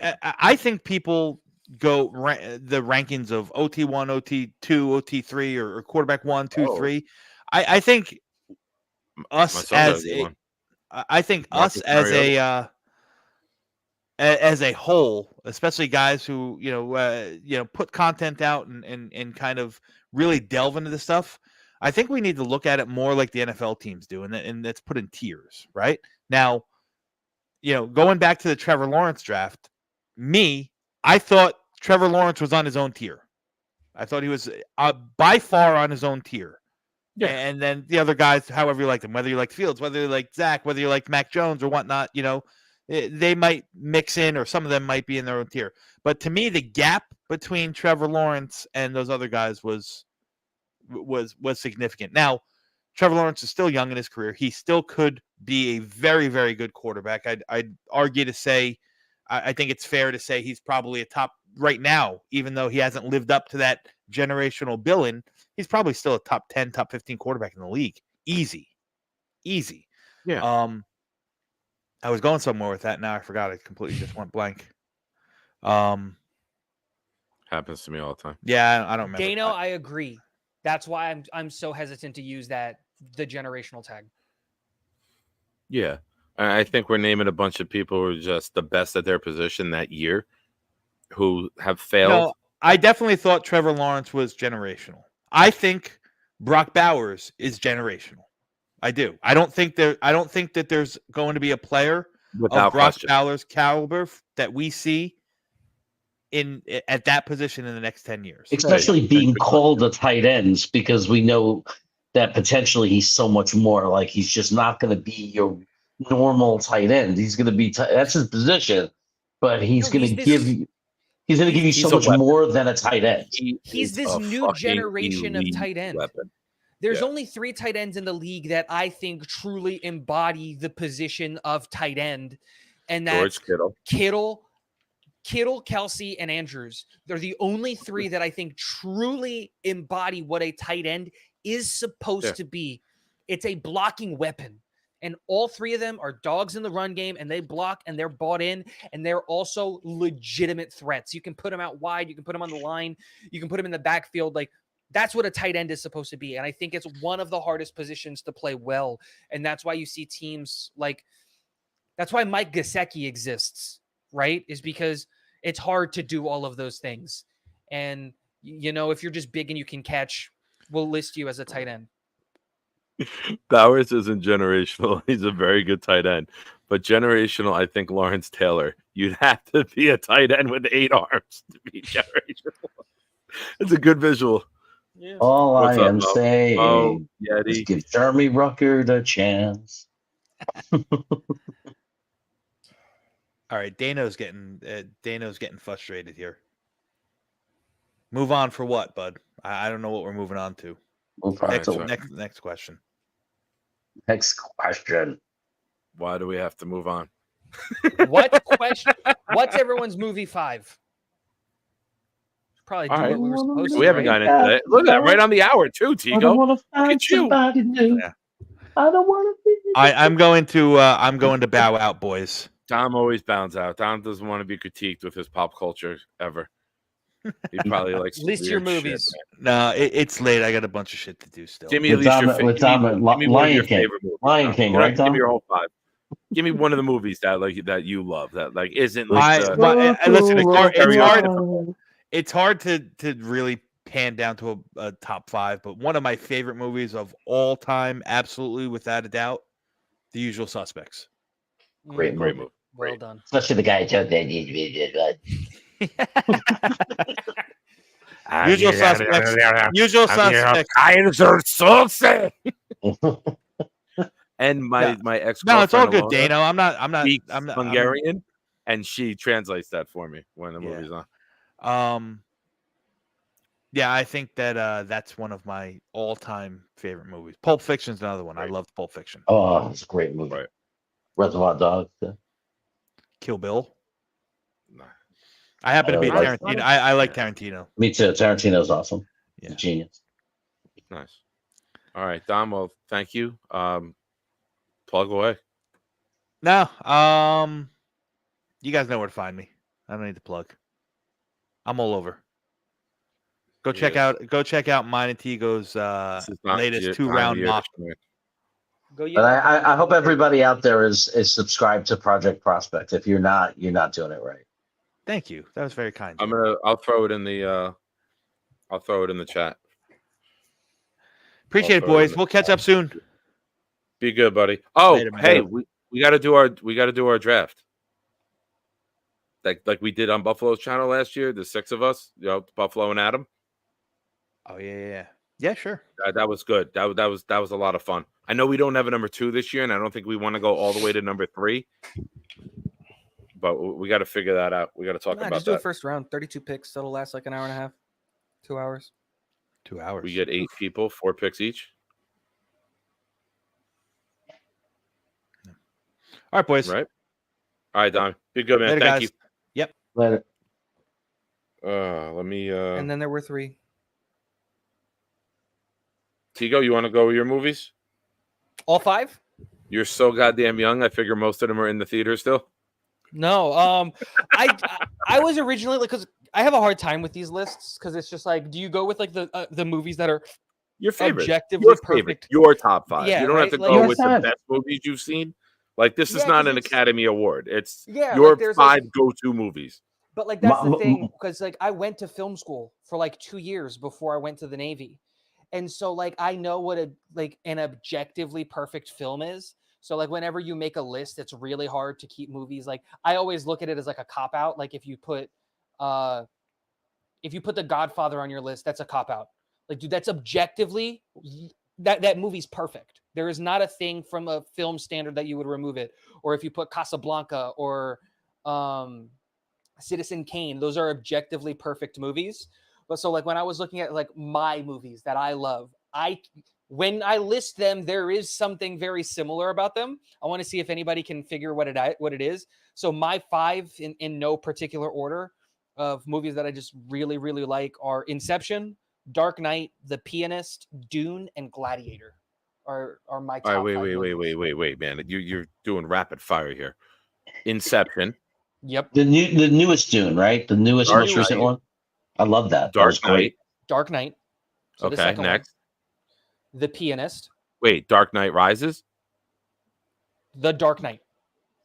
people go the rankings of OT1, OT2, OT3, or quarterback 1, 2, 3. I think us as a whole, especially guys who put content out and kind of really delve into this stuff. I think we need to look at it more like the NFL teams do, and that's put in tiers, right? Now, going back to the Trevor Lawrence draft, I thought Trevor Lawrence was on his own tier. I thought he was by far on his own tier. Yeah. And then the other guys, however you like them, whether you like Fields, whether you like Zach, whether you like Mac Jones or whatnot, they might mix in, or some of them might be in their own tier. But to me, the gap between Trevor Lawrence and those other guys was significant. Now, Trevor Lawrence is still young in his career. He still could be a very, very good quarterback. I'd argue to say, I think it's fair to say he's probably a top right now, even though he hasn't lived up to that generational billing. He's probably still a top 10, top 15 quarterback in the league. Easy. Yeah. I was going somewhere with that. Now I forgot. I completely just went blank. Happens to me all the time. Yeah, I don't remember. Dano, I agree. That's why I'm so hesitant to use the generational tag. Yeah. I think we're naming a bunch of people who are just the best at their position that year who have failed. I definitely thought Trevor Lawrence was generational. I think Brock Bowers is generational. I do. I don't think that there's going to be a player of Brock Bowers' caliber that we see at that position in the next 10 years. Especially being called a tight ends, because we know that potentially he's so much more. Like, he's just not going to be normal tight end. He's going to be that's his position, but he's No, going to give you he's so a much weapon. more than a tight end. He's is this a new fucking generation of elite tight end. weapon. There's Yeah. only 3 tight ends in the league that I think truly embody the position of tight end, and that's George Kittle. Kittle, Kelsey, and Andrews. They're the only 3 that I think truly embody what a tight end is supposed to be. It's a blocking weapon. And all 3 of them are dogs in the run game, and they block, and they're bought in, and they're also legitimate threats. You can put them out wide. You can put them on the line. You can put them in the backfield. Like, that's what a tight end is supposed to be. And I think it's one of the hardest positions to play well. And that's why you see teams like, that's why Mike Gesicki exists, right? Is because it's hard to do all of those things. And, you know, if you're just big and you can catch, we'll list you as a tight end. Bowers isn't generational. He's a very good tight end. But generational, I think Lawrence Taylor. You'd have to be a tight end with 8 arms to be generational. It's a good visual. Yeah. All What's I up, am Mo? saying Mo, is Yeti. give Jeremy Ruckert a chance. All right, Dano's getting frustrated here. Move on for what, bud? I don't know what we're moving on to. Next question. Next question. Why do we have to move on? What question? What's everyone's movie 5? Probably do what we were supposed to. We haven't gotten into that. Look at that, right on the hour too, Tigo. Look at you. Yeah. I don't want to be. I'm going to bow out, boys. Tom always bounds out. Tom doesn't want to be critiqued with his pop culture ever. He probably likes list your weird shit, movies. No, it's late. I got a bunch of shit to do still. Give me at least give me one of your favorite movies. Lion King, You don't right, have to give Tom? me your whole 5. Give me one of the movies that you love that isn't listen. stereotypical. It's hard to really pan down to a top 5, but one of my favorite movies of all time, absolutely without a doubt, The Usual Suspects. Great movie. Well done. Especially the guy who took that. Usual Suspects. Usual Suspects. And my ex. No, it's all good, Dano. I'm not Hungarian, and she translates that for me when the movie's on. Yeah, I think that that's one of my all-time favorite movies. Pulp Fiction's another one. Right. I loved Pulp Fiction. Oh, it's a great movie. Right. Reservoir Dogs. Kill Bill. No. I happen to be Tarantino. I like Tarantino. Me too. Tarantino's awesome. Yeah. He's a genius. Nice. All right, Dom. Well, thank you. Plug away. No. You guys know where to find me. I don't need to plug. I'm all over. Go check out mine and Tigo's latest 2-round mock. But I hope everybody out there is subscribed to Project Prospect. If you're not doing it right. Thank you. That was very kind. I'll throw it in the chat. Appreciate it, boys. We'll catch up soon. Be good, buddy. Oh, Later, hey, we got to do our draft. Like we did on Buffalo's channel last year, the 6 of us, Buffalo and Adam. Oh yeah, sure. That was good. That was a lot of fun. I know we don't have a number 2 this year, and I don't think we want to go all the way to number 3. But we got to figure that out. We got to talk about just that. Do a first round, 32 picks. That'll last like an hour and a half, 2 hours. 2 hours. We get 8 people, 4 picks each. All right, boys. Right. All right, Don. Be good, man. Later, Thank guys. you. Yep. Later. Let me. And then there were 3. Tigo, you want to go with your movies? All 5? You're so goddamn young. I figure most of them are in the theater still. No. I was originally because I have a hard time with these lists because it's just like, do you go with like the movies that are your favorite, objectively perfect, your top 5? Yeah, you don't right? have to like, go with the best movies you've seen. Like this is not an Academy Award. It's your like 5 go-to movies. But like that's the thing, because like I went to film school for like 2 years before I went to the Navy. And so like I know what an objectively perfect film is. So like whenever you make a list, it's really hard to keep movies. Like I always look at it as like a cop out. Like if you put The Godfather on your list, that's a cop out. Like, dude, that's objectively that movie's perfect. There is not a thing from a film standard that you would remove it. Or if you put Casablanca or Citizen Kane, those are objectively perfect movies. But so like when I was looking at like my movies that I love, when I list them, there is something very similar about them. I want to see if anybody can figure what it is. So my 5 in no particular order of movies that I just really, really like are Inception, Dark Knight, The Pianist, Dune, and Gladiator are my top All right, 5 movies. wait, man. You're doing rapid fire here. Inception. Yep. The newest Dune, right? The newest, Dark most recent Knight. one. I love that. That Dark was great. Dark Knight. So the Okay, second next. one. The Pianist. Wait, Dark Knight Rises? The Dark Knight.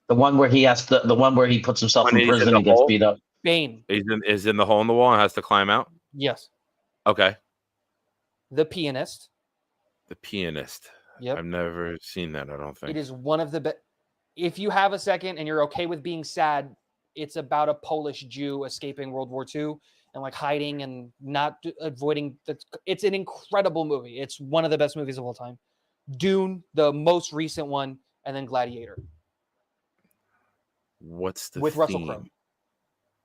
The one where he has the one where he puts himself When in he's in prison the and gets hole? beat up. Bane. Is in the hole in the wall and has to climb out? Yes. Okay. The Pianist. The Pianist. Yep. I've never seen that, I don't think. It is one of the best. If you have a second and you're okay with being sad, it's about a Polish Jew escaping World War II and like hiding and not avoiding. It's an incredible movie. It's one of the best movies of all time. Dune, the most recent one, and then Gladiator. What's the with theme? Russell Crowe.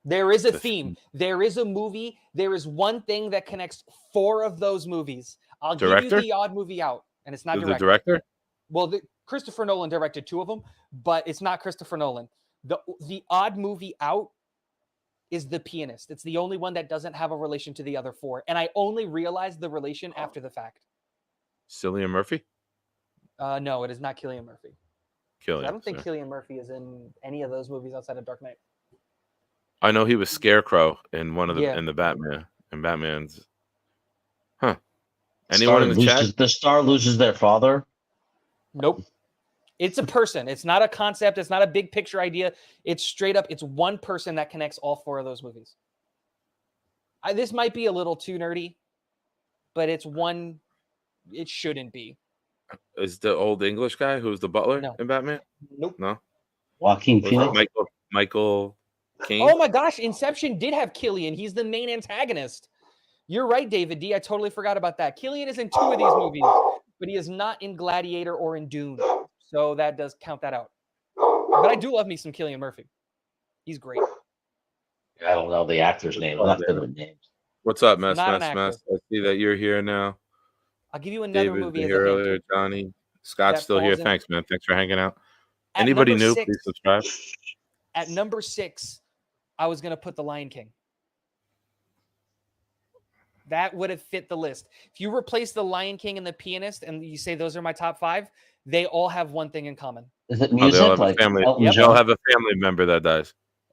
There is a theme. There is a movie. There is one thing that connects 4 of those movies. I'll give you the odd movie out, and it's not the director. Well, Christopher Nolan directed 2 of them, but it's not Christopher Nolan. The odd movie out is The Pianist. It's the only one that doesn't have a relation to the other 4, and I only realized the relation after the fact. Cillian Murphy? No, it is not Cillian Murphy. Cillian. I don't think Cillian Murphy is in any of those movies outside of Dark Knight. I know he was Scarecrow in one of the in the Batman and Batman's. Huh? Anyone in the chat? The star loses their father. Nope. It's a person. It's not a concept. It's not a big picture idea. It's straight up. It's one person that connects all 4 of those movies. This might be a little too nerdy, but it's one. It shouldn't be. Is the old English guy who's the butler in Batman? Nope. No. Joaquin Phoenix. Michael Caine. Oh my gosh! Inception did have Killian. He's the main antagonist. You're right, David D. I totally forgot about that. Killian is in 2 of these movies, but he is not in Gladiator or in Dune. So that does count that out. But I do love me some Cillian Murphy. He's great. I don't know the actor's name. I'm not good with names. What's up, Mess? Not an Mess? actor. I see that you're here now. I'll give you another David movie was as here a hint. earlier. Johnny, Scott's That still here. falls in- Thanks, man. Thanks for hanging out. At Anybody number new? 6 Please subscribe. At number 6, I was going to put The Lion King. That would have fit the list. If you replace The Lion King and The Pianist and you say those are my top 5, they all have one thing in common. Is it Oh, music? they all have Like a family. Elton They all John? have a family member that dies.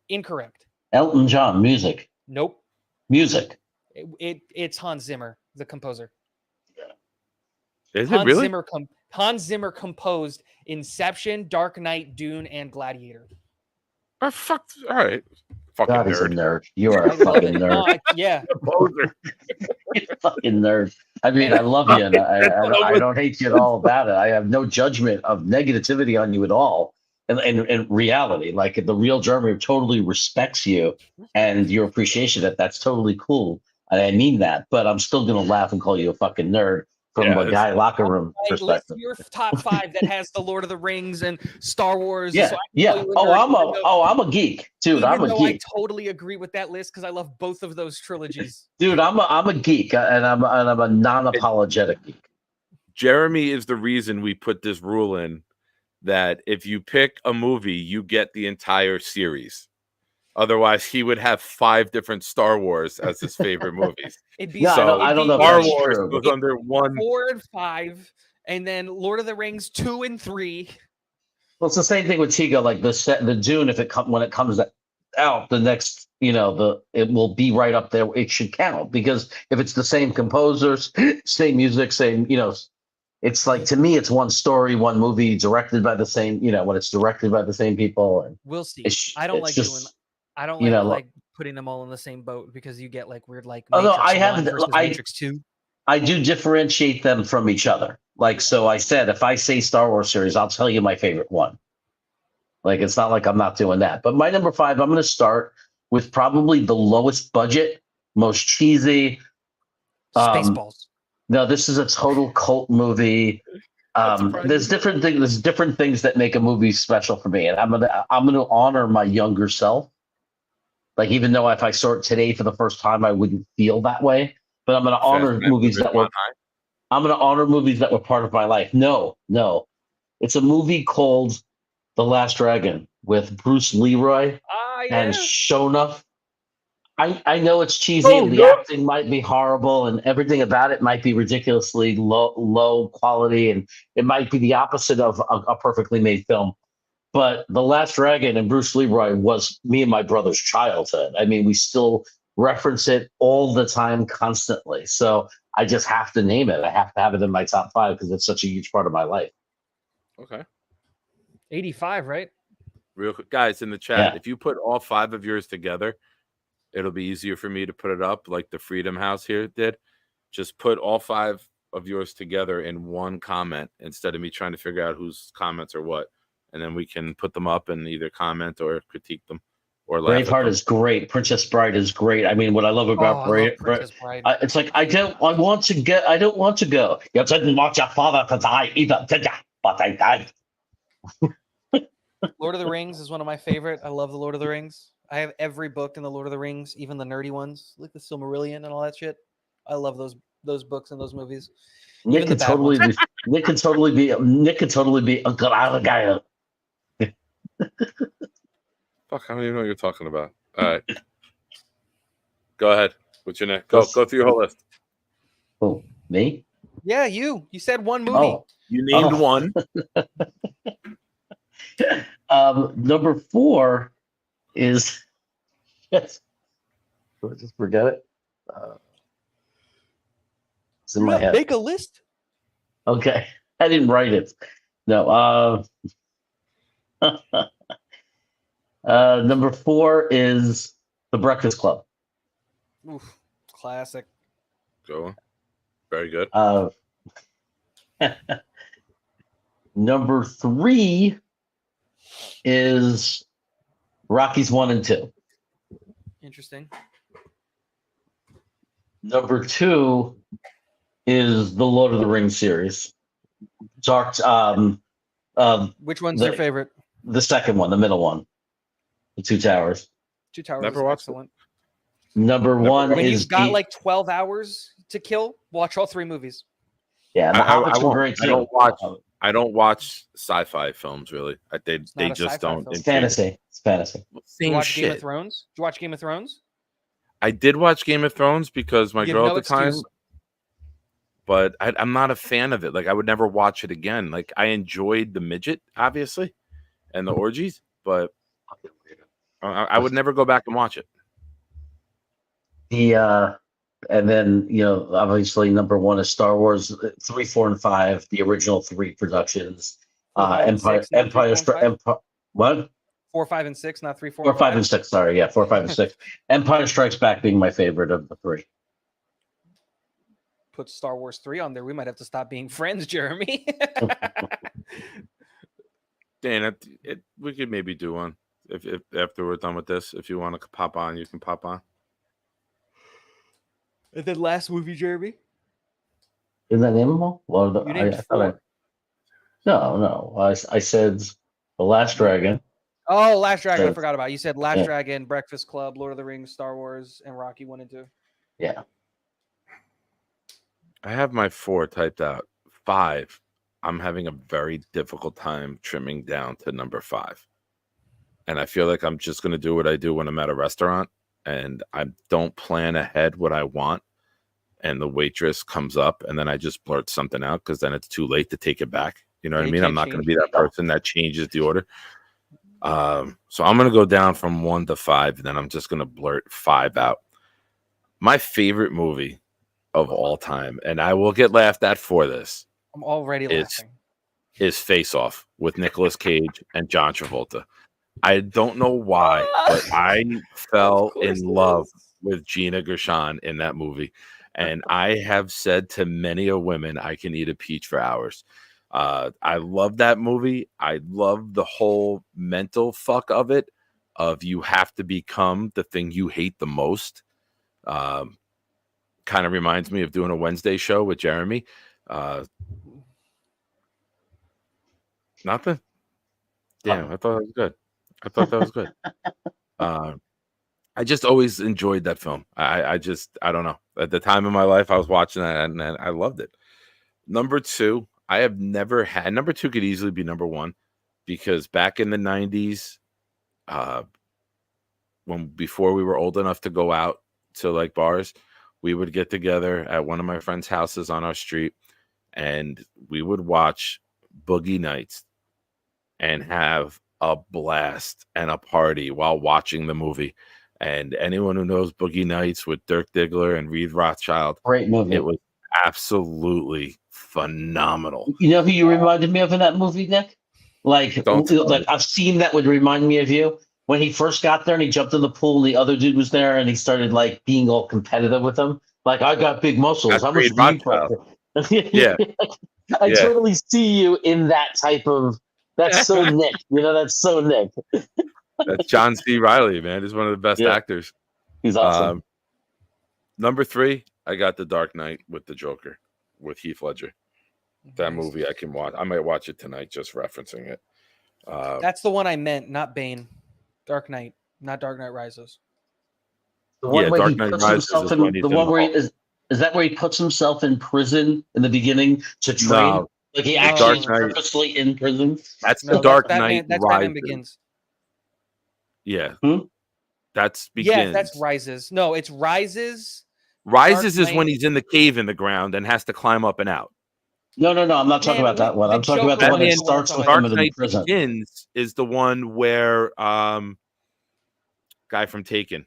Incorrect. Elton John, music. Nope. Music. It's Hans Zimmer, the composer. Is it really? Hans Zimmer composed Inception, Dark Knight, Dune, and Gladiator. Oh, fuck. All right. Fucking God, he's a nerd. nerd. You are I a love fucking it. nerd. No, yeah. You're a fucking nerd. I mean, I love you, and I don't hate you at all about it. I have no judgment of negativity on you at all. In reality, like the real German totally respects you and your appreciation of that's totally cool. And I mean that, but I'm still gonna laugh and call you a fucking nerd from a guy locker room List perspective. your top 5 that has the Lord of the Rings and Star Wars. Yeah, so I can yeah. call you a nerd, I'm a geek, dude. I'm a geek. I totally agree with that list because I love both of those trilogies. Dude, I'm a geek, and I'm a non-apologetic geek. Jeremy is the reason we put this rule in that if you pick a movie, you get the entire series. Otherwise, he would have 5 different Star Wars as his favorite movies. It'd be No, I don't know if Star that's Wars true, goes but- under 1. 4 and 5, and then Lord of the Rings 2 and 3. Well, it's the same thing with Tigo. Like the Dune, when it comes out, the next, it will be right up there. It should count because if it's the same composers, same music, same, it's like, to me, it's one story, one movie directed by the same, when it's directed by the same people. And We'll see. it's- I don't it's like just, doing. I don't you know, like putting them all in the same boat because you get like weird like. Oh, no, Matrix I 1 haven't- versus I- Matrix 2. I do differentiate them from each other. Like, so I said, if I say Star Wars series, I'll tell you my favorite one. Like, it's not like I'm not doing that. But my number 5, I'm going to start with probably the lowest budget, most cheesy. Spaceballs. No, this is a total cult movie. There's different things. There's different things that make a movie special for me, and I'm gonna honor my younger self. Like, even though if I saw it today for the first time, I wouldn't feel that way. But I'm gonna honor movies that were. I'm gonna honor movies that were part of my life. No, it's a movie called The Last Dragon with Bruce Leroy and Shonuff. I know it's cheesy and the acting might be horrible and everything about it might be ridiculously low quality, and it might be the opposite of a perfectly made film. But The Last Dragon and Bruce Leroy was me and my brother's childhood. I mean, we still reference it all the time, constantly. So I just have to name it. I have to have it in my top 5 because it's such a huge part of my life. Okay. 85, right? Real quick, guys in the chat, if you put all 5 of yours together, it'll be easier for me to put it up like the Freedom House here did. Just put all 5 of yours together in one comment instead of me trying to figure out whose comments are what. And then we can put them up and either comment or critique them or laugh. Braveheart is great. Princess Bride is great. I mean, what I love about Princess Bride. It's like, I don't want to go. You didn't want your father to die either, did you? But I died. Lord of the Rings is one of my favorite. I love the Lord of the Rings. I have every book in the Lord of the Rings, even the nerdy ones, like the Silmarillion and all that shit. I love those books and those movies. Nick could totally be a good guy. Fuck, I don't even know what you're talking about. All right. Go ahead. What's your next? Go through your whole list. Oh, me? Yeah, you. You said one movie. Oh. You named one. Number 4 is yes. Did I just forget it? It's in my head. Make a list. Okay. I didn't write it. No. Number 4 is The Breakfast Club. Oof, classic. Go on. Very good. Number 3 is Rockies 1 and 2. Interesting. Number 2 is the Lord of the Rings series. Which one's your favorite? The second one, the middle one. The Two Towers. Two Towers Never is watched excellent. Number 1 when is you've got like 12 hours to kill, watch all 3 movies. Yeah, the Hobbits are great too. I don't watch sci-fi films really. They just don't. It's fantasy. It's fantasy. Did you watch Game of Thrones? Did you watch Game of Thrones? I did watch Game of Thrones because my girl at the time. But I'm not a fan of it. Like, I would never watch it again. Like, I enjoyed the midget, obviously, and the orgies, but I would never go back and watch it. And then, obviously number 1 is Star Wars 3, 4, and 5, the original 3 productions. Empire. What? 4, 5, and 6, not 3, 4, 4, 5, and 6. Sorry, yeah, 4, 5, and 6. Empire Strikes Back being my favorite of the 3. Put Star Wars 3 on there. We might have to stop being friends, Jeremy. Dan, we could maybe do one if after we're done with this. If you want to pop on, you can pop on. And then last movie, Jeremy. Isn't that name them all? Well, You named 4. No. I said The Last Dragon. Oh, Last Dragon. I forgot about it. You said Last Dragon, Breakfast Club, Lord of the Rings, Star Wars, and Rocky 1 and 2. Yeah. I have my 4 typed out. 5. I'm having a very difficult time trimming down to number 5. And I feel like I'm just going to do what I do when I'm at a restaurant and I don't plan ahead what I want. And the waitress comes up and then I just blurt something out because then it's too late to take it back. You know what I mean? I'm not going to be that person that changes the order. So I'm going to go down from 1 to 5. And then I'm just going to blurt 5 out. My favorite movie of all time, and I will get laughed at for this. I'm already laughing. Is Face Off with Nicolas Cage and John Travolta. I don't know why, but I fell in love with Gina Gershon in that movie. And I have said to many a women, I can eat a peach for hours. I love that movie. I love the whole mental fuck of it, of you have to become the thing you hate the most. Kind of reminds me of doing a Wednesday show with Jeremy. Nothing. Damn, I thought that was good. I thought that was good. I just always enjoyed that film. I don't know. At the time in my life, I was watching that and I loved it. Number two, I have never had. Number two could easily be number one because back in the 90s, before we were old enough to go out to like bars, we would get together at one of my friends' houses on our street and we would watch Boogie Nights and have a blast and a party while watching the movie. And anyone who knows Boogie Nights with Dirk Diggler and Reed Rothschild, Great movie. it was absolutely phenomenal. You know who you reminded me of in that movie, Nick? Like I've seen that would remind me of you. When he first got there and he jumped in the pool and the other dude was there and he started like being all competitive with him. Like, I got big muscles. That's How much Reed do you Rothschild. put? Yeah. I totally see you in that type of. That's so Nick. You know, that's so Nick. That's John C. Reilly, man. He's one of the best actors. He's awesome. Number three, I got The Dark Knight with the Joker, with Heath Ledger. That movie I can watch. I might watch it tonight, just referencing it. That's the one I meant, not Bane. Dark Knight, not Dark Knight Rises. The one where Dark he Knight puts Rises himself is in. when he's The in one the where hall. is that where he puts himself in prison in the beginning to train? No. Like he The actually Dark is Knight- purposely in prison. That's No, The Dark that's Knight Batman, that's Rises. Batman Begins. Yeah. Hmm? That's Begins. Yeah, that's Rises. No, it's Rises. Rises Dark is when Knight. he's in the cave in the ground and has to climb up and out. No. I'm not talking Man, about that one. the I'm talking about the Joker one that one. starts with Dark him in Knight prison. Begins is the one where guy from Taken,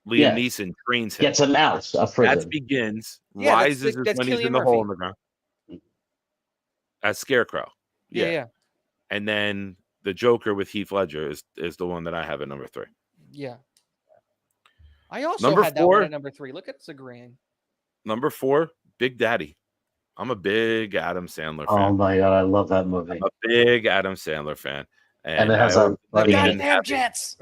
Liam Neeson, trains him. Gets him out of prison. That Begins. Yeah, Rises that's is when he's Cillian in the hole Murphy. in the ground. As Scarecrow. Yeah. And then the Joker with Heath Ledger is the one that I have at number three. Yeah. I also Number had that one four. at number three. Look at agreeing. Number four, Big Daddy. I'm a big Adam Sandler fan. Oh my god, I love that movie. I'm a big Adam Sandler fan. And it has a The buddy in it. goddamn Jets.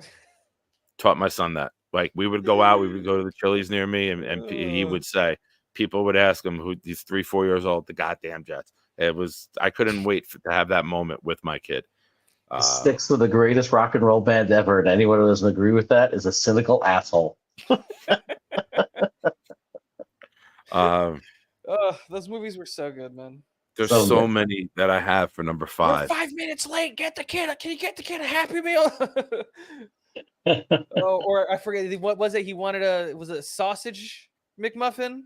Taught my son that. Like we would go out, we would go to the Chili's near me, and he would say, people would ask him who he's 3-4 years old, the goddamn Jets. I couldn't wait to have that moment with my kid. Sticks to the greatest rock and roll band ever, and anyone who doesn't agree with that is a cynical asshole. Those movies were so good, man. There's So so good. many that I have for number We're 5. 5 minutes late. Can you get the kid a Happy Meal? Or I forget, what was it? He wanted was it a sausage McMuffin?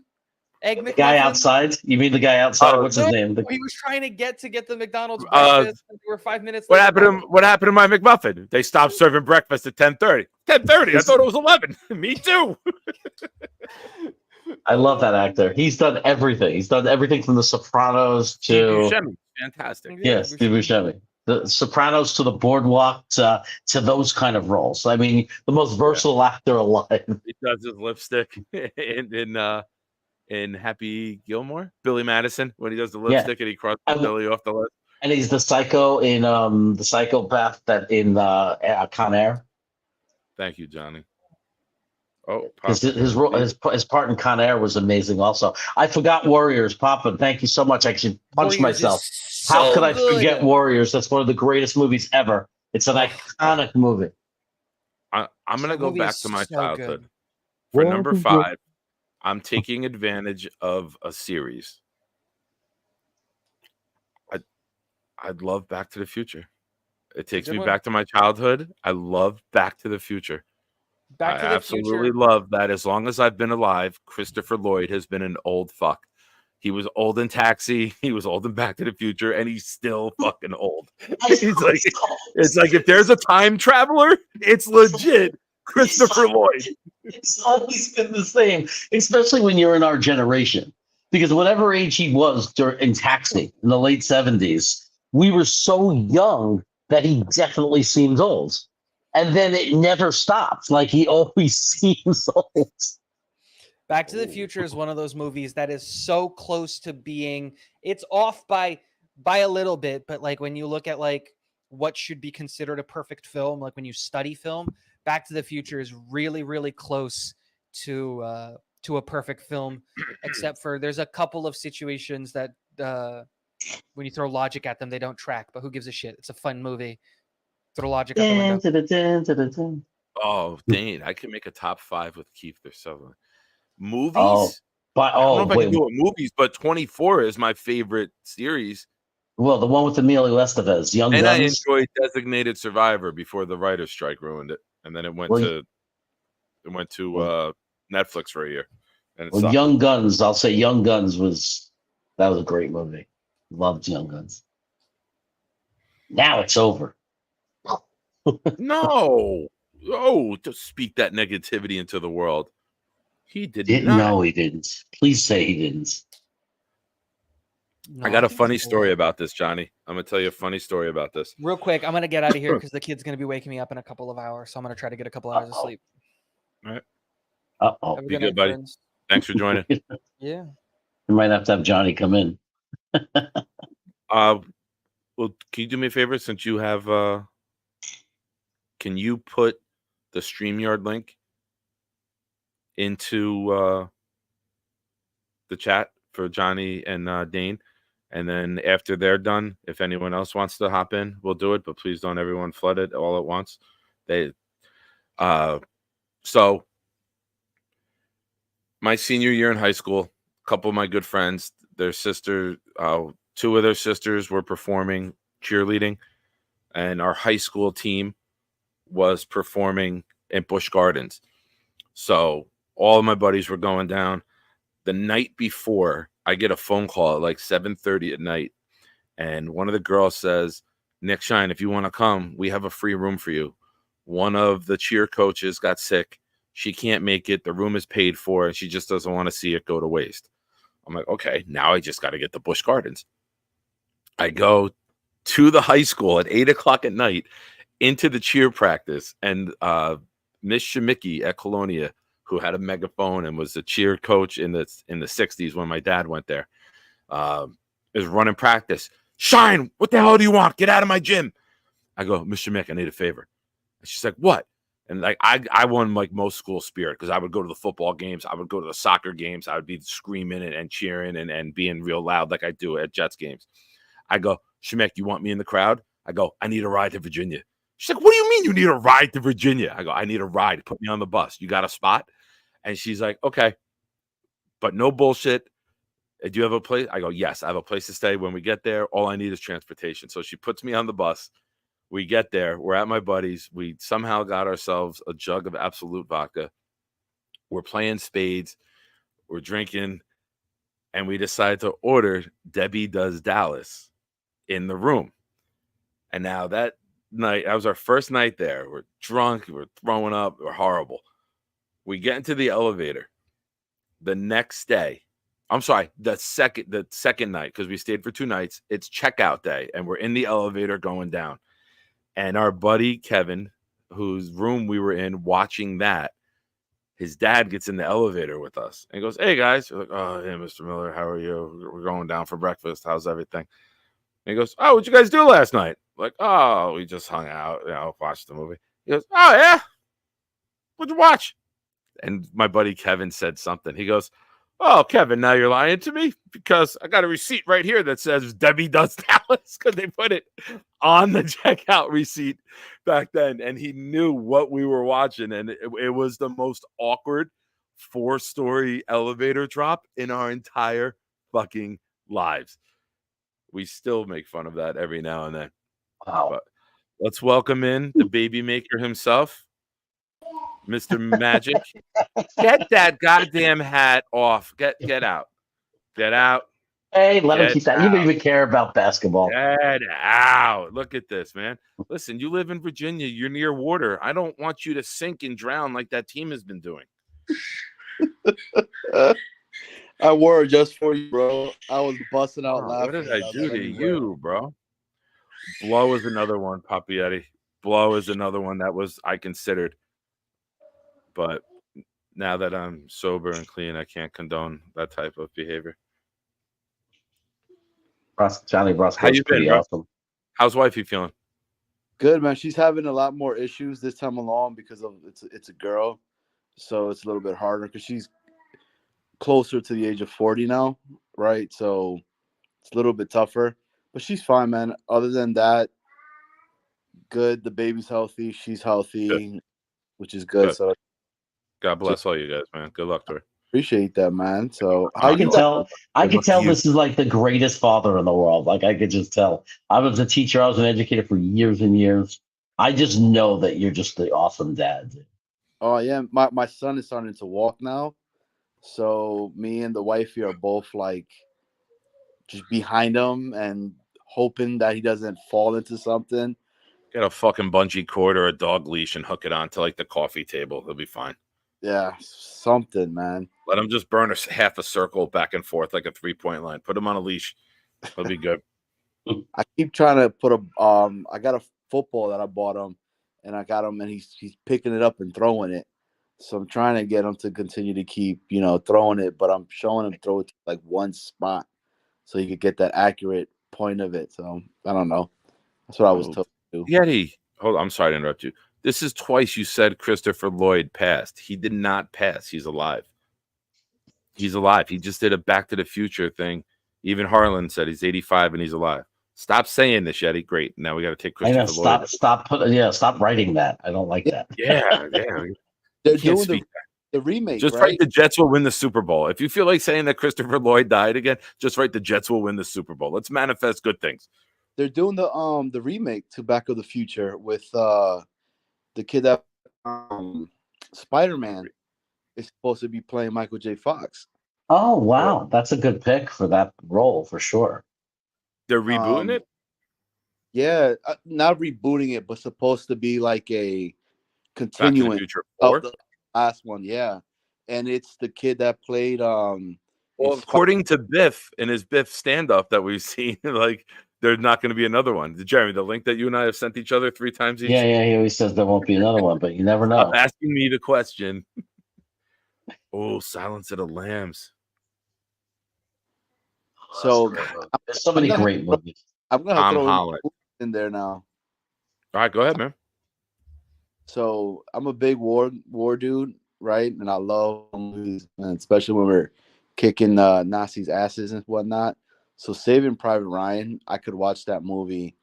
Egg McMuffin? The guy outside? You mean the guy outside? What's his name? He was trying to get the McDonald's breakfast. And we were 5 minutes late. What happened to my McMuffin? They stopped serving breakfast at 10:30. 10:30. I thought it was 11. Me too. I love that actor. He's done everything. He's done everything from The Sopranos to Steve Buscemi. Fantastic. yes, Steve Buscemi. The Sopranos to The Boardwalk to those kind of roles. I mean, the most versatile actor alive. He does his lipstick in Happy Gilmore. Billy Madison when he does the lipstick and he crosses Billy off the list. And he's the psycho in the psychopath that in Con Air. Thank you, Johnny. Oh, his part in Con Air was amazing. Also, I forgot Warriors. Papa, thank you so much. I actually punched Warriors myself. is How so could I good. forget Warriors? That's one of the greatest movies ever. It's an iconic movie. I'm going to go movie back is to my so childhood. good. For number 5, I'm taking advantage of a series. I'd love Back to the Future. It takes me back to my childhood. I love Back to the Future. Back to I the absolutely Future. love that. As long as I've been alive, Christopher Lloyd has been an old fuck. He was old in Taxi. He was old in Back to the Future, and he's still fucking old. It's like if there's a time traveler, it's legit Christopher Lloyd. It's always been the same, especially when you're in our generation. Because whatever age he was in Taxi in the late 70s, we were so young that he definitely seems old. And then it never stops. Like he always seems old. Back to the Future is one of those movies that is so close to being, it's off by a little bit, but like when you look at like what should be considered a perfect film, like when you study film, Back to the Future is really, really close to a perfect film, except for there's a couple of situations that When you throw logic at them, they don't track. But who gives a shit? It's a fun movie. Throw logic out the window. Oh, Dane, I can make a top 5 with Keith. There's so movies. Oh, but I don't know if I wait. can do it movies, but 24 is my favorite series. Well, the one with Emilio Estevez, Young And I Guns. enjoyed Designated Survivor before the writer's strike ruined it, and then it went to Netflix for a year. And it sucked. Young Guns. I'll say Young Guns was a great movie. Loved Young Guns. Now it's over. No, to speak that negativity into the world. He didn't. No, he didn't. Please say he didn't. No, I got a funny story about this, Johnny. I'm gonna tell you a funny story about this. Real quick, I'm gonna get out of here because the kid's gonna be waking me up in a couple of hours. So I'm gonna try to get a couple hours of sleep. All right. Uh-oh. Be good, buddy. Friends. Thanks for joining. Yeah. You might have to have Johnny come in. Well, can you do me a favor since you have can you put the StreamYard link into the chat for Johnny and Dane? And then after they're done, if anyone else wants to hop in, we'll do it. But please don't everyone flood it all at once. So my senior year in high school, a couple of my good friends, their sister, 2 of their sisters were performing cheerleading, and our high school team was performing in Busch Gardens. So all of my buddies were going down. The night before, I get a phone call at like 7:30 at night, and one of the girls says, "Nick Shine, if you want to come, we have a free room for you. One of the cheer coaches got sick. She can't make it. The room is paid for, and she just doesn't want to see it go to waste." I'm like, okay, now I just got to get to Busch Gardens. I go to the high school at 8:00 at night into the cheer practice, and Miss Shemicki at Colonia, who had a megaphone and was a cheer coach in the 60s when my dad went there, is running practice. "Shine, what the hell do you want? Get out of my gym." I go, "Miss Shemicki, I need a favor." And she's like, "What?" And like I won like most school spirit because I would go to the football games, I would go to the soccer games, I would be screaming and cheering and being real loud like I do at Jets games. I go, "Shemek, you want me in the crowd?" I go, "I need a ride to Virginia." She's like, "What do you mean you need a ride to Virginia?" I go, "I need a ride. Put me on the bus. You got a spot?" And she's like, "Okay, but no bullshit. Do you have a place?" I go, "Yes, I have a place to stay when we get there. All I need is transportation." So she puts me on the bus. We get there. We're at my buddy's. We somehow got ourselves a jug of Absolute vodka. We're playing spades. We're drinking. And we decide to order Debbie Does Dallas in the room. And now that night, that was our first night there. We're drunk. We're throwing up. We're horrible. We get into the elevator. The next day, I'm sorry, the second night, because we stayed for 2 nights. It's checkout day, and we're in the elevator going down. And our buddy Kevin, whose room we were in watching that, his dad gets in the elevator with us and goes, "Hey guys." We're like, "Oh, hey, Mr. Miller, how are you? We're going down for breakfast. How's everything?" And he goes, "Oh, what'd you guys do last night?" Like, "Oh, we just hung out, watched the movie." He goes, "Oh yeah, what'd you watch?" And my buddy Kevin said something. He goes, "Oh, Kevin, now you're lying to me because I got a receipt right here that says Debbie Does Dallas," because they put it on the checkout receipt back then. And he knew what we were watching. And it was the most awkward 4-story elevator drop in our entire fucking lives. We still make fun of that every now and then. Wow. But let's welcome in the baby maker himself, Mr. Magic. Get that goddamn hat off. Get out. Get out. Hey, let him Get keep that. You don't even care about basketball. Get out. Look at this, man. Listen, you live in Virginia. You're near water. I don't want you to sink and drown like that team has been doing. I wore it just for you, bro. I was busting out laughing. What did I do to you, bro? Blow is another one, Papi Eddie. Blow is another one that I considered. But now that I'm sober and clean, I can't condone that type of behavior. Johnny Brosco's How you been, pretty bro? awesome. How's wifey feeling? Good, man. She's having a lot more issues this time along because of it's a girl, so it's a little bit harder because she's closer to the age of 40 now, right? So it's a little bit tougher, but she's fine, man. Other than that, good. The baby's healthy. She's healthy, which is good. Good. So God bless all you guys, man. Good luck to her. appreciate that, man. So I can tell. I can tell this is like the greatest father in the world. Like I could just tell. I was a teacher. I was an educator for years and years. I just know that you're just the awesome dad. Oh yeah, my son is starting to walk now. So me and the wifey are both like just behind him and hoping that he doesn't fall into something. Get a fucking bungee cord or a dog leash and hook it onto like the coffee table. He'll be fine. Yeah, something, man. Let him just burn half a circle back and forth like a 3-point line. Put him on a leash. He'll be good. I keep trying to put a I got a football that I bought him, and I got him, and he's picking it up and throwing it. So I'm trying to get him to continue to keep throwing it, but I'm showing him throw it to like one spot so he could get that accurate point of it. So I don't know. That's what I was told to do. Yeti, hold on. I'm sorry to interrupt you. This is twice you said Christopher Lloyd passed. He did not pass. He's alive. He's alive. He just did a Back to the Future thing. Even Harlan said he's 85 and he's alive. Stop saying this, Yeti. Great. Now we got to take Christopher Lloyd. Stop writing that. I don't like that. Yeah. They're doing the remake. Just right? write the Jets will win the Super Bowl. If you feel like saying that Christopher Lloyd died again, just write the Jets will win the Super Bowl. Let's manifest good things. They're doing the remake to Back of the Future with the kid that Spider-Man is supposed to be playing Michael J. Fox. Oh wow, that's a good pick for that role for sure. They're rebooting it? Yeah, not rebooting it, but supposed to be like a continuing Back to the Future of 4? the last one. Yeah, and it's the kid that played. Well, according to Biff in his Biff stand-up that we've seen, like there's not going to be another one. Jeremy, the link that you and I have sent each other 3 times each. Yeah. He always says there won't be another one, but you never know. Stop asking me the question. Oh, Silence of the Lambs. So there's so many great movies. I'm gonna Tom throw Holland in there now. All right, go ahead, man. So I'm a big war dude, right? And I love movies, and especially when we're kicking Nazis' asses and whatnot. So Saving Private Ryan, I could watch that movie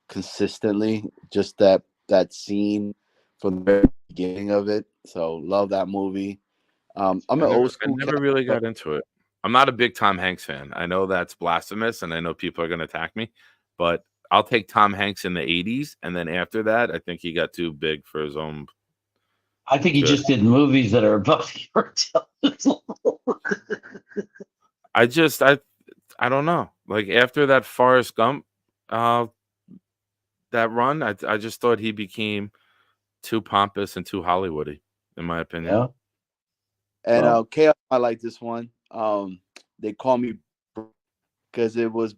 consistently. Just that scene from the very beginning of it. So love that movie. I'm an old school. I never really got into it. I'm not a big Tom Hanks fan. I know that's blasphemous, and I know people are going to attack me, but I'll take Tom Hanks in the 80s, and then after that, I think he got too big for his own. I think he just did movies that are above your intelligence. I don't know. Like after that Forrest Gump, that run, I just thought he became too pompous and too Hollywoody, in my opinion. Yeah. And Chaos, I like this one. They call me because it was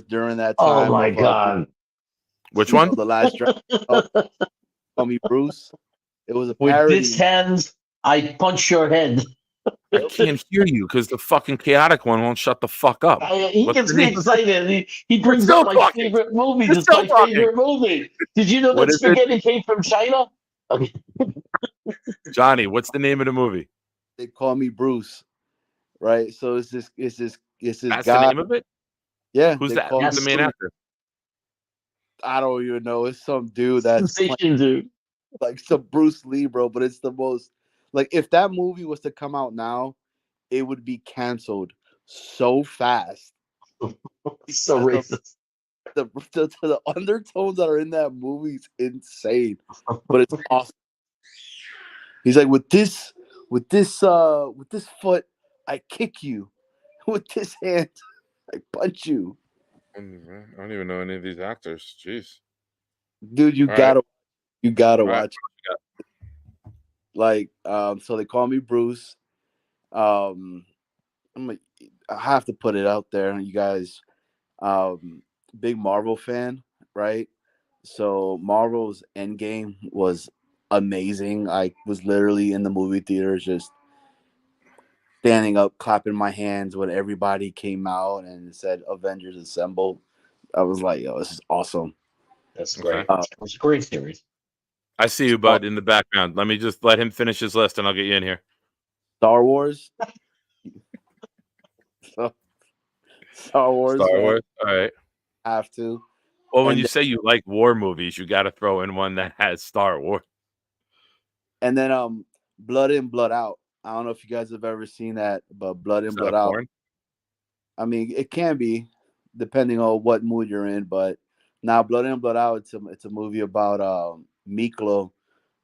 during that time. Oh my god! Which one? The last draft. Call me Bruce. It was a With parody. this hands, I punch your head. I can't hear you because the fucking chaotic one won't shut the fuck up. He gets me excited. He brings still up my talking. favorite movies. We're It's still my talking. favorite movie. Did you know What that is it? spaghetti came from China? Okay. Johnny, what's the name of the movie? They call me Bruce, right? So it's this That's guy. the name of it? Yeah. Who's they that? call Who's me the main Bruce. actor? I don't even know. It's some dude that's Sensation dude. like some Bruce Lee, bro. But it's the most like if that movie was to come out now, it would be canceled so fast. So racist. The undertones that are in that movie is insane, but it's awesome. He's like, with this foot, I kick you. With this hand, I punch you. I don't even know any of these actors. Jeez. Dude, you All gotta All right. watch it. Like, so they call me Bruce. I have to put it out there, you guys. Big Marvel fan, right? So Marvel's Endgame was amazing. I was literally in the movie theaters just standing up, clapping my hands when everybody came out and said Avengers Assemble. I was like, yo, this is awesome. That's great. Okay. It's a great series. I see you, bud, in the background. Let me just let him finish his list and I'll get you in here. Star Wars. Star Wars. Star Man. Wars. All right. Have to. Well, when And you say you like war movies, you got to throw in one that has Star Wars. And then Blood In, Blood Out. I don't know if you guys have ever seen that, but Blood In, Is that Blood a Out. porn? I mean, it can be depending on what mood you're in, but now Blood In, Blood Out. It's a movie about Miklo,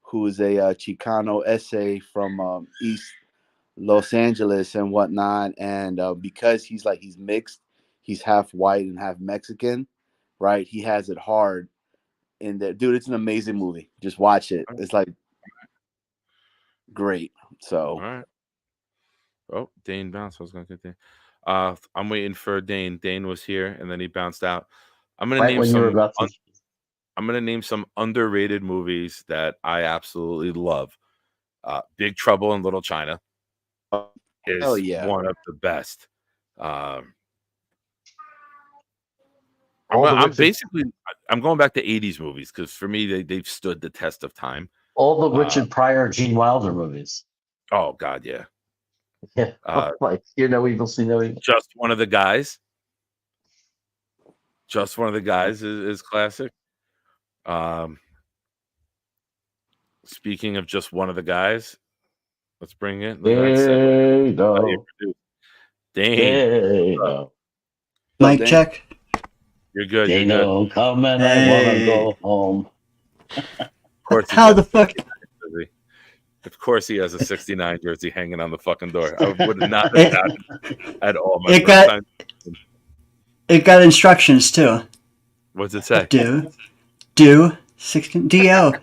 who is a Chicano essay from East Los Angeles and whatnot, and because he's mixed, he's half white and half Mexican, right? He has it hard. And dude, it's an amazing movie. Just watch it. It's like great. So, all right. Oh, Dane bounced. I was going to get there. I'm waiting for Dane. Dane was here, and then he bounced out. I'm going to Right name when you were some. about to. I'm going to name some underrated movies that I absolutely love. Big Trouble in Little China is hell yeah. one of the best. I'm going back to 80s movies because for me they've stood the test of time. All the Richard Pryor, Gene Wilder movies. Oh God, yeah. Yeah, like Hear No Evil, See No Evil. Just One of the Guys. Just One of the Guys is classic. Speaking of Just One of the Guys, let's bring it. Dane. Mic check. You're good. They know come and I wanna go home. Of course. How the fuck? Of course, he has a '69 jersey hanging on the fucking door. I would not have doubted at all. It got instructions too. What's it say? Do 16 do.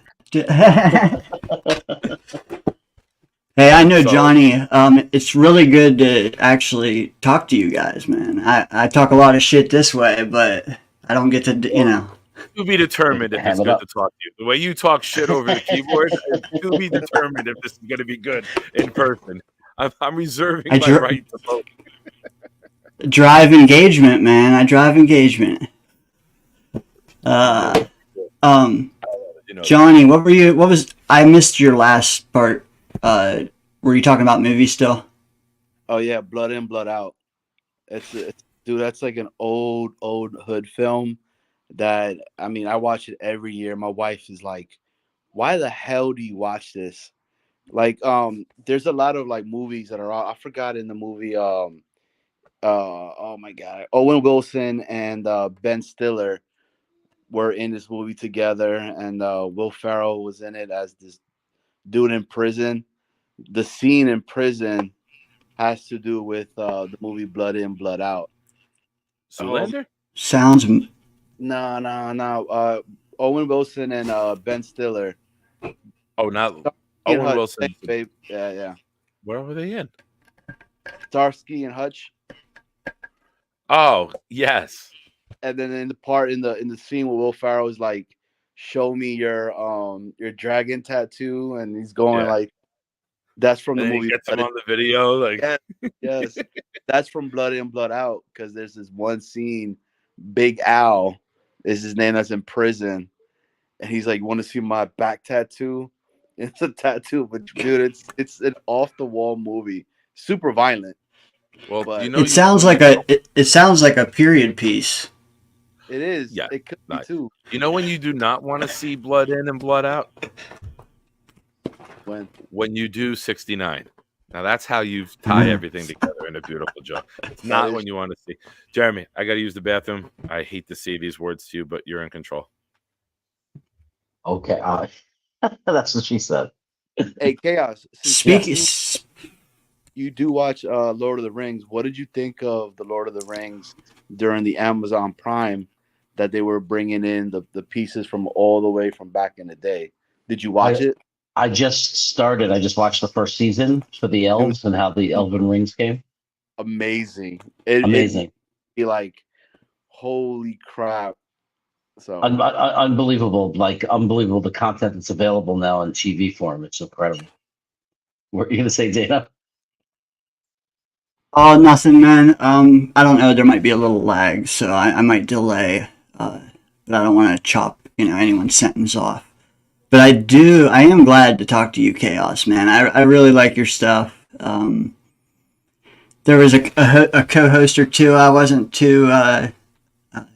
Hey, I know, Johnny. It's really good to actually talk to you guys, man. I talk a lot of shit this way, but I don't get to, To be determined if it's good to talk to you. The way you talk shit over the keyboard, to be determined if this is going to be good in person. I'm reserving my right to vote. Drive engagement, man. I drive engagement. Johnny, I missed your last part. Were you talking about movies still? Oh yeah, Blood In, Blood Out. Dude, that's like an old hood film that, I mean, I watch it every year. My wife is like, why the hell do you watch this? Like, there's a lot of like movies that are I forgot in the movie oh my god, Owen Wilson and Ben Stiller were in this movie together, and Will Ferrell was in it as this dude in prison. The scene in prison has to do with the movie Blood In, Blood Out. Zoolander? Sounds. No. Owen Wilson and Ben Stiller. Oh, not Owen Wilson. Yeah. Where were they in? Starsky and Hutch. Oh, yes. And then in the scene where Will Ferrell is like, "Show me your dragon tattoo," and he's going like, that's from the movie. He gets him on the video, like yes. That's from Blood In, Blood Out, because there's this one scene. Big Al is his name, that's in prison, and he's like, "Want to see my back tattoo?" It's a tattoo, but dude, it's an off the wall movie, super violent. Well, but it sounds like a period piece. It is. Yeah, it could be too. You know when you do not want to see Blood In and Blood Out? When you do 69. Now that's how you tie everything together in a beautiful joke. It's not when you want to see. Jeremy, I got to use the bathroom. I hate to say these words to you, but you're in control. Okay, that's what she said. Hey, Chaos. Speaking. You do watch Lord of the Rings. What did you think of the Lord of the Rings during the Amazon Prime that they were bringing in the pieces from all the way from back in the day? Did you watch it? I just started. I just watched the first season for the elves and how the Elven Rings came. Amazing. Amazing. Be like, holy crap. So unbelievable. Like, unbelievable the content that's available now in TV form. It's incredible. What are you going to say, Dana? Oh, nothing, man. I don't know. There might be a little lag, so I might delay. But I don't want to chop, anyone's sentence off. But I am glad to talk to you, Chaos, man. I really like your stuff. there was a co-host or two I wasn't too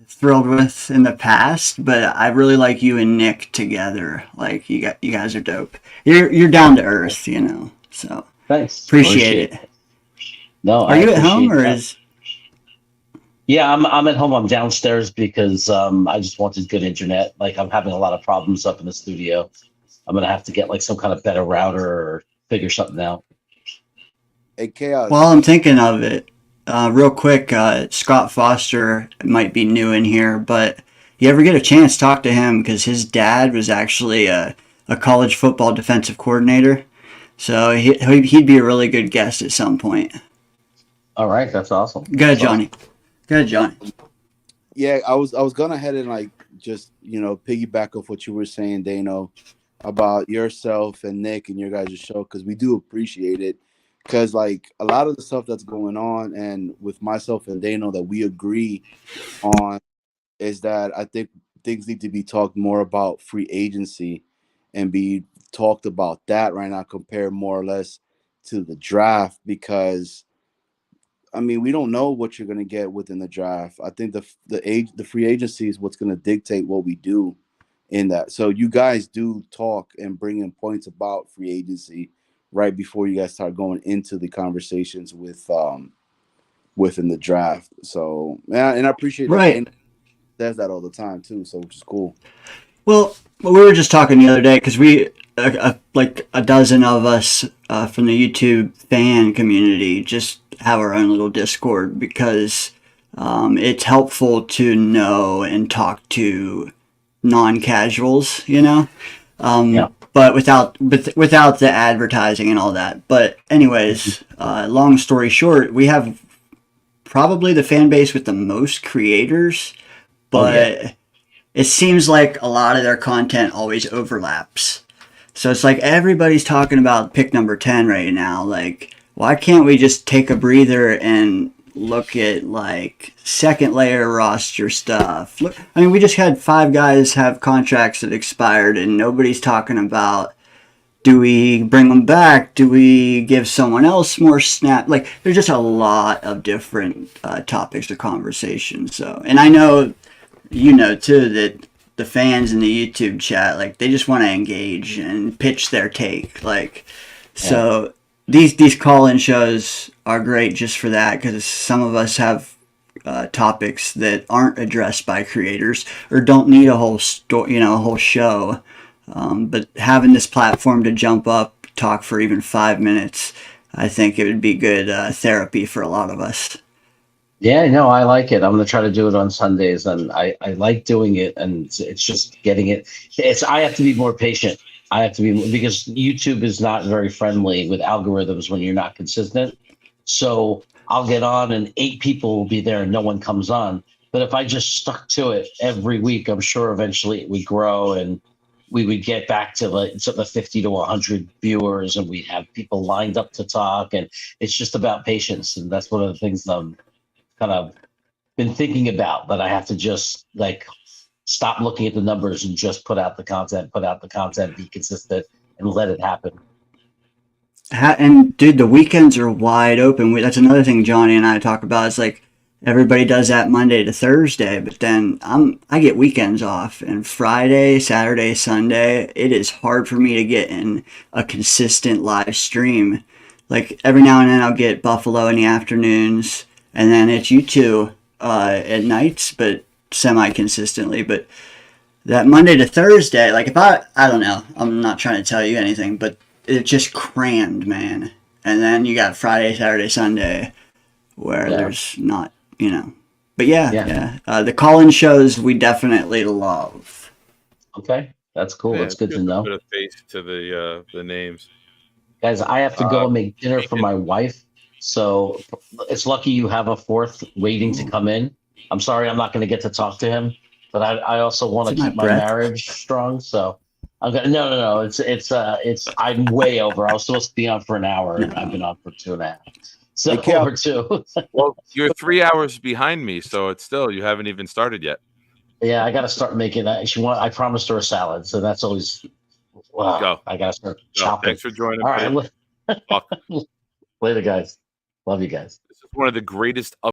thrilled with in the past, but I really like you and Nick together. Like you guys are dope. You're down to earth, you know. So thanks. appreciate it. No, Are I you at home appreciate or that. is? Yeah, I'm at home. I'm downstairs because I just wanted good internet. Like I'm having a lot of problems up in the studio. I'm gonna have to get like some kind of better router or figure something out. Hey, Chaos. While I'm thinking of it, real quick, Scott Foster might be new in here, but you ever get a chance, talk to him because his dad was actually a college football defensive coordinator. So he'd be a really good guest at some point. All right, that's awesome. Go ahead, Johnny. Go ahead, Johnny. Yeah, I was gonna head and like just piggyback off what you were saying, Dano, about yourself and Nick and your guys' show because we do appreciate it. Because like a lot of the stuff that's going on, and with myself and Dano that we agree on, is that I think things need to be talked more about free agency and be talked about that right now, compared more or less to the draft because. I mean, we don't know what you're going to get within the draft. I think the free agency is what's going to dictate what we do in that. So you guys do talk and bring in points about free agency right before you guys start going into the conversations with within the draft. So and I appreciate that Right. Dana says that all the time too. So which is cool. Well, we were just talking the other day because we, like a dozen of us from the YouTube fan community, just have our own little Discord because it's helpful to know and talk to non-casuals, you know. Yeah. But without the advertising and all that. But anyways, long story short, we have probably the fan base with the most creators, but it seems like a lot of their content always overlaps. So it's like everybody's talking about pick number 10 right now. Like, why can't we just take a breather and look at like second layer roster stuff? Look, I mean, we just had 5 guys have contracts that expired and nobody's talking about, do we bring them back? Do we give someone else more snap? Like, there's just a lot of different topics of conversation. So, and I know, you know, too, that the fans in the YouTube chat, like, they just want to engage and pitch their take. Like, so these call-in shows are great just for that because some of us have topics that aren't addressed by creators or don't need a whole a whole show. But having this platform to jump up, talk for even 5 minutes, I think it would be good therapy for a lot of us. Yeah, no, I like it. I'm gonna try to do it on Sundays, and I like doing it, and it's just getting it. I have to be more patient. I have to be because YouTube is not very friendly with algorithms when you're not consistent. So I'll get on, and 8 people will be there, and no one comes on. But if I just stuck to it every week, I'm sure eventually it would grow, and we would get back to the 50 to 100 viewers, and we'd have people lined up to talk. And it's just about patience, and that's one of the things kind of been thinking about, that I have to just like stop looking at the numbers and just put out the content, be consistent, and let it happen. And dude, the weekends are wide open. That's another thing Johnny and I talk about. It's like everybody does that Monday to Thursday, but then I get weekends off, and Friday, Saturday, Sunday, it is hard for me to get in a consistent live stream. Like every now and then I'll get Buffalo in the afternoons, and then it's you two at nights, but semi-consistently. But that Monday to Thursday, like if I don't know, I'm not trying to tell you anything, but it just crammed, man. And then you got Friday, Saturday, Sunday, where there's not, you know. But yeah. The call-in shows we definitely love. Okay, that's cool. That's good to know. A bit of face to the names. Guys, I have to go and make dinner for my wife. So it's lucky you have a 4th waiting to come in. I'm sorry I'm not going to get to talk to him, but I also want to keep my marriage strong. So I'm gonna no. It's I'm way over. I was supposed to be on for an hour, and I've been on for 2.5. So over 2. Well, you're 3 hours behind me, so it's still you haven't even started yet. Yeah, I got to start making that. I promised her a salad, so that's always. Wow, I got to start chopping. Thanks for joining. All right, later, guys. Love you guys. This is one of the greatest